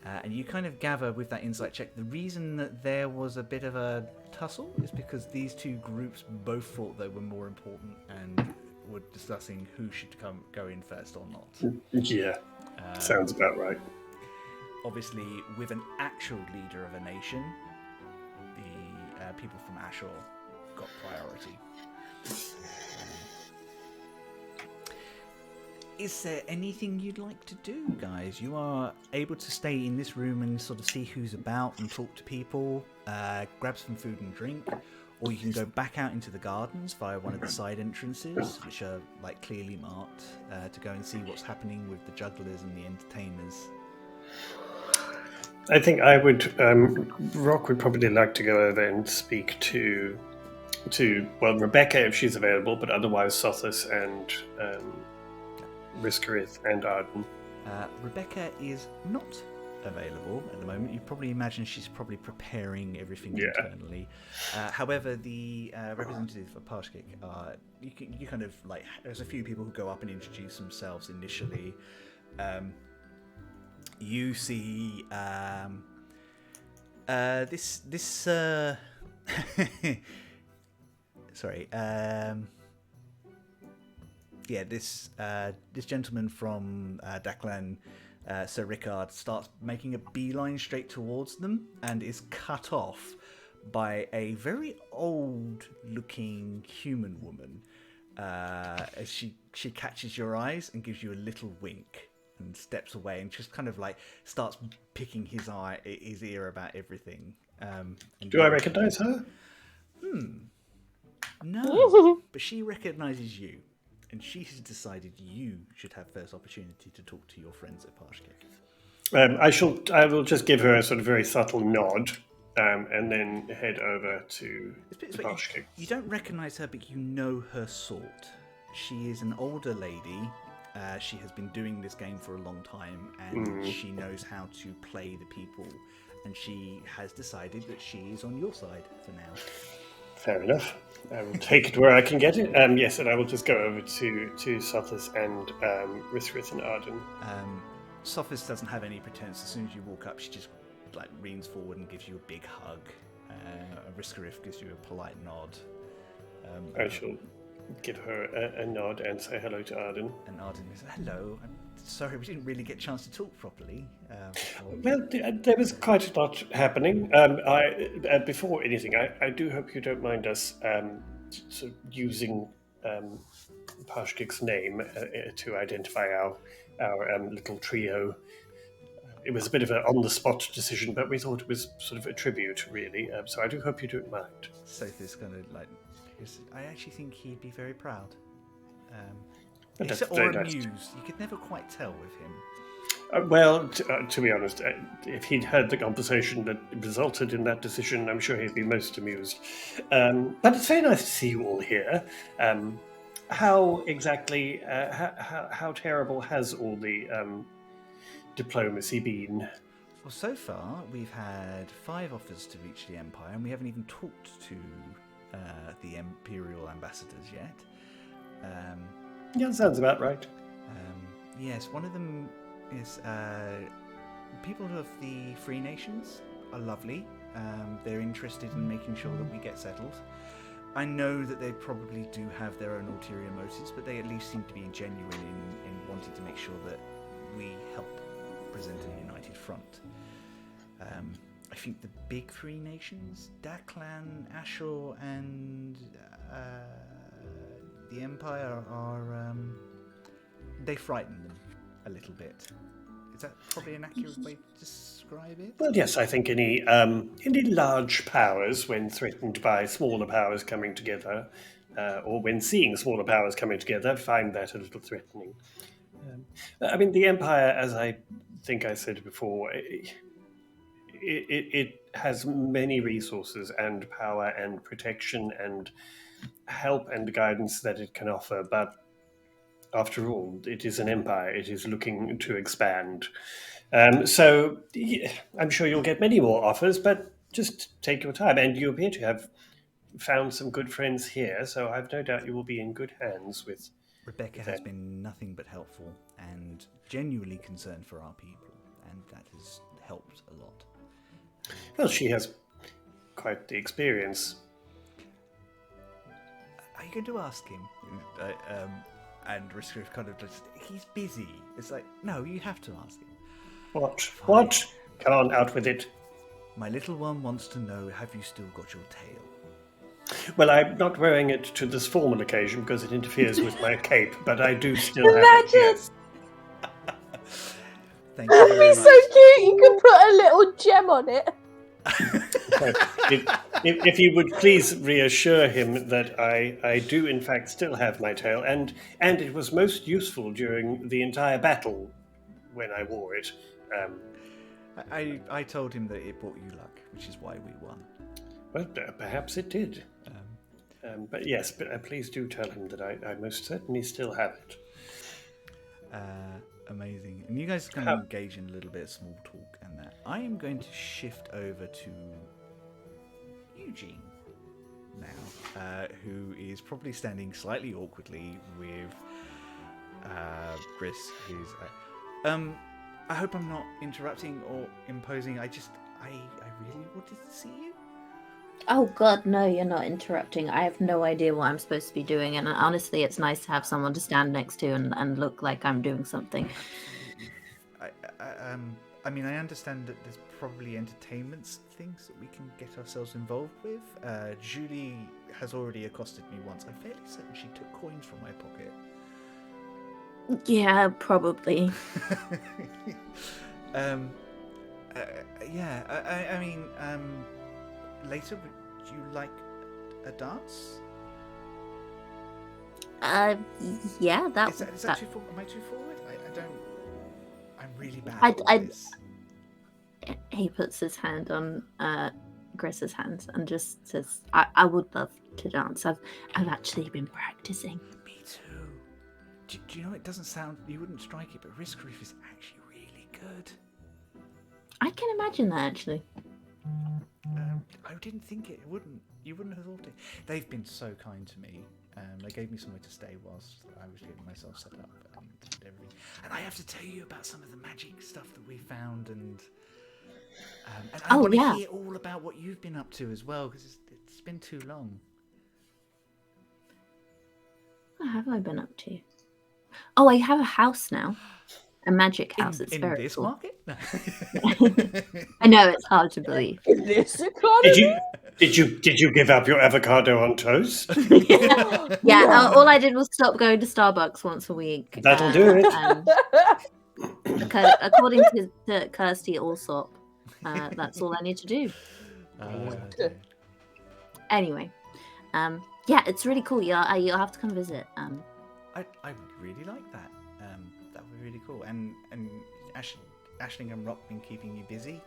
And you kind of gather with that insight check the reason that there was a bit of a tussle is because these two groups both thought they were more important and were discussing who should go in first or not. Yeah, sounds about right. Obviously, with an actual leader of a nation, the people from Ashore got priority. Is there anything you'd like to do, guys? You are able to stay in this room and sort of see who's about and talk to people, grab some food and drink, or you can go back out into the gardens via one of the side entrances, which are like clearly marked, to go and see what's happening with the jugglers and the entertainers. I think I would. Rock would probably like to go over and speak to Rebecca if she's available, but otherwise Sothis and Riskarith and Arden. Rebecca is not available at the moment. You probably imagine she's probably preparing everything internally. However, the representative of Parshkik, you kind of like. There's a few people who go up and introduce themselves initially. You see this sorry. This gentleman from Daklan, Sir Rickard, starts making a beeline straight towards them and is cut off by a very old-looking human woman as she catches your eyes and gives you a little wink and steps away and just kind of like starts picking his ear about everything. Do I recognize her? No, but she recognizes you. And she has decided you should have first opportunity to talk to your friends at Parshkik. I will just give her a sort of very subtle nod, and then head over to Parshkik. You don't recognise her, but you know her sort. She is an older lady. She has been doing this game for a long time, and she knows how to play the people. And she has decided that she is on your side for now. Fair enough. I will take it where I can get it. Yes, and I will just go over to Sothis and Riskarith and Arden. Sophis doesn't have any pretense. As soon as you walk up, she just like leans forward and gives you a big hug. Riskarith gives you a polite nod. I shall give her a nod and say hello to Arden. And Arden says, "Hello. I'm sorry, we didn't really get a chance to talk properly." Well, there was quite a lot happening. Before anything, I do hope you don't mind us sort of using Parshkik's name to identify our little trio. It was a bit of an on-the-spot decision, but we thought it was sort of a tribute, really. So I do hope you don't mind. Sophie's kind of like, I actually think he'd be very proud. Or amused. You could never quite tell with him. To be honest, if he'd heard the conversation that resulted in that decision, I'm sure he'd be most amused. But it's very nice to see you all here. How exactly, how terrible has all the diplomacy been? Well, so far, we've had 5 offers to reach the Empire, and we haven't even talked to the Imperial ambassadors yet. Yeah, sounds about right. Yes, one of them is people of the Free Nations are lovely. They're interested in making sure that we get settled. I know that they probably do have their own ulterior motives, but they at least seem to be genuine in wanting to make sure that we help present a united front. I think the big 3 nations, Daklan, Ashore, and the Empire are... they frighten them a little bit. Is that probably an accurate way to describe it? Well, yes, I think any large powers, when threatened by smaller powers coming together, or when seeing smaller powers coming together, find that a little threatening. I mean, the Empire, as I think I said before, it has many resources and power and protection and help and guidance that it can offer, but after all, it is an empire. It is looking to expand. So I'm sure you'll get many more offers, but just take your time. And you appear to have found some good friends here, so I've no doubt you will be in good hands with Rebecca has been nothing but helpful and genuinely concerned for our people, and that has helped a lot. Well, she has quite the experience. Are you going to ask him? And Riskriff kind of just, he's busy. It's like, no, you have to ask him. What? Fine. What? Come on, out with it. My little one wants to know, have you still got your tail? Well, I'm not wearing it to this formal occasion because it interferes with my cape, but I do still have it. Yes. Thank you That'd very be much. so cute. You could put a little gem on it. So, if you would please reassure him that I do in fact still have my tail, and it was most useful during the entire battle when I wore it. I told him that it brought you luck, which is why we won. Well, perhaps it did. But yes, please do tell him that I most certainly still have it. Amazing. And you guys can engage in a little bit of small talk and that. I am going to shift over to Eugene now, who is probably standing slightly awkwardly with Chris, who's... I hope I'm not interrupting or imposing. I really wanted to see you. Oh God, no, you're not interrupting. I have no idea what I'm supposed to be doing, and honestly, it's nice to have someone to stand next to and look like I'm doing something. I mean, I understand that there's probably entertainment things that we can get ourselves involved with. Julie has already accosted me once. I'm fairly certain she took coins from my pocket. Yeah, probably. Yeah, I mean, later, would you like a dance? Yeah, that... Is that too forward? Am I too forward? I don't... I'm really bad at this. He puts his hand on Chris's hand and just says, I would love to dance. I've actually been practicing. Me too. Do you know, it doesn't sound... You wouldn't strike it, but Riskriff is actually really good. I can imagine that, actually. I didn't think it wouldn't. You wouldn't have thought it. They've been so kind to me. They gave me somewhere to stay whilst I was getting myself set up and everything. And I have to tell you about some of the magic stuff that we found, and I want to hear all about what you've been up to as well, because it's been too long. What have I been up to? Oh, I have a house now. A magic house. It's in very this cool. market? No. I know, it's hard to believe. Is this economy? Did you give up your avocado on toast? Yeah, all I did was stop going to Starbucks once a week. That'll do it. And according to Kirsty Allsop, that's all I need to do. Anyway, yeah, it's really cool. You'll have to come visit. I would really like that. That would be really cool. And Aisling and Rock been keeping you busy?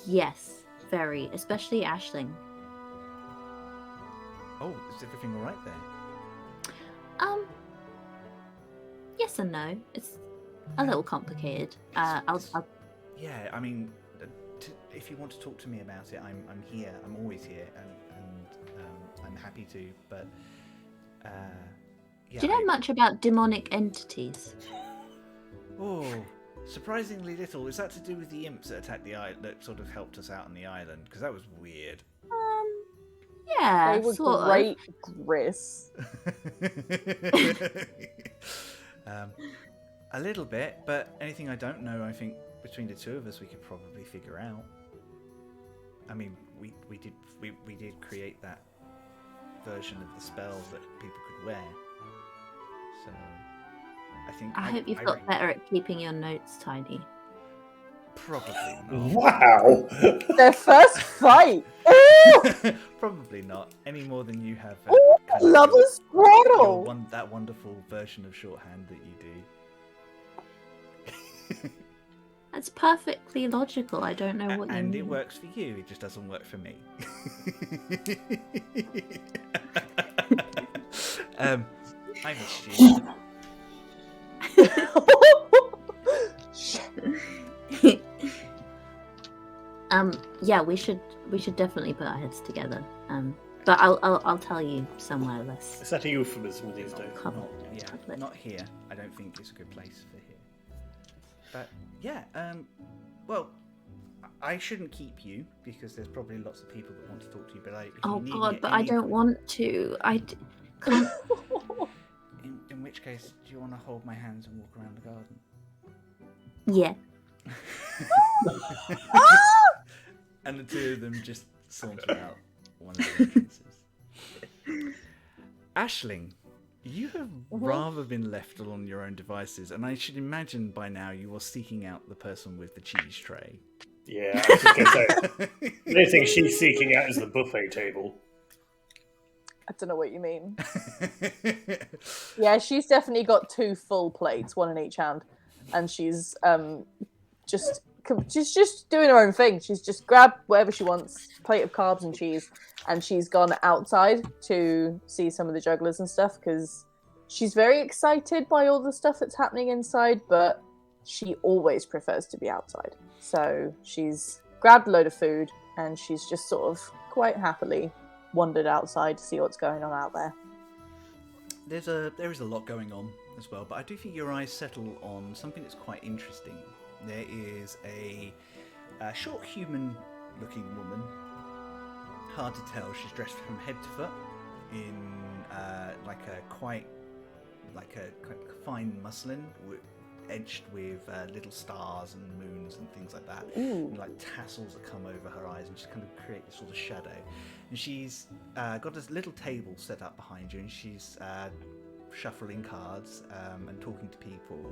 Yes, very. Especially Aisling. Oh, is everything all right there? Yes and no. It's a little complicated. I'll... Yeah, I mean, if you want to talk to me about it, I'm here. I'm always here, and I'm happy to. But yeah, do you know much about demonic entities? Oh, surprisingly little. Is that to do with the imps that attacked the island, that sort of helped us out on the island? Because that was weird. Yeah, They were sort great, Gris. A little bit, but anything I don't know, I think between the two of us we could probably figure out. I mean, we did create that version of the spell that people could wear. So I think I hope you've got better at keeping your notes tidy. Probably not. Wow! Their first fight. Probably not any more than you have. Lover's quarrel. That wonderful version of shorthand that you do. That's perfectly logical. I don't know what you mean. And it works for you. It just doesn't work for me. I missed you. Yeah, we should definitely put our heads together. But I'll tell you somewhere less. Is that a euphemism these days? Not here. I don't think it's a good place for here. But Yeah. Well, I shouldn't keep you because there's probably lots of people that want to talk to you. But if Oh you need God, me but at I any don't point- want to. Can't. In which case, do you want to hold my hands and walk around the garden? Yeah. And the two of them just saunter out one of the entrances. Aisling, you have rather been left on your own devices, and I should imagine by now you are seeking out the person with the cheese tray. Yeah, I was just going to say, the only thing she's seeking out is the buffet table. I don't know what you mean. Yeah, she's definitely got 2 full plates, one in each hand, and she's just doing her own thing. She's just grabbed whatever she wants, plate of carbs and cheese, and she's gone outside to see some of the jugglers and stuff because she's very excited by all the stuff that's happening inside, but she always prefers to be outside. So she's grabbed a load of food and she's just sort of quite happily wandered outside to see what's going on out there. There is a lot going on as well, but I do think your eyes settle on something that's quite interesting. There is a short human-looking woman. Hard to tell. She's dressed from head to foot in quite fine muslin, edged with little stars and moons and things like that. And, like tassels that come over her eyes and just kind of create this sort of shadow. And she's got this little table set up behind you, and she's shuffling cards and talking to people,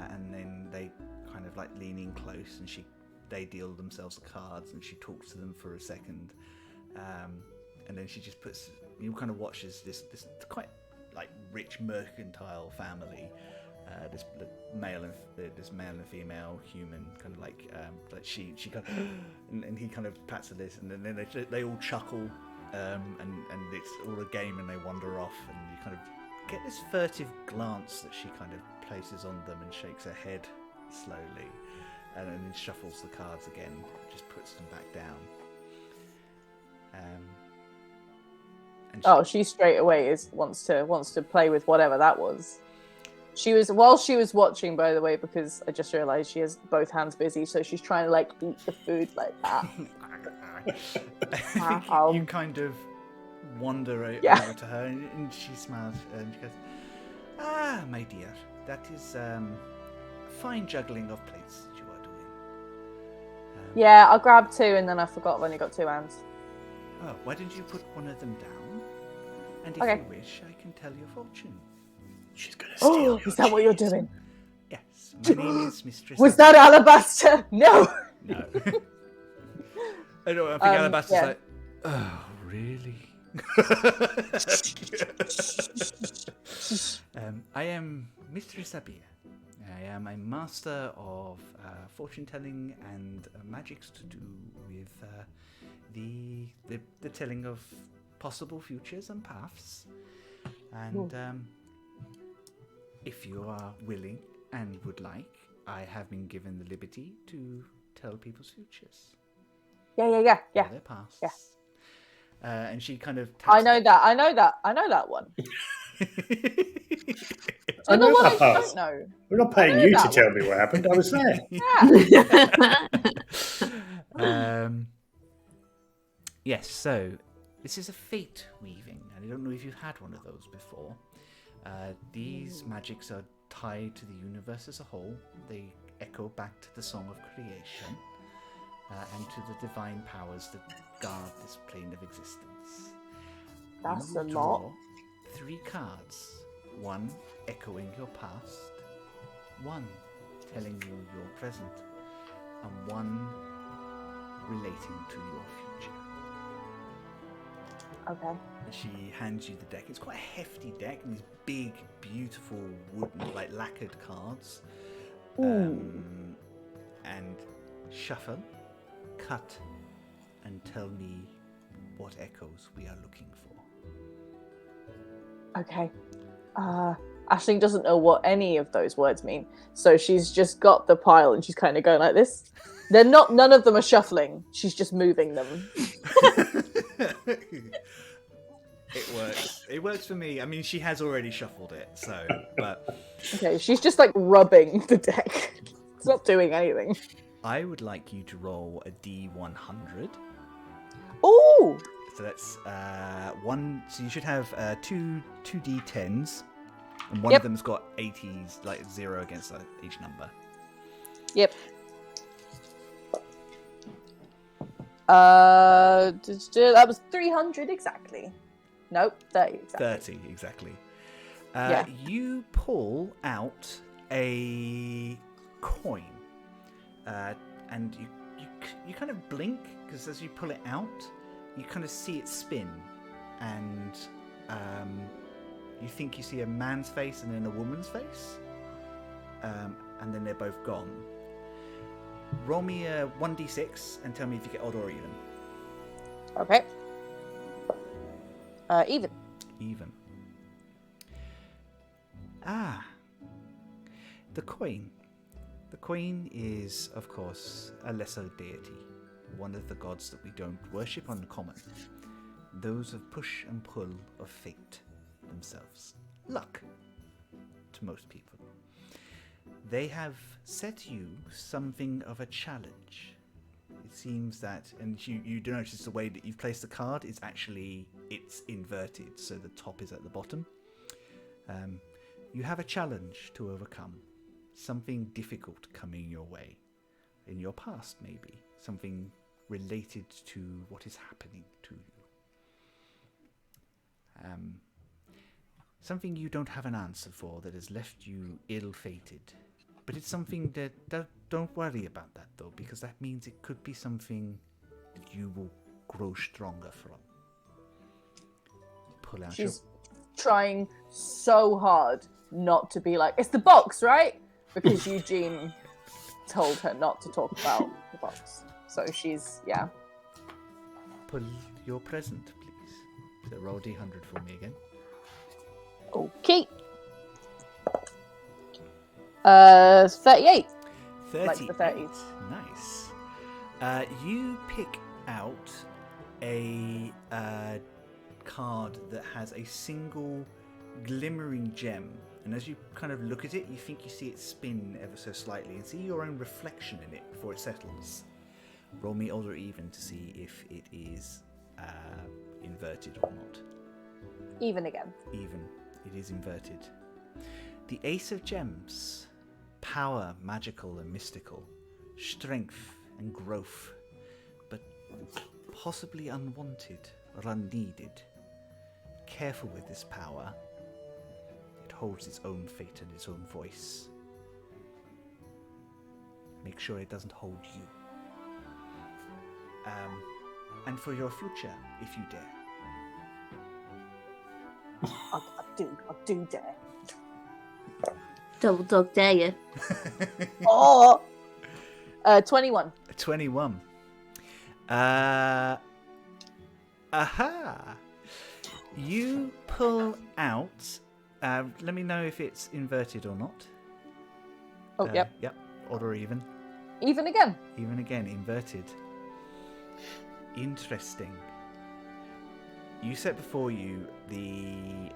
and then they kind of like lean in close, and they deal themselves the cards, and she talks to them for a second, and then she just you kind of watches this quite like rich mercantile family. This male and female human kind of like she kind of and he kind of pats her this, and then they all chuckle, and it's all a game, and they wander off, and you kind of get this furtive glance that she kind of places on them and shakes her head slowly, and then shuffles the cards again, just puts them back down. She straight away wants to play with whatever that was. While she was watching, by the way, because I just realised she has both hands busy, so she's trying to like eat the food like that. You kind of wander over to her, and she smiles, and she goes, "Ah, my dear, that is fine juggling of plates that you are doing." Yeah, I'll grab 2, and then I forgot I've only got 2 hands. Oh, why didn't you put one of them down? And if you wish, I can tell your fortune. She's going to steal your is that what you're doing? Yes, my name is Mistress. Was that Alabaster? No. No. I think Alabaster's like, oh, really? I am Mistress Abir. I am a master of fortune-telling and magics to do with the telling of possible futures and paths. And if you are willing and would like, I have been given the liberty to tell people's futures. Yeah. Or their pasts. Yeah. And she kind of... I know that one. I know what that I past. don't know. We're not paying you to tell me what happened. I was there. Yeah. Yes, so this is a fate weaving, and I don't know if you've had one of those before. These magics are tied to the universe as a whole. They echo back to the song of creation and to the divine powers that guard this plane of existence. That's You a will lot. draw 3 cards. 1 echoing your past, 1 telling you your present, and 1 relating to your future. Okay. She hands you the deck. It's quite a hefty deck, and these big, beautiful wooden, like lacquered cards. And shuffle, cut, and tell me what echoes we are looking for. Okay. Aisling doesn't know what any of those words mean, so she's just got the pile and she's kind of going like this. None of them are shuffling. She's just moving them. It works. It works for me. I mean, she has already shuffled it, so, but... Okay, she's just like rubbing the deck. It's not doing anything. I would like you to roll a D100. Ooh! So that's one. So you should have two D10s, and one of them's got 80s, like 0 against each number. Yep. That was 300 exactly. Nope, 30 exactly. 30 exactly. Yeah. You pull out a coin, and you kind of blink because as you pull it out, you kind of see it spin, and you think you see a man's face and then a woman's face, and then they're both gone. Roll me a 1d6 and tell me if you get odd or even. Okay. Even. Even. Ah. The coin. The coin is, of course, a lesser deity. One of the gods that we don't worship uncommon. Those of push and pull of fate themselves. Luck. To most people. They have set you something of a challenge. It seems that, and you do notice the way that you've placed the card is actually, it's inverted, so the top is at the bottom. You have a challenge to overcome. Something difficult coming your way. In your past, maybe. Something related to what is happening to you. Something you don't have an answer for that has left you ill-fated. But it's something that don't worry about that, though, because that means it could be something that you will grow stronger from. Pull out She's trying so hard not to be like, it's the box, right? Because Eugene told her not to talk about the box. So she's, yeah. Pull your present, please. So roll D100 for me again. Okay. 38. 38. Like the 30s. Nice. You pick out a card that has a single glimmering gem, and as you kind of look at it, you think you see it spin ever so slightly and see your own reflection in it before it settles. Roll me odd or even to see if it is inverted or not. Even again. Even. It is inverted. The Ace of Gems. Power, magical and mystical. Strength and growth. But possibly unwanted or unneeded. Careful with this power. It holds its own fate and its own voice. Make sure it doesn't hold you. And for your future, if you dare. I do dare. Double dog dare you. Oh! 21. 21. Aha! You pull out. Let me know if it's inverted or not. Oh, yep. Yep. Odd or even. Even again. Even again, inverted. Interesting. You set before you the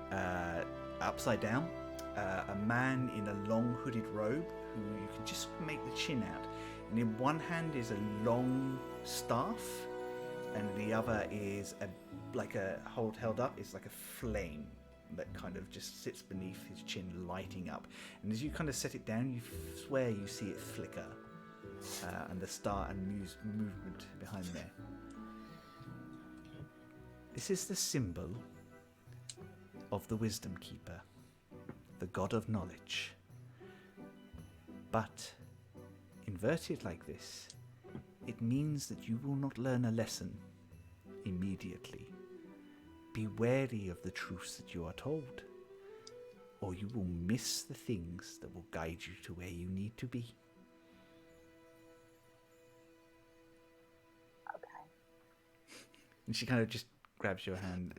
upside down, a man in a long hooded robe who you can just make the chin out. And in one hand is a long staff, and the other is held up. It's like a flame that kind of just sits beneath his chin, lighting up. And as you kind of set it down, you swear you see it flicker, and the star and movement behind there. This is the symbol of the Wisdom Keeper, the god of knowledge. But inverted like this, it means that you will not learn a lesson immediately. Be wary of the truths that you are told, or you will miss the things that will guide you to where you need to be. Okay. And she kind of just grabs your hand,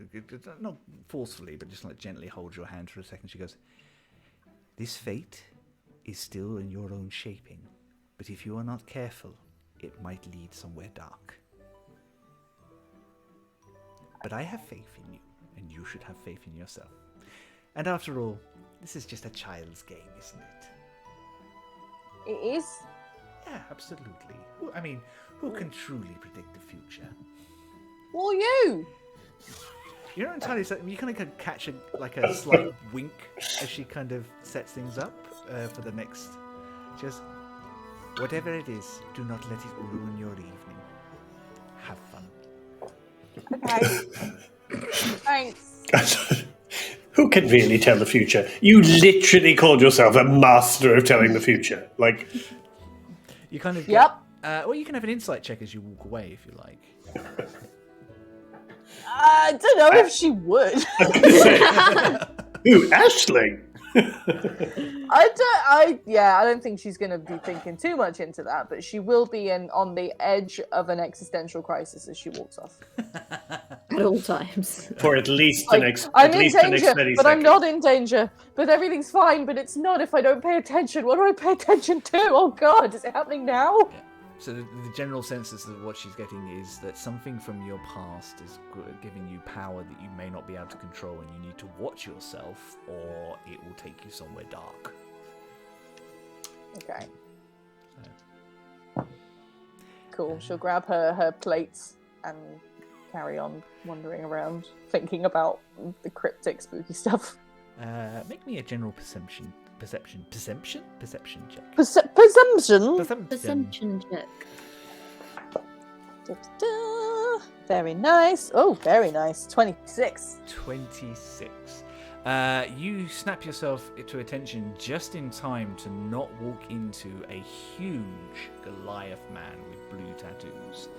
not forcefully, but just like gently holds your hand for a second. She goes, "This fate is still in your own shaping, but if you are not careful, it might lead somewhere dark. But I have faith in you, and you should have faith in yourself. And after all, this is just a child's game, isn't it?" It is, Yeah, absolutely. I mean, who can truly predict the future? Well, you. You're not entirely certain. You kind of catch a slight wink as she kind of sets things up for the next. Just whatever it is, do not let it ruin your evening. Have fun. Okay. Thanks. Who can really tell the future? You literally called yourself a master of telling the future. Like, you kind of Yep. Well, you can have an insight check as you walk away if you like. I don't know if she would. Ooh, Aisling. I don't think she's going to be thinking too much into that, but she will be on the edge of an existential crisis as she walks off. At all times. For at least the next. I'm at in least danger, the next 30 but I'm seconds. not in danger. But everything's fine, but it's not if I don't pay attention. What do I pay attention to? Oh God, is it happening now? So the general sense is that what she's getting is that something from your past is giving you power that you may not be able to control, and you need to watch yourself, or it will take you somewhere dark. Okay. Cool. She'll grab her plates and carry on wandering around, thinking about the cryptic, spooky stuff. Make me a general perception check. Presumption. Perception check. Da-da-da. Very nice. Oh, very nice. 26. 26. You snap yourself to attention just in time to not walk into a huge Goliath man with blue tattoos,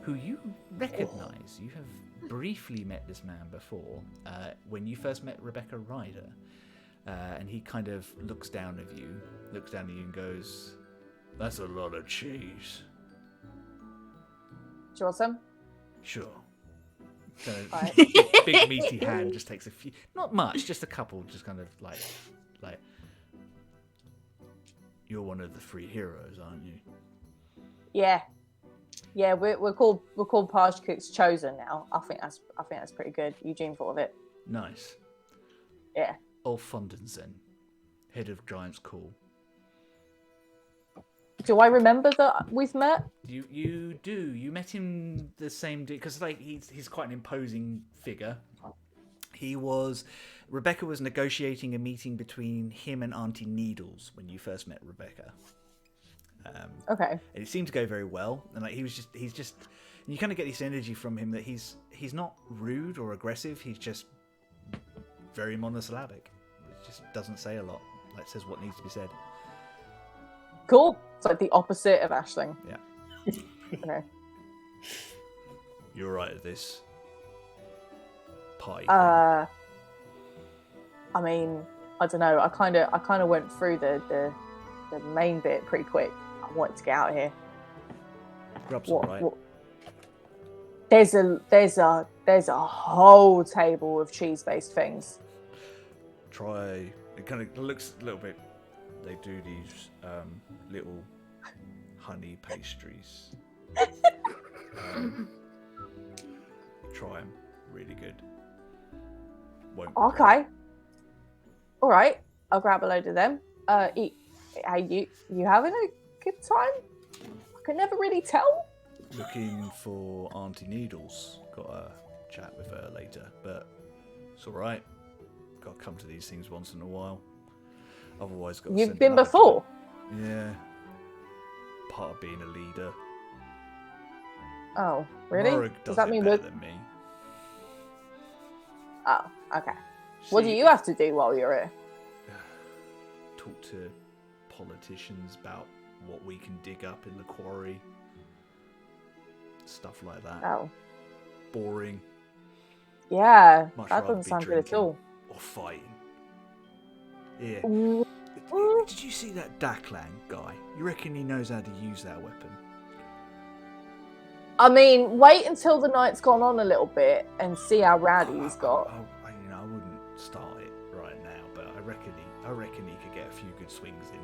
who you recognise. You have briefly met this man before, when you first met Rebecca Ryder. And he kind of looks down at you and goes, "That's a lot of cheese." Do you want some? Sure. So, Right. big meaty hand just takes a few, not much, just a couple, just kind of like, you're one of the 3 heroes, aren't you? Yeah. Yeah, we're called Page Cook's Chosen now. I think that's pretty good. Eugene thought of it. Nice. Yeah. Ulf Fundensen, head of Giant's Call. Do I remember that we've met? You do. You met him the same day because he's quite an imposing figure. Rebecca was negotiating a meeting between him and Auntie Needles when you first met Rebecca. Okay. And it seemed to go very well. And he's just, and you kind of get this energy from him that he's not rude or aggressive. He's just very monosyllabic. It just doesn't say a lot. Like, says what needs to be said. Cool. It's like the opposite of Aisling. Yeah. Okay. You're right at this. Pie. I mean, I don't know. I kind of went through the main bit pretty quick. I wanted to get out of here. Grub's alright. There's a whole table of cheese-based things. Try. It kind of looks a little bit. They do these little honey pastries. Try them. Really good. Won't regret it. Okay. All right. I'll grab a load of them. Hey, you having a good time? I can never really tell. Looking for Auntie Needles. Got a chat with her later, but it's all right. Got to come to these things once in a while. Otherwise, got to You've send been another before. kid. Yeah. Part of being a leader. Oh, really? Morag Does does that it mean better we're... than me. Oh, okay. What do See, you have to do while you're here? Talk to politicians about what we can dig up in the quarry. Stuff like that. Oh, Boring. yeah. Much That rather doesn't be sound good at drinking all. or fighting. Yeah. Mm. Did you see that Daklang guy? You reckon he knows how to use that weapon? I mean, wait until the night's gone on a little bit and see how rowdy he's got. I wouldn't start it right now, but I reckon he could get a few good swings in.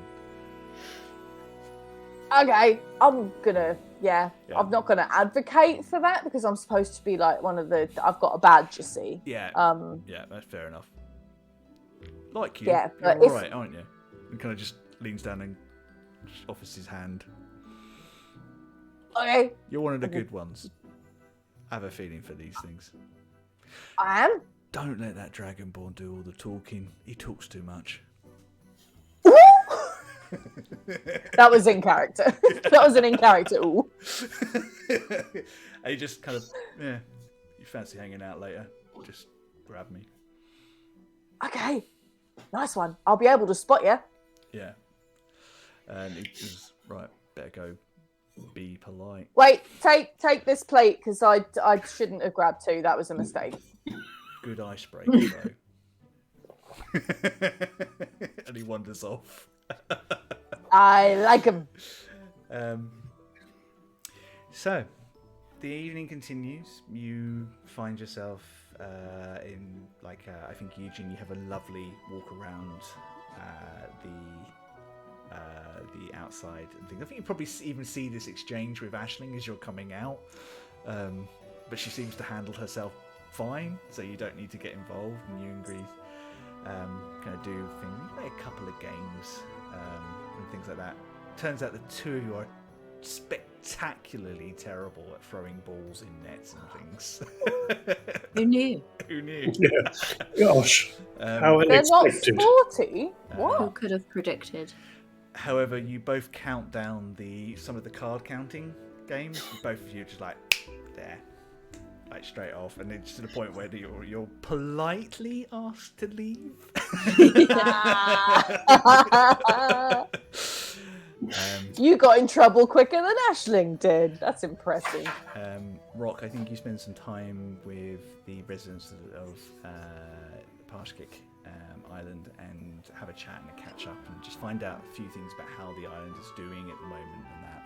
Okay, I'm not gonna advocate for that because I'm supposed to be like one of the. I've got a badge, you see. Yeah. Yeah, that's fair enough. Like you. Yeah, You're but alright, aren't you? And kind of just leans down and offers his hand. Okay, You're one of the good ones. I have a feeling for these things. I am. Don't let that Dragonborn do all the talking. He talks too much. That was in character. That was an in character. Ooh. And you just kind of, yeah, you fancy hanging out later? Just grab me. Okay, nice one. I'll be able to spot you. Yeah. And it was, right, better go be polite. Wait, take this plate because I shouldn't have grabbed two. That was a mistake. Good icebreaker, though. And he wanders off. I like him. So, the evening continues. You find yourself in, like, I think, Eugene, you have a lovely walk around the outside and things. I think you probably even see this exchange with Aisling as you're coming out. But she seems to handle herself fine, so you don't need to get involved. And you and Grease kind of do things. You play a couple of games and things like that. Turns out the two of you are spectacularly terrible at throwing balls in nets and things. Who knew? Who knew? Yeah. Gosh, how They're not unexpected. sporty. Who What? could have predicted? However, you both count down some of the card counting games. Both of you are just like there, like straight off, and it's to the point where you're politely asked to leave. You got in trouble quicker than Aisling did. That's impressive. Rock, I think you spend some time with the residents of Parshkik Island and have a chat and a catch up and just find out a few things about how the island is doing at the moment and that.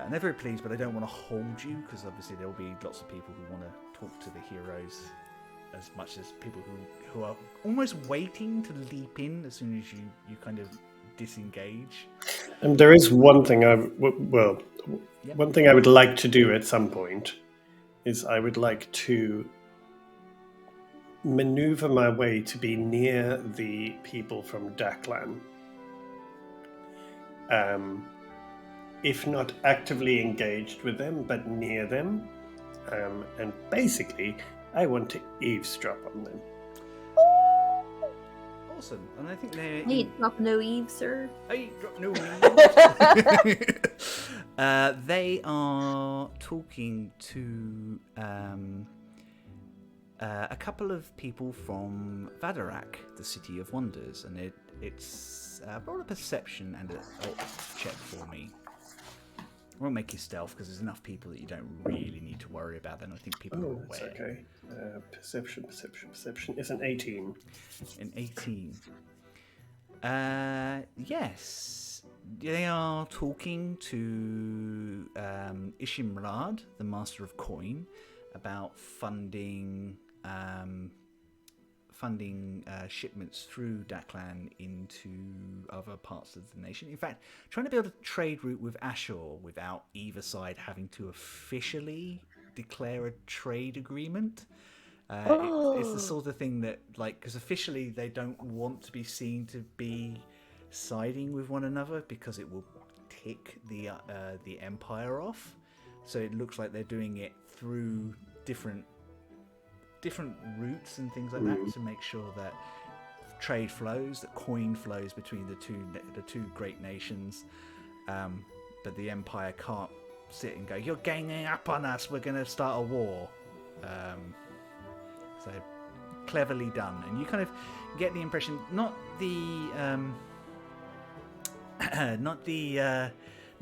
And they're very pleased, but they don't want to hold you because obviously there will be lots of people who want to talk to the heroes as much as people who are almost waiting to leap in as soon as you kind of disengage. And there is one thing one thing I would like to do at some point is I would like to maneuver my way to be near the people from Daklan. If not actively engaged with them, but near them. And basically, I want to eavesdrop on them. Awesome. And I think they're... Hey, drop no Eve, sir. Hey, drop no they are talking to a couple of people from Vadarak, the City of Wonders, and it's roll a perception and a check for me. I won't make you stealth because there's enough people that you don't really need to worry about them. I think people are aware. That's okay. Perception is an 18. An 18. Yes. They are talking to Ishimrad, the Master of Coin, about funding shipments through Daklan into other parts of the nation. In fact, trying to build a trade route with Ashur without either side having to officially declare a trade agreement. It's the sort of thing that, like, because officially they don't want to be seen to be siding with one another because it will tick the Empire off. So it looks like they're doing it through different routes and things like that to make sure that trade flows, that coin flows between the two great nations. But the Empire can't sit and go, "You're ganging up on us. We're going to start a war." So cleverly done, and you kind of get the impression not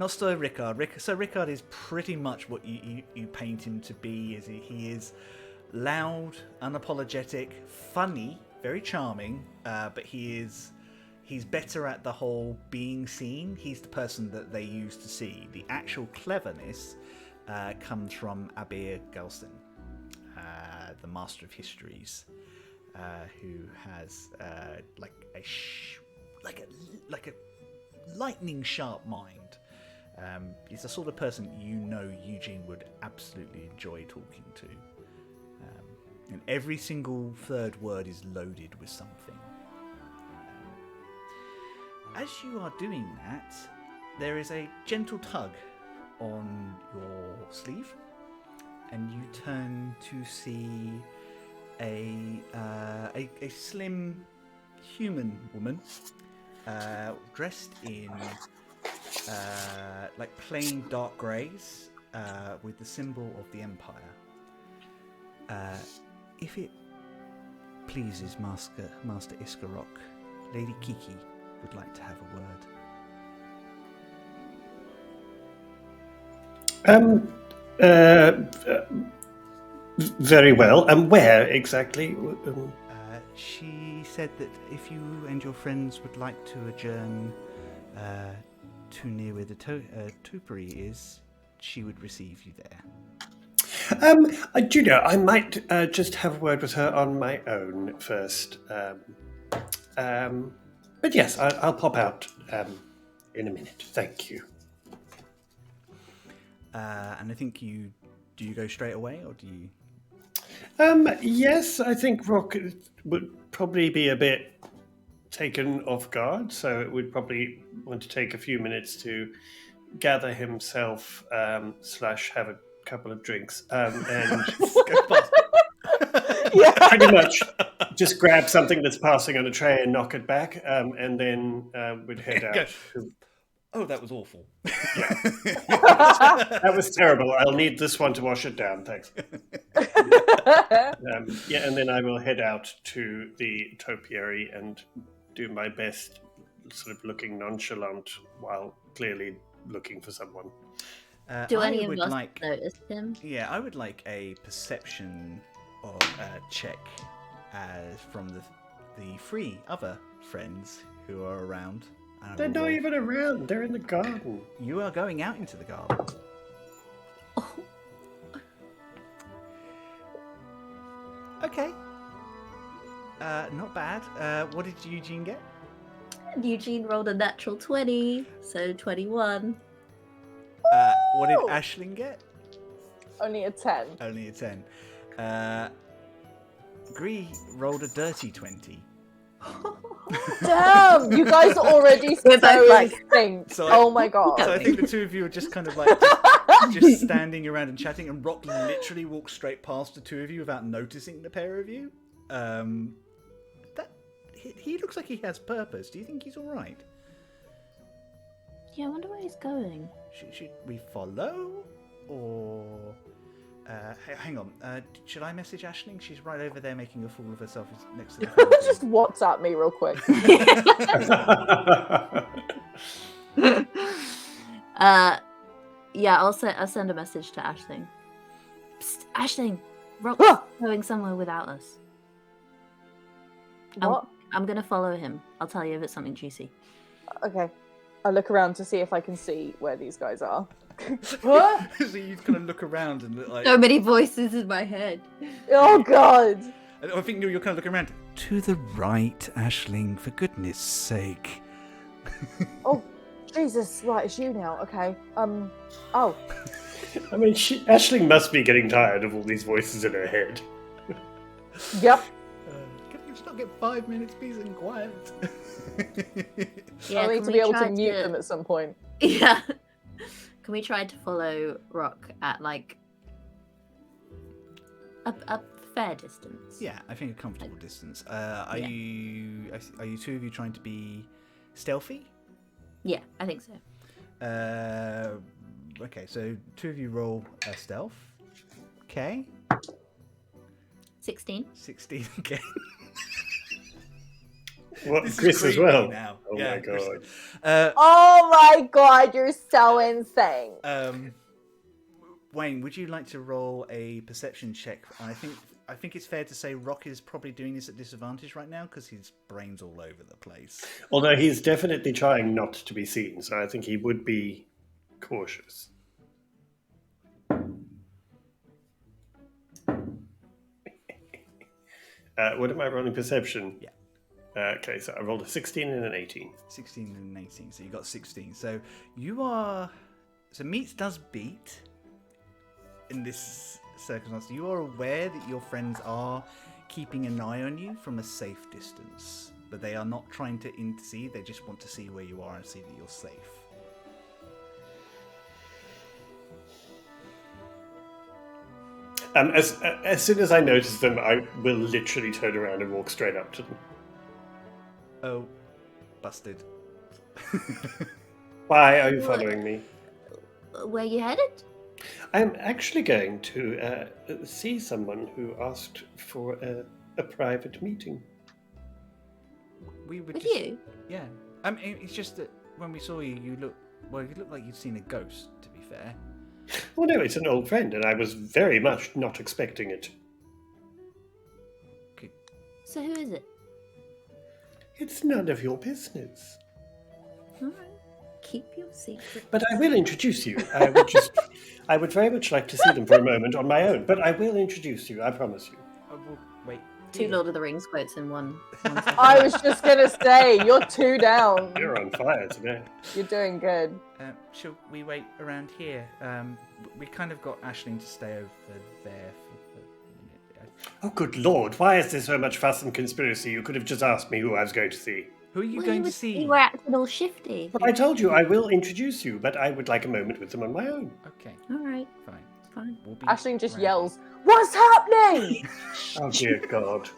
Sir Rickard. Sir Rickard is pretty much what you paint him to be. He is loud, unapologetic, funny, very charming, but he's better at the whole being seen. He's the person that they use to see. The actual cleverness comes from Abir Gelston, the Master of Histories, who has like a lightning sharp mind. He's the sort of person Eugene would absolutely enjoy talking to. And every single third word is loaded with something. As you are doing that, there is a gentle tug on your sleeve, and you turn to see a slim human woman dressed in like plain dark greys with the symbol of the Empire. If it pleases Master Iskarok, Lady Kiki would like to have a word. Very well. Where exactly? She said that if you and your friends would like to adjourn to near where the topiary is, she would receive you there. Juno, I might just have a word with her on my own first. But yes, I'll pop out in a minute. Thank you. And I think do you go straight away, or do you? Yes, I think Rock would probably be a bit taken off guard, so it would probably want to take a few minutes to gather himself / have a couple of drinks and pretty much just grab something that's passing on a tray and knock it back, and then would head out. Oh, that was awful. Yeah. That was terrible. I'll need this one to wash it down. Thanks. And then I will head out to the topiary and do my best, sort of looking nonchalant while clearly looking for someone. Do any of us notice him? Yeah, I would like a perception or check from the 3 other friends who are around. They're not even around. They're in the garden. You are going out into the garden. Oh. Okay. Not bad. What did Eugene get? Eugene rolled a natural 20, so 21. What did Aisling get? Only a 10. Only a 10. Gree rolled a dirty 20. Damn, you guys are already so extinct. Oh my god. So I think the two of you are just kind of like just standing around and chatting, and Rock literally walks straight past the two of you without noticing the pair of you. He looks like he has purpose. Do you think he's all right? Yeah, I wonder where he's going. Should we follow, or hang on? Should I message Aisling? She's right over there making a fool of herself next to the phone. Just WhatsApp me real quick. Yeah, I'll send a message to Aisling. Psst, Aisling, Rock's going somewhere without us. What? I'm gonna follow him. I'll tell you if it's something juicy. Okay. I look around to see if I can see where these guys are. What? So you kind of look around and look like... So many voices in my head. Oh god! I think you're kind of looking around. To the right, Aisling, for goodness sake. Oh, Jesus, right, it's you now. Okay. Oh. I mean, Aisling must be getting tired of all these voices in her head. Yep. Can you just not get 5 minutes peace and quiet? Yeah, I need to be able to mute them at some point. Yeah. Can we try to follow Rock at like a fair distance? Yeah, I think a comfortable distance. Are you two of you trying to be stealthy? Yeah, I think so. Okay, so two of you roll stealth. Okay. 16. 16 again. What, This is Chris as creepy well? now. Oh Yeah, my god. Oh my god, you're so insane. Wayne, would you like to roll a perception check? I think it's fair to say Rock is probably doing this at disadvantage right now because his brain's all over the place. Although he's definitely trying not to be seen, so I think he would be cautious. What am I rolling? Perception? Yeah. Okay, so I rolled a 16 and an 18. 16 and 18, so you got 16. So you are... So meets does beat in this circumstance. You are aware that your friends are keeping an eye on you from a safe distance, but they are not trying to intercede. They just want to see where you are and see that you're safe. As soon as I notice them, I will literally turn around and walk straight up to them. Oh, busted. Why are you following me? Where you headed? I'm actually going to see someone who asked for a private meeting. We were With just, you? yeah. It's just that when we saw you, you look like you'd seen a ghost. To be fair. Well, no, it's an old friend, and I was very much not expecting it. Okay. So who is it? It's none of your business. All right. Keep your secret. But I will introduce you. I would very much like to see them for a moment on my own, but I will introduce you, I promise you. Well, wait. Two here. Lord of the Rings quotes in one second. I was just gonna say, you're 2 down. You're on fire today. You're doing good. Shall we wait around here? We kind of got Aisling to stay over there for a minute. Oh, good lord, why is there so much fuss and conspiracy? You could have just asked me who I was going to see. Who are you Well, going you to were- see? You were acting all shifty. But I told you I will introduce you, but I would like a moment with them on my own. Okay, All right. fine. Fine. We'll be Aisling just around yells, "What's happening?" Oh, dear God.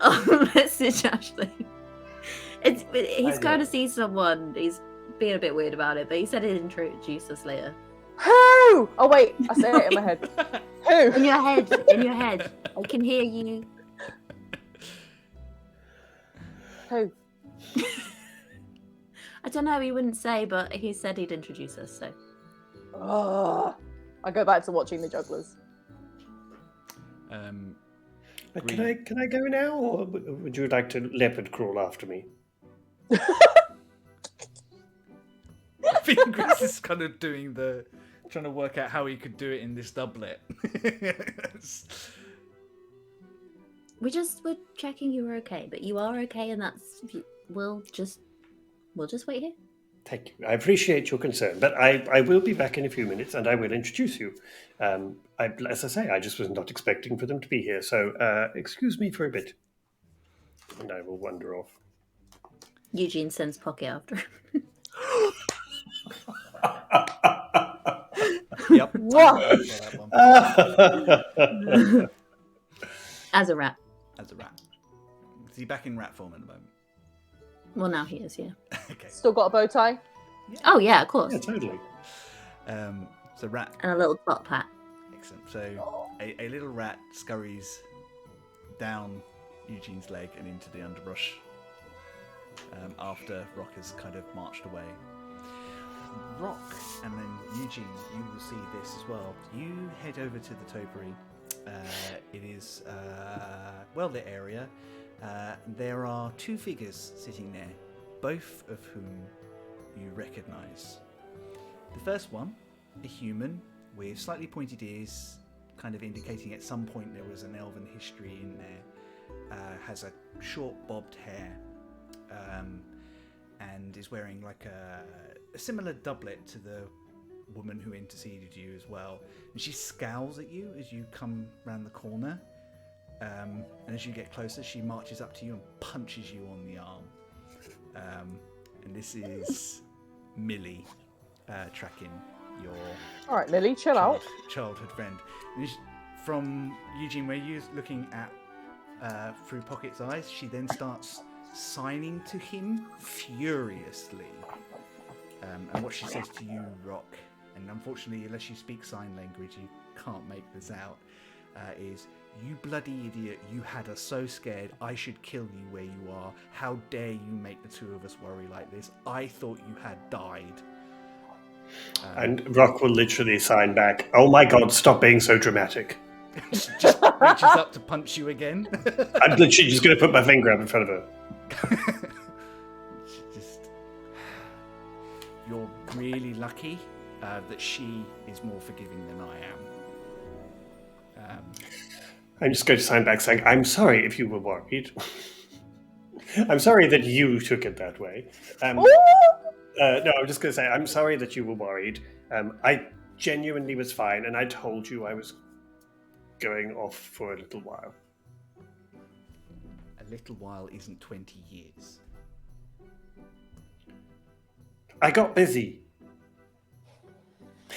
Oh, message Ashley. He's I going know. to see someone. He's being a bit weird about it, but he said he'd introduce us later. Who? Oh wait, I say it in my head. In Who? your head, in your head. I can hear you. Who? I don't know, he wouldn't say, but he said he'd introduce us, so. Ugh. I go back to watching the jugglers. Can I go now, or would you like to leopard crawl after me? I think Chris is kind of trying to work out how he could do it in this doublet. We're checking you were okay, but you are okay, and we'll just wait here. Thank you. I appreciate your concern, but I will be back in a few minutes, and I will introduce you. As I say, I just was not expecting for them to be here, so excuse me for a bit, and I will wander off. Eugene sends Pocket after him. Yep. What? As a rat. As a rat. Is he back in rat form at the moment? Well, now he is, yeah. Okay. Still got a bow tie? Oh, yeah, of course. Yeah, totally. So rat. And a little top hat. Excellent. So a little rat scurries down Eugene's leg and into the underbrush after Rock has kind of marched away. Rock and then Eugene, you will see this as well. You head over to the topiary. It is a well-lit area. There are 2 figures sitting there, both of whom you recognise. The first one, a human with slightly pointed ears, kind of indicating at some point there was an elven history in there, has a short bobbed hair, and is wearing like a similar doublet to the woman who interceded you as well. And she scowls at you as you come round the corner. And as you get closer, she marches up to you and punches you on the arm. And this is Millie, tracking your All right, Lily, chill out. childhood friend. And from Eugene, where you're looking at through Pocket's eyes, she then starts signing to him furiously. And what she says to you, Rock, and unfortunately, unless you speak sign language, you can't make this out, is, "You bloody idiot, you had us so scared, I should kill you where you are. How dare you make the 2 of us worry like this? I thought you had died." And Rock will literally sign back, "Oh my God, stop being so dramatic." She just reaches up to punch you again. I'm literally just going to put my finger up in front of her. She just... You're really lucky that she is more forgiving than I am. I'm just going to sign back saying, "I'm sorry if you were worried. I'm sorry that you took it that way. No, I'm just going to say, I'm sorry that you were worried. I genuinely was fine, and I told you I was going off for a little while." A little while isn't 20 years. I got busy.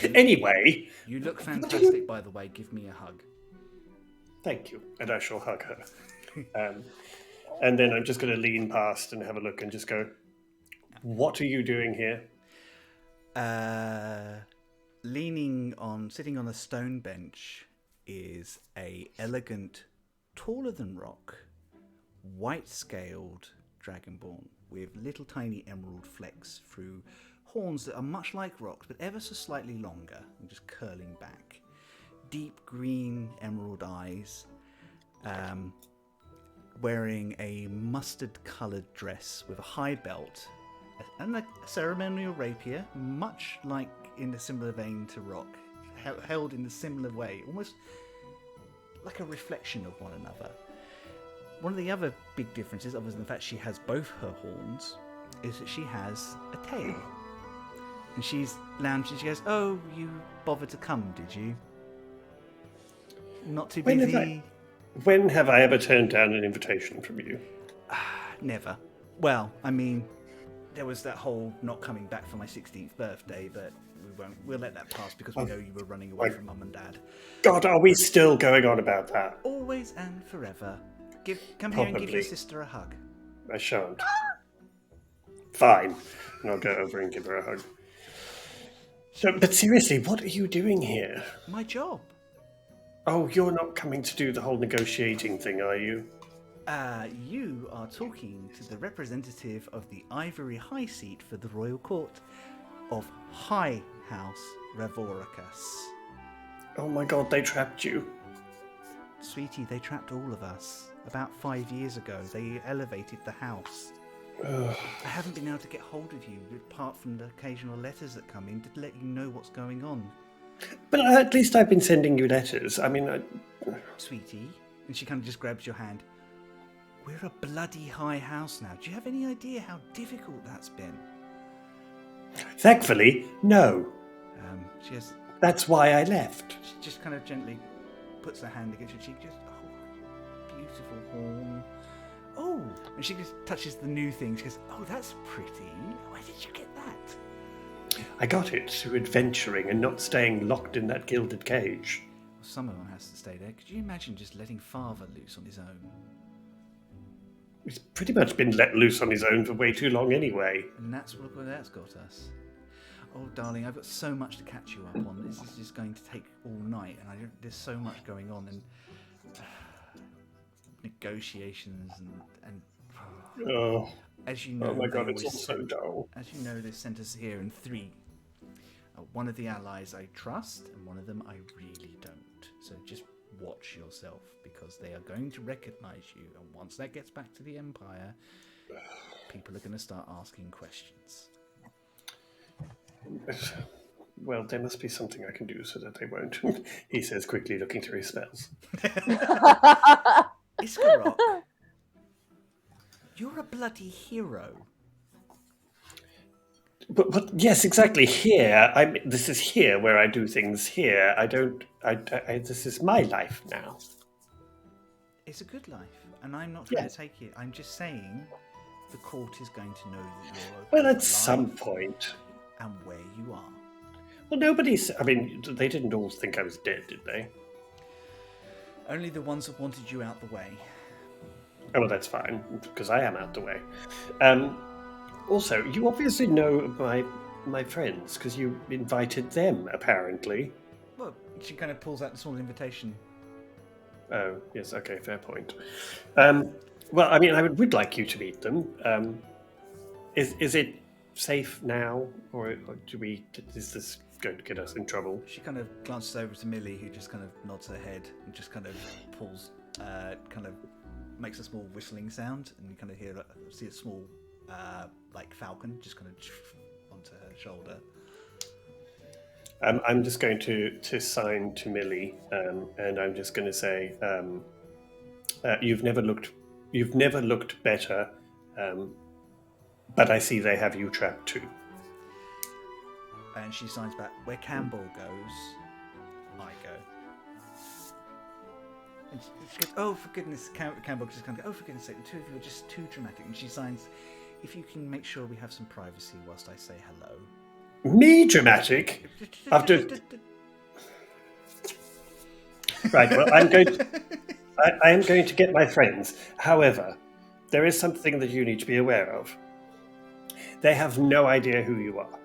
Anyway, You look fantastic, by the way. Give me a hug. thank you, and I shall hug her. And then I'm just going to lean past and have a look and just go, what are you doing here? Sitting on a stone bench is a elegant, taller than rock, white-scaled Dragonborn with little tiny emerald flecks through horns that are much like rocks, but ever so slightly longer and just curling back. Deep green emerald eyes, wearing a mustard-coloured dress with a high belt and a ceremonial rapier, much like in a similar vein to Rock, held in a similar way, almost like a reflection of one another. One of the other big differences, other than the fact she has both her horns, is that she has a tail. And she's lounging, she goes, "Oh, you bothered to come, did you? Not too busy?" When have I ever turned down an invitation from you? Never. Well, I mean, there was that whole not coming back for my 16th birthday, but we'll let that pass because we know you were running away from Mum and Dad. God, are we still going on about that? Always and forever. Come here and give your sister a hug. I shan't. Fine. And I'll go over and give her a hug. But seriously, what are you doing here? My job. Oh, you're not coming to do the whole negotiating thing, are you? You are talking to the representative of the Ivory High Seat for the Royal Court of High House Ravoricus. Oh my god, they trapped you. Sweetie, they trapped all of us. About 5 years ago, they elevated the house. Ugh. I haven't been able to get hold of you, apart from the occasional letters that come in to let you know what's going on. But at least I've been sending you letters. I mean... Sweetie, and she kind of just grabs your hand. We're a bloody high house now. Do you have any idea how difficult that's been? Thankfully, no. She has... That's why I left. She just kind of gently puts her hand against your cheek. Just, oh, beautiful horn. Oh, and she just touches the new thing. She goes, oh, that's pretty. Where did you get that? I got it through adventuring and not staying locked in that gilded cage. Well, some of them has to stay there. Could you imagine just letting Father loose on his own? He's pretty much been let loose on his own for way too long anyway. And that's what that's got us. Oh, darling, I've got so much to catch you up on. This is just going to take all night, and there's so much going on, and negotiations, and Oh, as you know, oh my god, it's all so dull. As you know, they've sent us here in 3. One of the allies I trust, and one of them I really don't. So just watch yourself, because they are going to recognize you, and once that gets back to the Empire, people are going to start asking questions. Well, there must be something I can do so that they won't. He says, quickly looking through his spells. Iskarok, you're a bloody hero. But yes, exactly. Here, this is here where I do things. Here, I don't. This is my life now. It's a good life, and I'm not trying to take it. I'm just saying, the court is going to know that you're. Well, at alive some point. and where you are. Well, nobody's. I mean, they didn't all think I was dead, did they? Only the ones that wanted you out the way. Oh, well, that's fine, because I am out the way. Also, you obviously know my friends, because you invited them, apparently. Well, she kind of pulls out the small invitation. Oh, yes, okay, fair point. Well, I mean, I would like you to meet them. Is it safe now, or is this going to get us in trouble? She kind of glances over to Millie, who just kind of nods her head and just kind of pulls, kind of makes a small whistling sound, and you kind of see a small, like falcon just kind of onto her shoulder. I'm just going to sign to Millie, and I'm just going to say, you've never looked better, but I see they have you trapped too. And she signs back, where Campbell goes, I go. And she goes, oh, for goodness, Campbell just kind of goes, oh, for goodness sake, the two of you are just too dramatic. And she signs, if you can make sure we have some privacy whilst I say hello. Me dramatic? After... Right, well, I am going to get my friends. However, there is something that you need to be aware of. They have no idea who you are.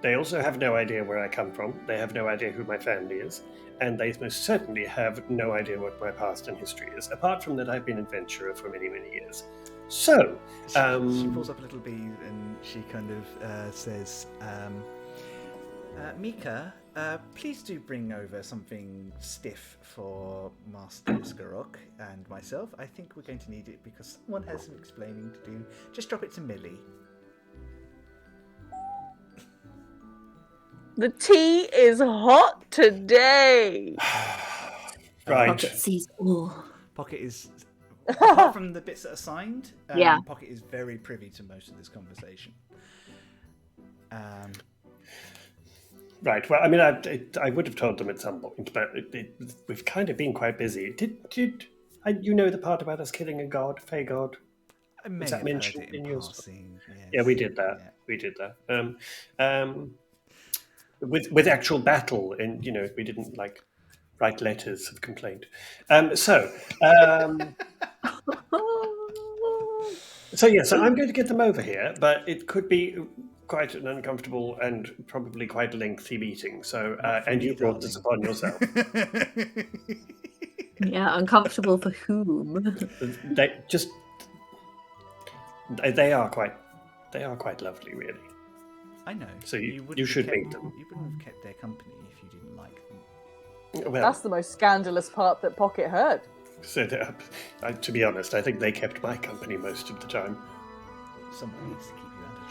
They also have no idea where I come from. They have no idea who my family is. And they most certainly have no idea what my past and history is, apart from that I've been an adventurer for many, many years. So, she pulls up a little bead and she kind of says, Mika, please do bring over something stiff for Master Skarok and myself. I think we're going to need it because someone has some explaining to do. Just drop it to Millie. The tea is hot today. right. Pocket sees all. Pocket is, apart from the bits that are signed, Yeah. Pocket is very privy to most of this conversation. Right. Well, I mean, I would have told them at some point, but we've kind of been quite busy. Did you know the part about us killing a god, Fey god? I may Was that have heard mentioned it in in yours? passing. Yes. Yeah, we did that. Yeah. We did that. With actual battle, and we didn't write letters of complaint. So I'm going to get them over here, but it could be quite an uncomfortable and probably quite a lengthy meeting. So, and you brought this upon yourself. Yeah, uncomfortable for whom? They are quite lovely, really. I know. So you wouldn't should have meet kept- them. You wouldn't have kept their company if you didn't like them. Well, That's the most scandalous part that Pocket heard. so to be honest, I think they kept my company most of the time. Someone needs to keep you out of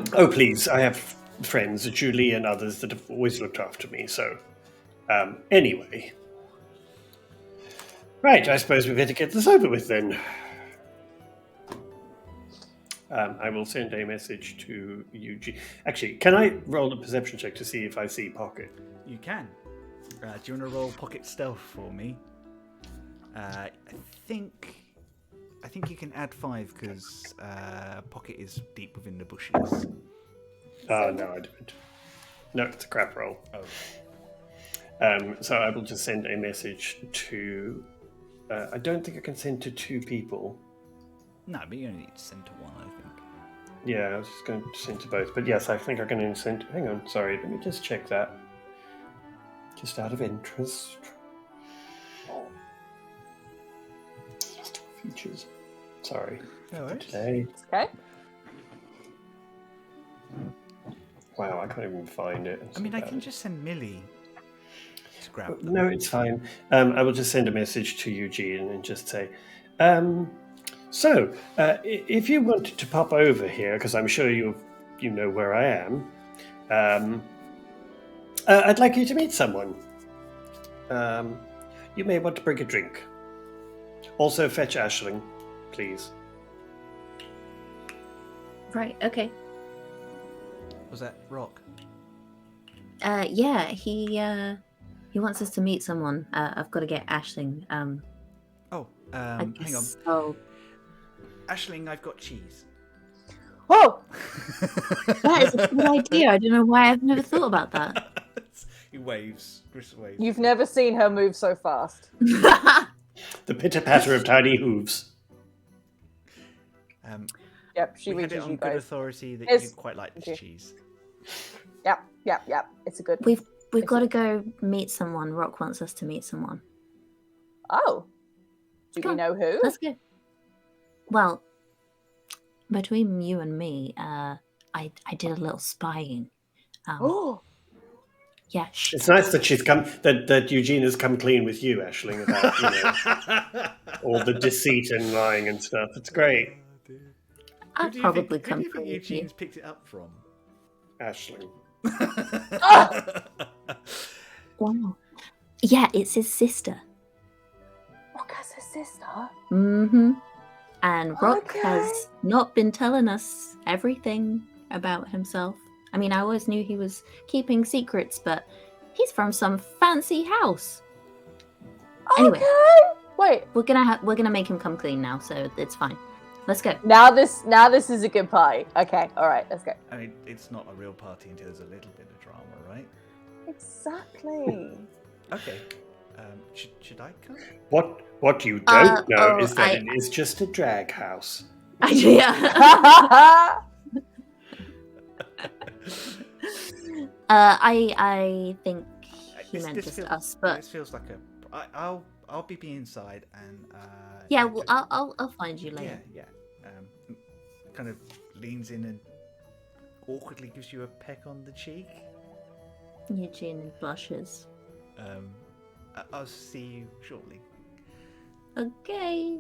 trouble. Oh, please, I have friends, Julie and others, that have always looked after me, so... anyway. Right, I suppose we better get this over with, then. I will send a message to Eugene. Actually, can I roll a perception check to see if I see Pocket? You can. Do you want to roll Pocket Stealth for me? I think you can add 5 because Pocket is deep within the bushes. Oh, no, I don't. No, it's a crap roll. Oh. So I will just send a message to... I don't think I can send to 2 people. No, but you only need to send to 1, I think. Yeah, I was just going to send to both. But yes, I think I can send... Hang on, sorry, let me just check that. Just out of interest. Features. Sorry. No worries. Today. Okay. Wow, I can't even find it. I mean, I can just send Millie to grab them. No, it's fine. I will just send a message to Eugene and just say, if you wanted to pop over here, because I'm sure you know where I am, I'd like you to meet someone. You may want to bring a drink. Also, fetch Aisling, please. Right, okay. Was that Rock? Yeah, he wants us to meet someone. I've got to get Aisling. Hang on. Oh, Aisling, I've got cheese. Oh! that is a good idea. I don't know why I've never thought about that. He waves. Chris waves. You've never seen her move so fast. The pitter-patter of tiny hooves. Yep, she we had it reaches on you good guys. authority that Yes. you quite like this Okay. cheese. Yep. It's a good. We've got to go meet someone. Rock wants us to meet someone. Oh. Do Come we on. know who? Let's go. Well, between you and me, I did a little spying. Oh. Yeah. It's nice that that Eugene has come clean with you, Aisling, about all the deceit and lying and stuff. It's great, I'll probably come Who do you think through with you. Eugene's picked it up from? Aisling. Wow. Yeah, it's his sister. Rock has a sister. Mm-hmm. And Rock Okay. has not been telling us everything about himself. I mean, I always knew he was keeping secrets, but he's from some fancy house. Anyway. Okay. Wait. We're gonna make him come clean now, so it's fine. Let's go. Now this is a good party. Okay, all right, let's go. I mean, it's not a real party until there's a little bit of drama, right? Exactly. Okay. Should I come? What you don't know oh, is that it is just a drag house. Yeah. I think he meant just us, but this feels like I'll be inside and yeah, you well, can- I'll find you later. yeah. Kind of leans in and awkwardly gives you a peck on the cheek. Eugene blushes. I'll see you shortly. Okay.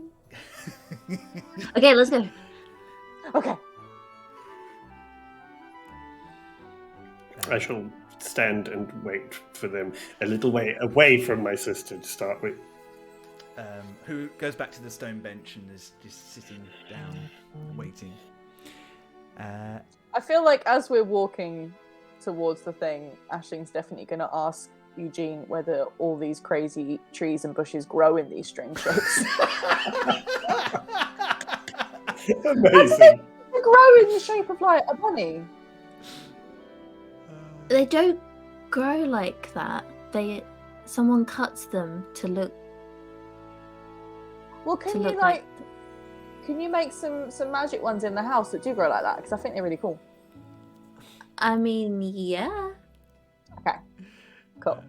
Okay, let's go. Okay. I shall stand and wait for them a little way away from my sister to start with. Who goes back to the stone bench and is just sitting down, waiting. I feel like as we're walking towards the thing, Aisling's definitely going to ask Eugene whether all these crazy trees and bushes grow in these strange shapes. Amazing. They grow in the shape of like a bunny. They don't grow like that. Someone cuts them to look. Well, To can you look like? Can you make some magic ones in the house that do grow like that? Because I think they're really cool. I mean, yeah. Okay. Cool.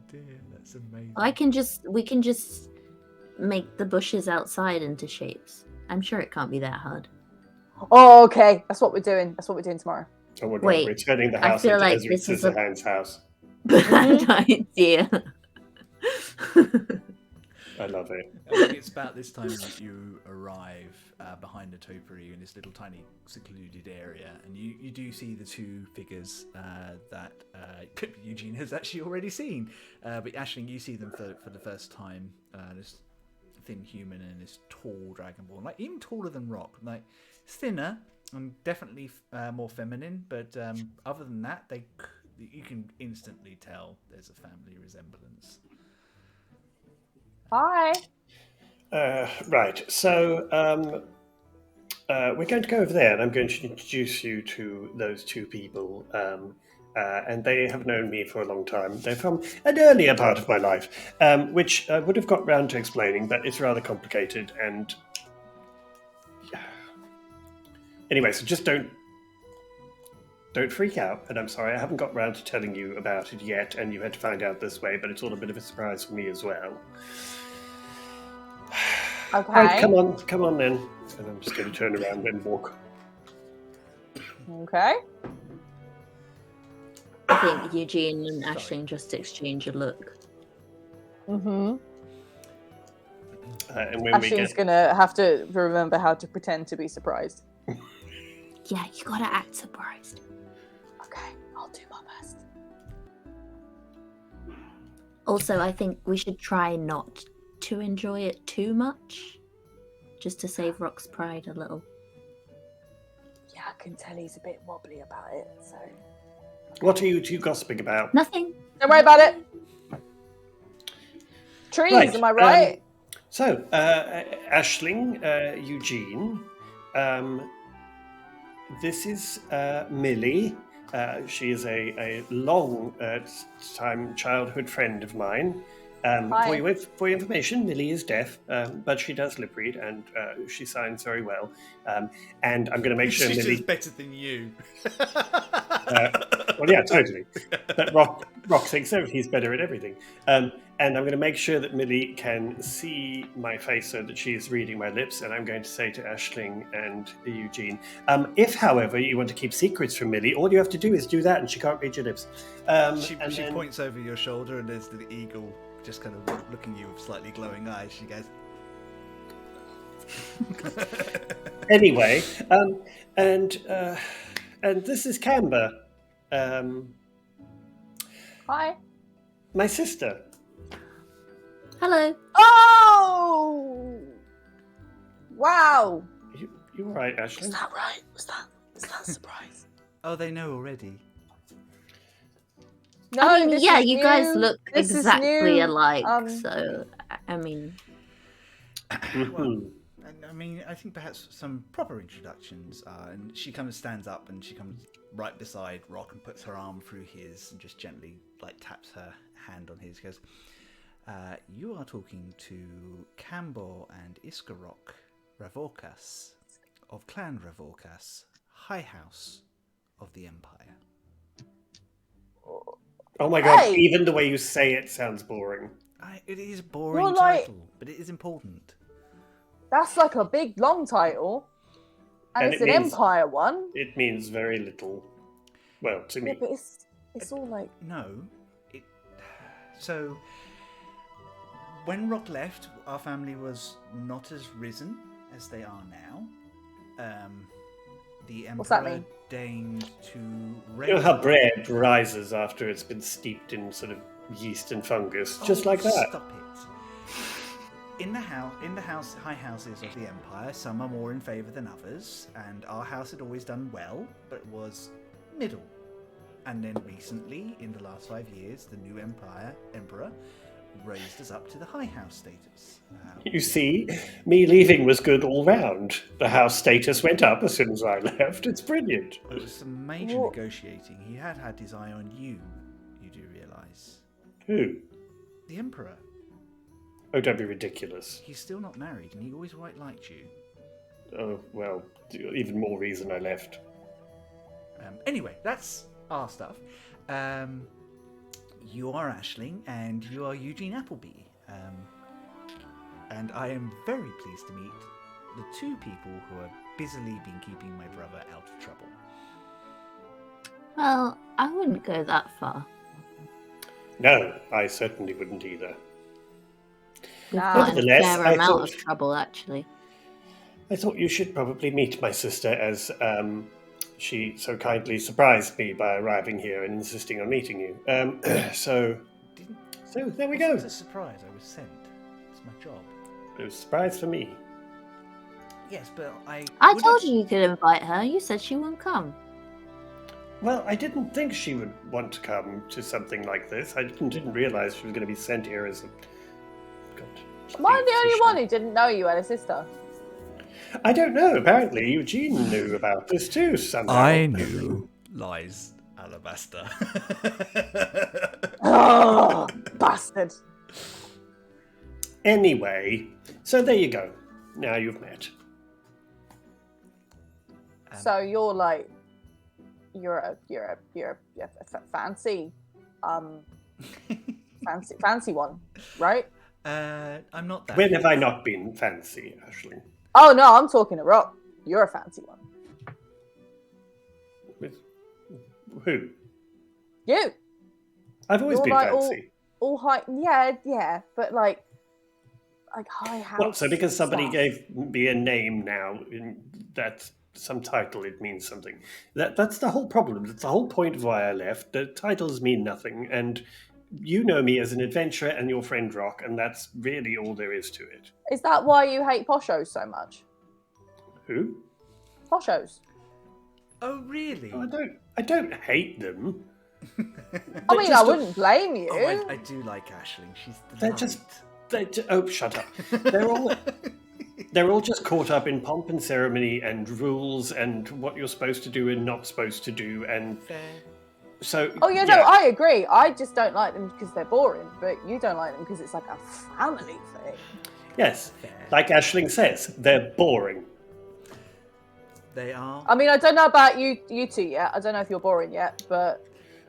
Dear, that's amazing. We can just make the bushes outside into shapes. I'm sure it can't be that hard. Oh, okay. That's what we're doing. That's what we're doing tomorrow. Oh my God, Wait, we're turning the I house feel into like Ezra this is a- Scissorhands' house. Bad idea. I love it. I think it's about this time that you arrive behind the topiary in this little tiny secluded area, and you do see the two figures that Eugene has actually already seen. But Aisling, you see them for the first time. This thin human and this tall dragonborn, like even taller than Rock, like thinner and definitely more feminine. But other than that, you can instantly tell there's a family resemblance. Hi. Right, so we're going to go over there, and I'm going to introduce you to those two people. And they have known me for a long time. They're from an earlier part of my life, which I would have got round to explaining, but it's rather complicated. And anyway, so just don't freak out. And I'm sorry, I haven't got round to telling you about it yet, and you had to find out this way, but it's all a bit of a surprise for me as well. Okay. Right, come on then. And I'm just going to turn around and walk. Okay. I think Eugene and Aisling just exchange a look. Mm-hmm. And when we Aisling's get... gonna have to remember how to pretend to be surprised. Yeah, you gotta act surprised. Okay, I'll do my best. Also, I think we should try not to enjoy it too much, just to save Rock's pride a little. Yeah, I can tell he's a bit wobbly about it, so... What are you two gossiping about? Nothing. Don't worry about it! Trees, Right, am I right? So, Aisling, Eugene, this is Millie. She is a long time childhood friend of mine. For your information, Millie is deaf, but she does lip read and she signs very well. And I'm going to make sure She's Millie... just better than you. Well, yeah, totally. But Rock thinks he's better at everything. And I'm going to make sure that Millie can see my face so that she is reading my lips. And I'm going to say to Aisling and Eugene, if, however, you want to keep secrets from Millie, all you have to do is do that and she can't read your lips. She points over your shoulder and there's the eagle just kind of looking at you with slightly glowing eyes. She goes... Anyway, and this is Camber. Hi. My sister. Hello. Oh! Wow! You all right, Was Aisling? that right? Was that a surprise? Oh, they know already. No, I mean, this yeah, is you new. guys look This is exactly new. alike, so I mean, Mhm. I mean, I think perhaps some proper introductions. And she kind of stands up and she comes right beside Rock and puts her arm through his and just gently taps her hand on his. She goes, "You are talking to Cambor and Iskarok Ravorkas of Clan Ravorkas, High House of the Empire." Oh my god! Hey! Even the way you say it sounds boring. It is a boring You're like- title, but it is important. That's like a big, long title. And And it's it an means- Empire one. It means very little. Well, to me. Yeah, but it's all like... No. So, when Rock left, our family was not as risen as they are now. The Emperor What's that mean? deigned to You know how bread rises after it's been steeped in sort of yeast and fungus, just like that. Stop it. In the high houses of the Empire, some are more in favour than others, and our house had always done well, but was middle. And then recently, in the last 5 years, the new emperor raised us up to the high house status. You see, me leaving was good all round. The house status went up as soon as I left. It's brilliant. There was some major What? negotiating. He had his eye on you, you do realise. Who? The emperor. Oh, don't be ridiculous. He's still not married, and he always quite liked you. Oh, well, even more reason I left. Anyway, that's our stuff. You are Aisling, and you are Eugene Appleby. And I am very pleased to meet the two people who have busily been keeping my brother out of trouble. Well, I wouldn't go that far. No, I certainly wouldn't either. We've Nah. got in a Nevertheless, fair I amount thought- of trouble, actually. I thought you should probably meet my sister as she so kindly surprised me by arriving here and insisting on meeting you. So there we go. It's a surprise. I was sent. It's my job. It was a surprise for me. Yes, but I wouldn't- told you could invite her. You said she wouldn't come. Well, I didn't think she would want to come to something like this. I didn't realize she was going to be sent here as a... God, Am I the only official. one who didn't know you had a sister? I don't know. Apparently, Eugene knew about this too somehow. I knew. Lies, Alabaster. Oh, bastard. Anyway, so there you go. Now you've met. So you're like, you're a fancy, fancy one, right? I'm not that. When have I not been fancy, Aisling? Oh no, I'm talking to Rock. You're a fancy one. With who? You. I've always You're been like fancy. all high. Yeah, but like high house. Well, so because somebody stuff. gave me a name now, that's some title, it means something. That's the whole problem. That's the whole point of why I left. The titles mean nothing, and you know me as an adventurer and your friend Rock, and that's really all there is to it. Is that why you hate poshos so much? Who? Poshos. Oh, really? Oh, I don't hate them. I They're mean, I just a- wouldn't blame you. Oh, I do like Aisling. She's the They're light. just oh, shut up. They're all just caught up in pomp and ceremony and rules and what you're supposed to do and not supposed to do, and Fair. so. Oh yeah, no, I agree. I just don't like them because they're boring, but you don't like them because it's like a family thing. Yes, Fair. like Aisling says, they're boring. They are. I mean, I don't know about you two yet. I don't know if you're boring yet, but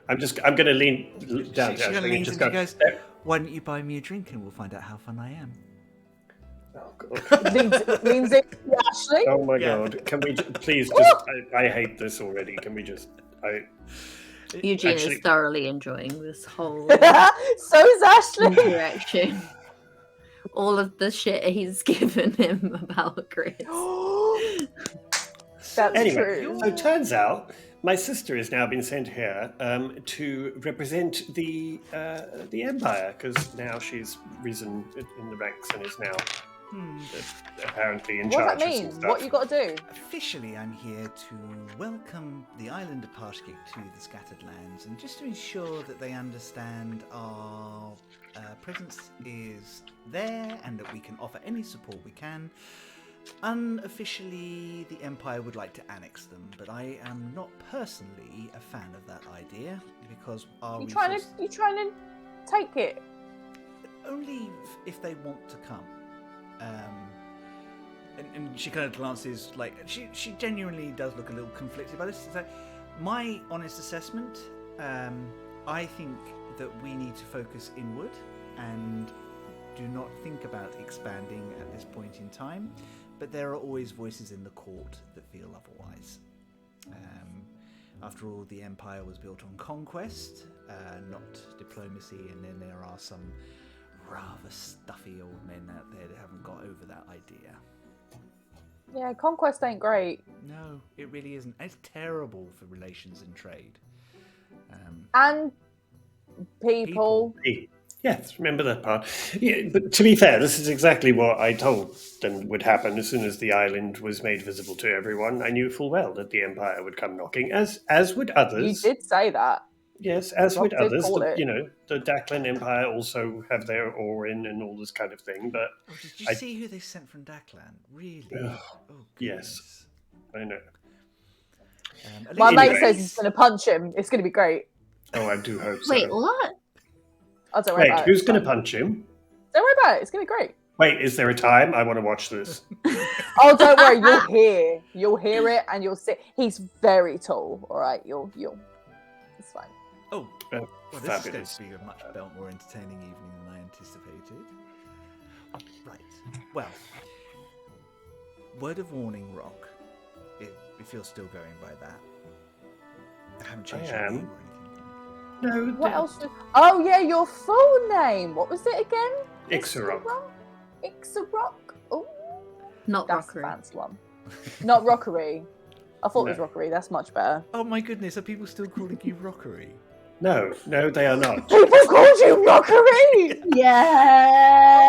I'm going to lean down She to kinda Aisling and leans just in, go. she goes, "Why don't you buy me a drink and we'll find out how fun I am?" Oh, God. leans in Ashley. Oh my Yeah. God! Can we please just? I hate this already. Can we just? Eugene Actually- is thoroughly enjoying this whole So is Ashley. interaction. All of the shit he's given him about Chris. That's Anyway, true. so it turns out my sister has now been sent here to represent the Empire, because now she's risen in the ranks and is now apparently in What does charge that of mean? some stuff. What you got to do? Officially, I'm here to welcome the island of Parshgate to the Scattered Lands, and just to ensure that they understand our presence is there and that we can offer any support we can. Unofficially, the Empire would like to annex them, but I am not personally a fan of that idea because our You trying to take it? only if they want to come. And she kind of glances like she genuinely does look a little conflicted by this. So my honest assessment, I think that we need to focus inward and do not think about expanding at this point in time. But there are always voices in the court that feel otherwise. After all, the Empire was built on conquest, not diplomacy, and then there are some rather stuffy old men out there that haven't got over that idea. Yeah, conquest ain't great. No, it really isn't. It's terrible for relations and trade. And people. Yes, remember that part. Yeah, but to be fair, this is exactly what I told them would happen as soon as the island was made visible to everyone. I knew full well that the Empire would come knocking, as would others. You did say that. Yes, as would did others. call it. The Daklan Empire also have their Orin and all this kind of thing. But Did you see who they sent from Daklan? Really? Oh, goodness. yes, I know. My mate Anyway. says he's going to punch him. It's going to be great. Oh, I do hope so. Wait, what? Oh, don't worry Wait, about who's it. going to punch him? Don't worry about it. It's going to be great. Wait, is there a time? I want to watch this. Oh, don't worry. You'll hear it, and you'll see. He's very tall. All right, you'll. It's fine. Oh, Oh, well, this is going fabulous. to be a much more entertaining evening than I anticipated. Right. Well, word of warning, Rock. If you're still going by that, I haven't changed your am. name or anything. No, What else? Oh yeah, your full name. What was it again? Ixarock. Ixarock. Oh, Not that's rockery. the fancy one. Not rockery. I thought it was No. rockery. That's much better. Oh my goodness, are people still calling you Rockery? No, they are not. People called you rockery. Yeah.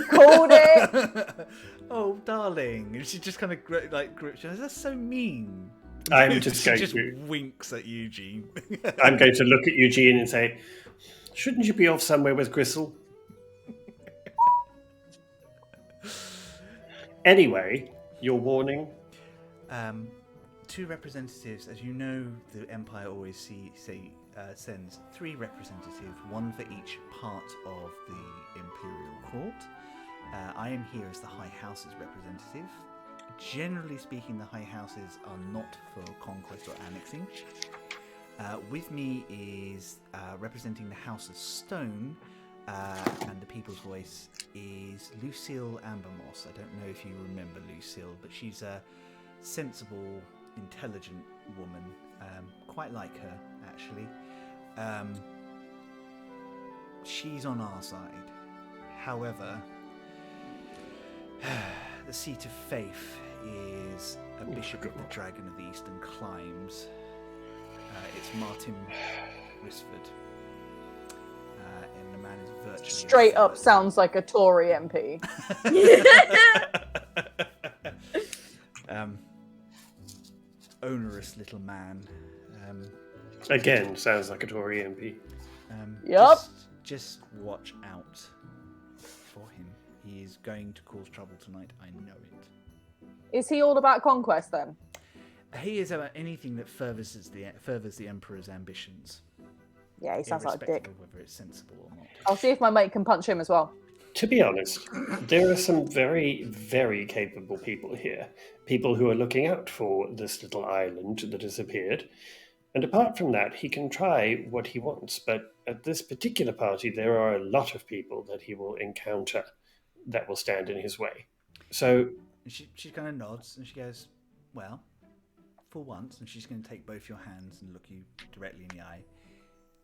Called it. Oh, darling. And she just kind of grips you. That's so mean. I'm just she going just to. winks at Eugene. I'm going to look at Eugene and say, "Shouldn't you be off somewhere with Gristle?" Anyway, your warning. Two representatives, as you know, the Empire always sends 3 representatives, 1 for each part of the Imperial Court. I am here as the High House's representative. Generally speaking, the High Houses are not for conquest or annexing. With me is representing the House of Stone, and the People's Voice is Lucille Ambermoss. I don't know if you remember Lucille, but she's a sensible, intelligent woman. Quite like her, actually. She's on our side. However, the seat of faith is a bishop of the Dragon of the Eastern Climes. It's Martin Risford. And the man is virtually... Straight up sounds like a Tory MP. Onerous little man. Again, sounds like a Tory MP. Yup. Just watch out for him. He is going to cause trouble tonight. I know it. Is he all about conquest then? He is about anything that furthers the Emperor's ambitions. Yeah, he sounds like a irrespective dick. of whether it's sensible or not. I'll see if my mate can punch him as well. To be honest, there are some very, very capable people here. People who are looking out for this little island that has appeared. And apart from that, he can try what he wants. But at this particular party, there are a lot of people that he will encounter that will stand in his way. So And she kind of nods and she goes, well, for once, and she's going to take both your hands and look you directly in the eye,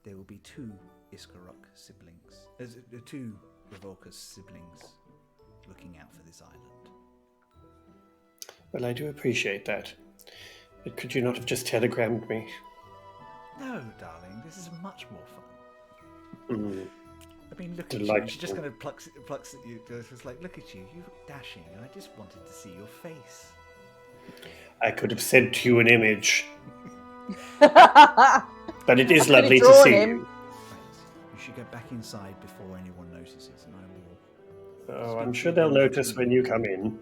there will be 2 Iskarok siblings. 2 Revolcus siblings looking out for this island. well, I do appreciate that. But could you not have just telegrammed me? No, darling, this is much more fun. Mm. I mean, look at you. Delightful. She just kind of plucks at you. It's like, look at you. You look dashing. I just wanted to see your face. I could have sent you an image, Right. but it is I could have lovely to drawn see him. you. Right. You should go back inside before anyone notices, and I will Oh, I'm sure they'll notice when you come in.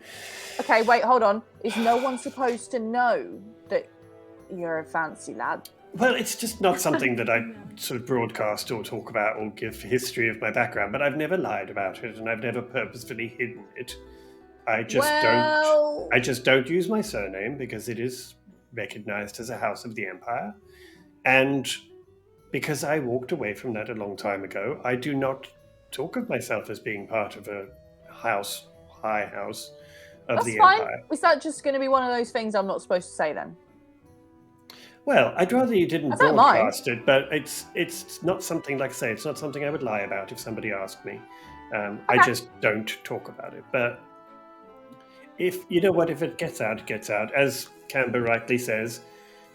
Okay, wait, hold on. Is no one supposed to know that you're a fancy lad? Well, it's just not something that I sort of broadcast or talk about or give history of my background, but I've never lied about it and I've never purposefully hidden it. I just don't use my surname because it is recognized as a house of the Empire. And because I walked away from that a long time ago, I do not talk of myself as being part of a high house of That's the fine. Empire. Is that just going to be one of those things I'm not supposed to say then? Well, I'd rather you didn't I don't broadcast it, but it's not something, like I say, it's not something I would lie about if somebody asked me. I just don't talk about it. But if it gets out, it gets out. As Camber rightly says,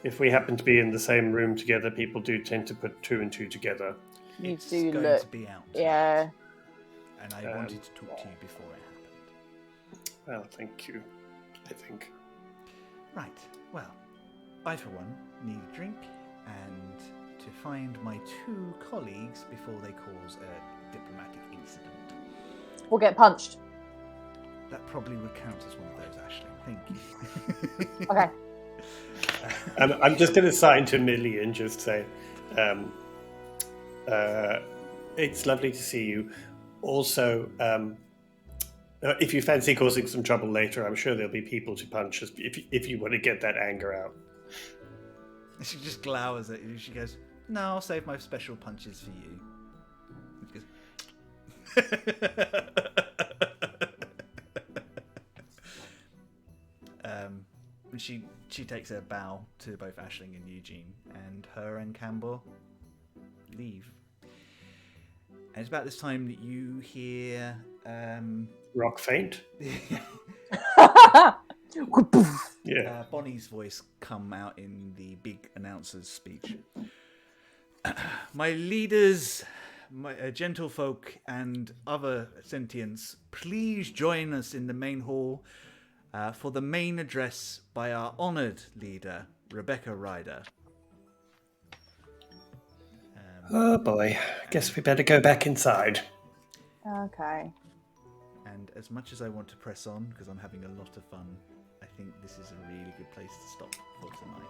if we happen to be in the same room together, people do tend to put two and two together. It's do going look. to be out. Yeah. And I wanted to talk to you before it happened. Well, thank you, I think. Right. Well, I, for one, need a drink and to find my two colleagues before they cause a diplomatic incident. We'll get punched. That probably would count as one of those, Aisling. Thank you. Okay. I'm just going to sign to Millie and just say, it's lovely to see you. Also, if you fancy causing some trouble later, I'm sure there'll be people to punch if you want to get that anger out. She just glowers at you. She goes, "No, I'll save my special punches for you." And she takes a bow to both Aisling and Eugene, and her and Camber leave. And it's about this time that you hear Rock faint? Yeah. Bonnie's voice come out in the big announcer's speech. My leaders, my gentlefolk, and other sentients, please join us in the main hall for the main address by our honoured leader, Rebecca Ryder. Oh boy, guess we better go back inside. Okay. And as much as I want to press on, because I'm having a lot of fun, I think this is a really good place to stop for tonight.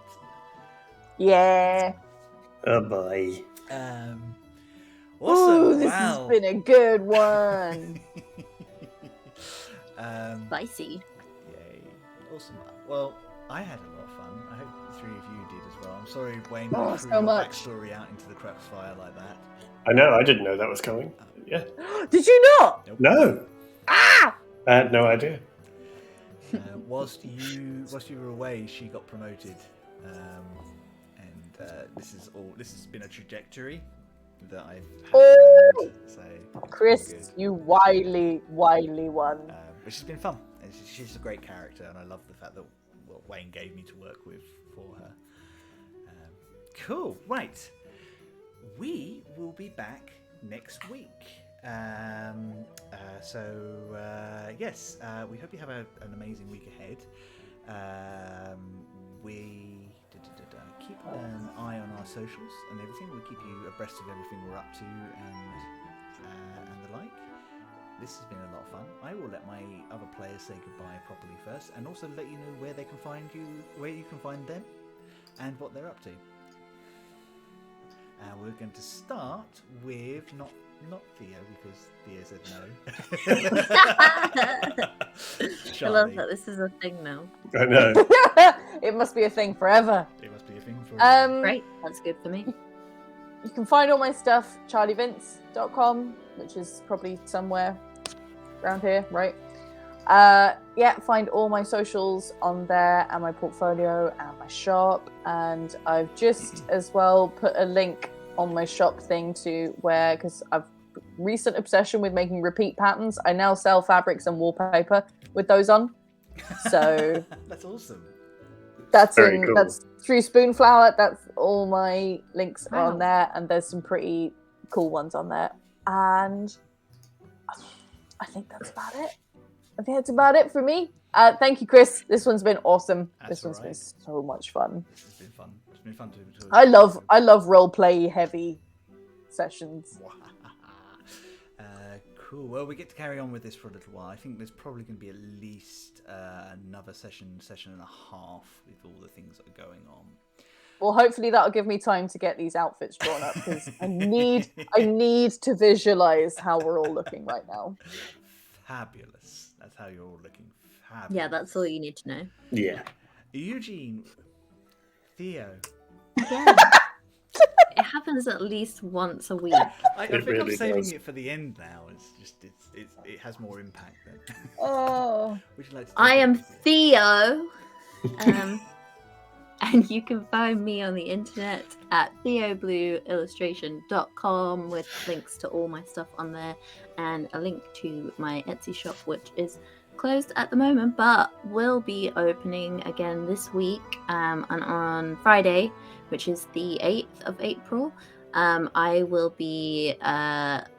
Yeah. Oh boy. Awesome. Ooh, this has been a good one. Spicy. Yay. Awesome. Well, I had a lot of fun. I hope the three of you did as well. I'm sorry, Wayne, Oh, I threw so your much. backstory out into the crossfire like that. I know, I didn't know that was coming. Yeah. Did you not? No. Ah! I had no idea. Whilst you were away, she got promoted, and this has been a trajectory that I've had. Oh! So Chris, good. you wily one. Which has been fun. She's a great character, and I love the fact that what Wayne gave me to work with for her. Cool. Right. We will be back next week. Yes, we hope you have an amazing week ahead. We keep an eye on our socials and everything. We'll keep you abreast of everything we're up to and the like. This has been a lot of fun. I will let my other players say goodbye properly first, and also let you know where they can find you, where you can find them, and what they're up to. We're going to start with not Theo, because Theo said no. I love that this is a thing now. I know. It must be a thing forever. It must be a thing for Great, that's good for me. You can find all my stuff charlievince.com, which is probably somewhere around here, right? Find all my socials on there, and my portfolio and my shop, and I've just as well put a link on my shop thing to where, because I've recent obsession with making repeat patterns, I now sell fabrics and wallpaper with those on. So that's awesome. That's Very cool. That's through Spoonflower. That's all my links are Wow. on there, and there's some pretty cool ones on there. And I think that's about it. I think that's about it for me. Thank you, Chris. This one's been awesome. That's this one's all right. been so much fun. This has been fun. It's been fun to I love role play heavy sessions. Cool. Well, we get to carry on with this for a little while. I think there's probably going to be at least another session and a half with all the things that are going on. Well, hopefully that'll give me time to get these outfits drawn up because I need to visualize how we're all looking right now. Fabulous. That's how you're all looking. Fabulous. Yeah, that's all you need to know. Yeah. Eugene, Theo. Yeah. It happens at least once a week. I think really I'm saving does. it for the end now. It's just it has more impact then. Oh, Would you like to I take am it? Theo. And you can find me on the internet at theoblueillustration.com with links to all my stuff on there and a link to my Etsy shop, which is closed at the moment but will be opening again this week. And on Friday, which is the 8th of April, I will be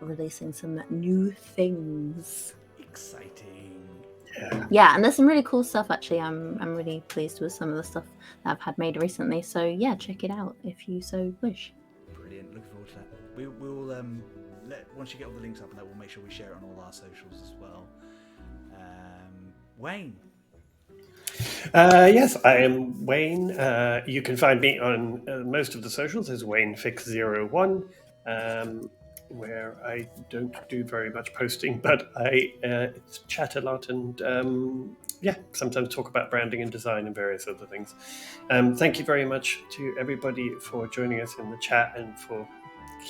releasing some new things. Exciting. Yeah, and there's some really cool stuff actually. I'm really pleased with some of the stuff that I've had made recently. So yeah, check it out if you so wish. Brilliant. Looking forward to that. We'll once you get all the links up and that, we'll make sure we share it on all our socials as well. Wayne. Yes, I am Wayne. You can find me on most of the socials as WayneFix01, where I don't do very much posting, but I chat a lot and sometimes talk about branding and design and various other things. Thank you very much to everybody for joining us in the chat and for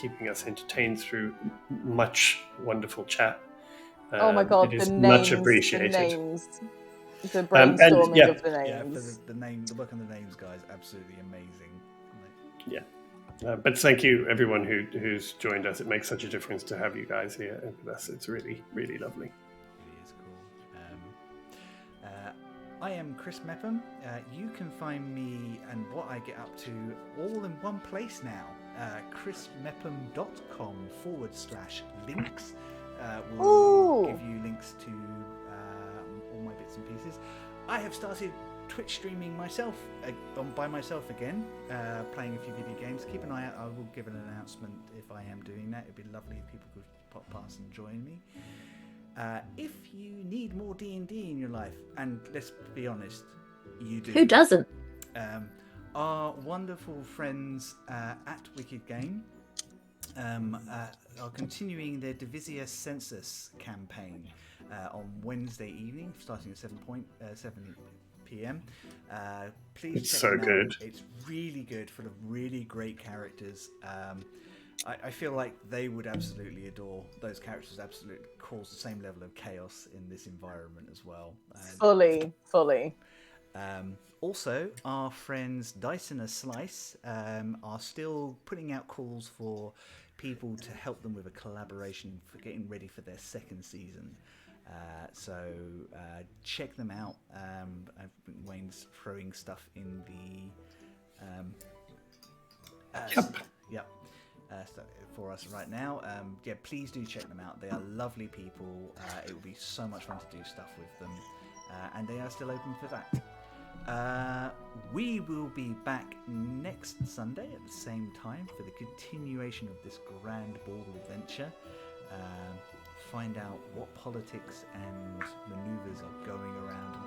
keeping us entertained through much wonderful chat. oh my God! It is the much names, appreciated. The names. The brainstorming of the names. The book on the names, guys, absolutely amazing. Yeah. But thank you, everyone who's joined us. It makes such a difference to have you guys here with us. It's really, really lovely. It is cool. I am Chris Mepham. You can find me and what I get up to all in one place now. chrismepham.com/links. We'll give you links to all my bits and pieces. I have started Twitch streaming myself by myself again, playing a few video games. Keep an eye out. I will give an announcement if I am doing that. It'd be lovely if people could pop past and join me. If you need more D&D in your life, and let's be honest, you do. Who doesn't? Our wonderful friends at Wicked Game are continuing their Divisia Census campaign on Wednesday evening, starting at 7 p.m. Please It's check so them out. good. It's really good, full of really great characters. I feel like they would absolutely adore those characters. Absolutely cause the same level of chaos in this environment as well. Fully. Also, our friends Dice and a Slice are still putting out calls for people to help them with a collaboration for getting ready for their second season. So check them out. I think Wayne's throwing stuff in the for us right now. Please do check them out. They are lovely people. It will be so much fun to do stuff with them, and they are still open for that. We will be back next Sunday at the same time for the continuation of this grand ball adventure. Find out what politics and maneuvers are going around and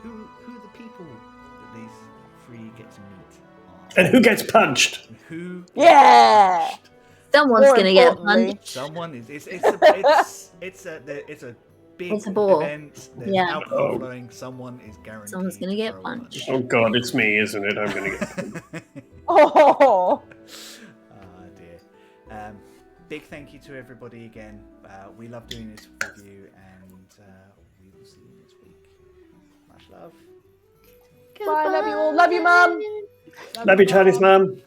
who the people that these three get to meet are. And who gets punched? And who Yeah. punched. Someone's More going to get importantly- punched. Someone is. It's a big It's a ball. event. There's Yeah. alcohol flowing. Someone is guaranteed. Someone's going to get throw a punched. Oh God, it's me, isn't it? I'm going to get. Oh. Oh dear. Big thank you to everybody again. We love doing this with you, and we will see you next week. Much love. Bye, love you all. Love you, Mum. Love you, Charlie's mum.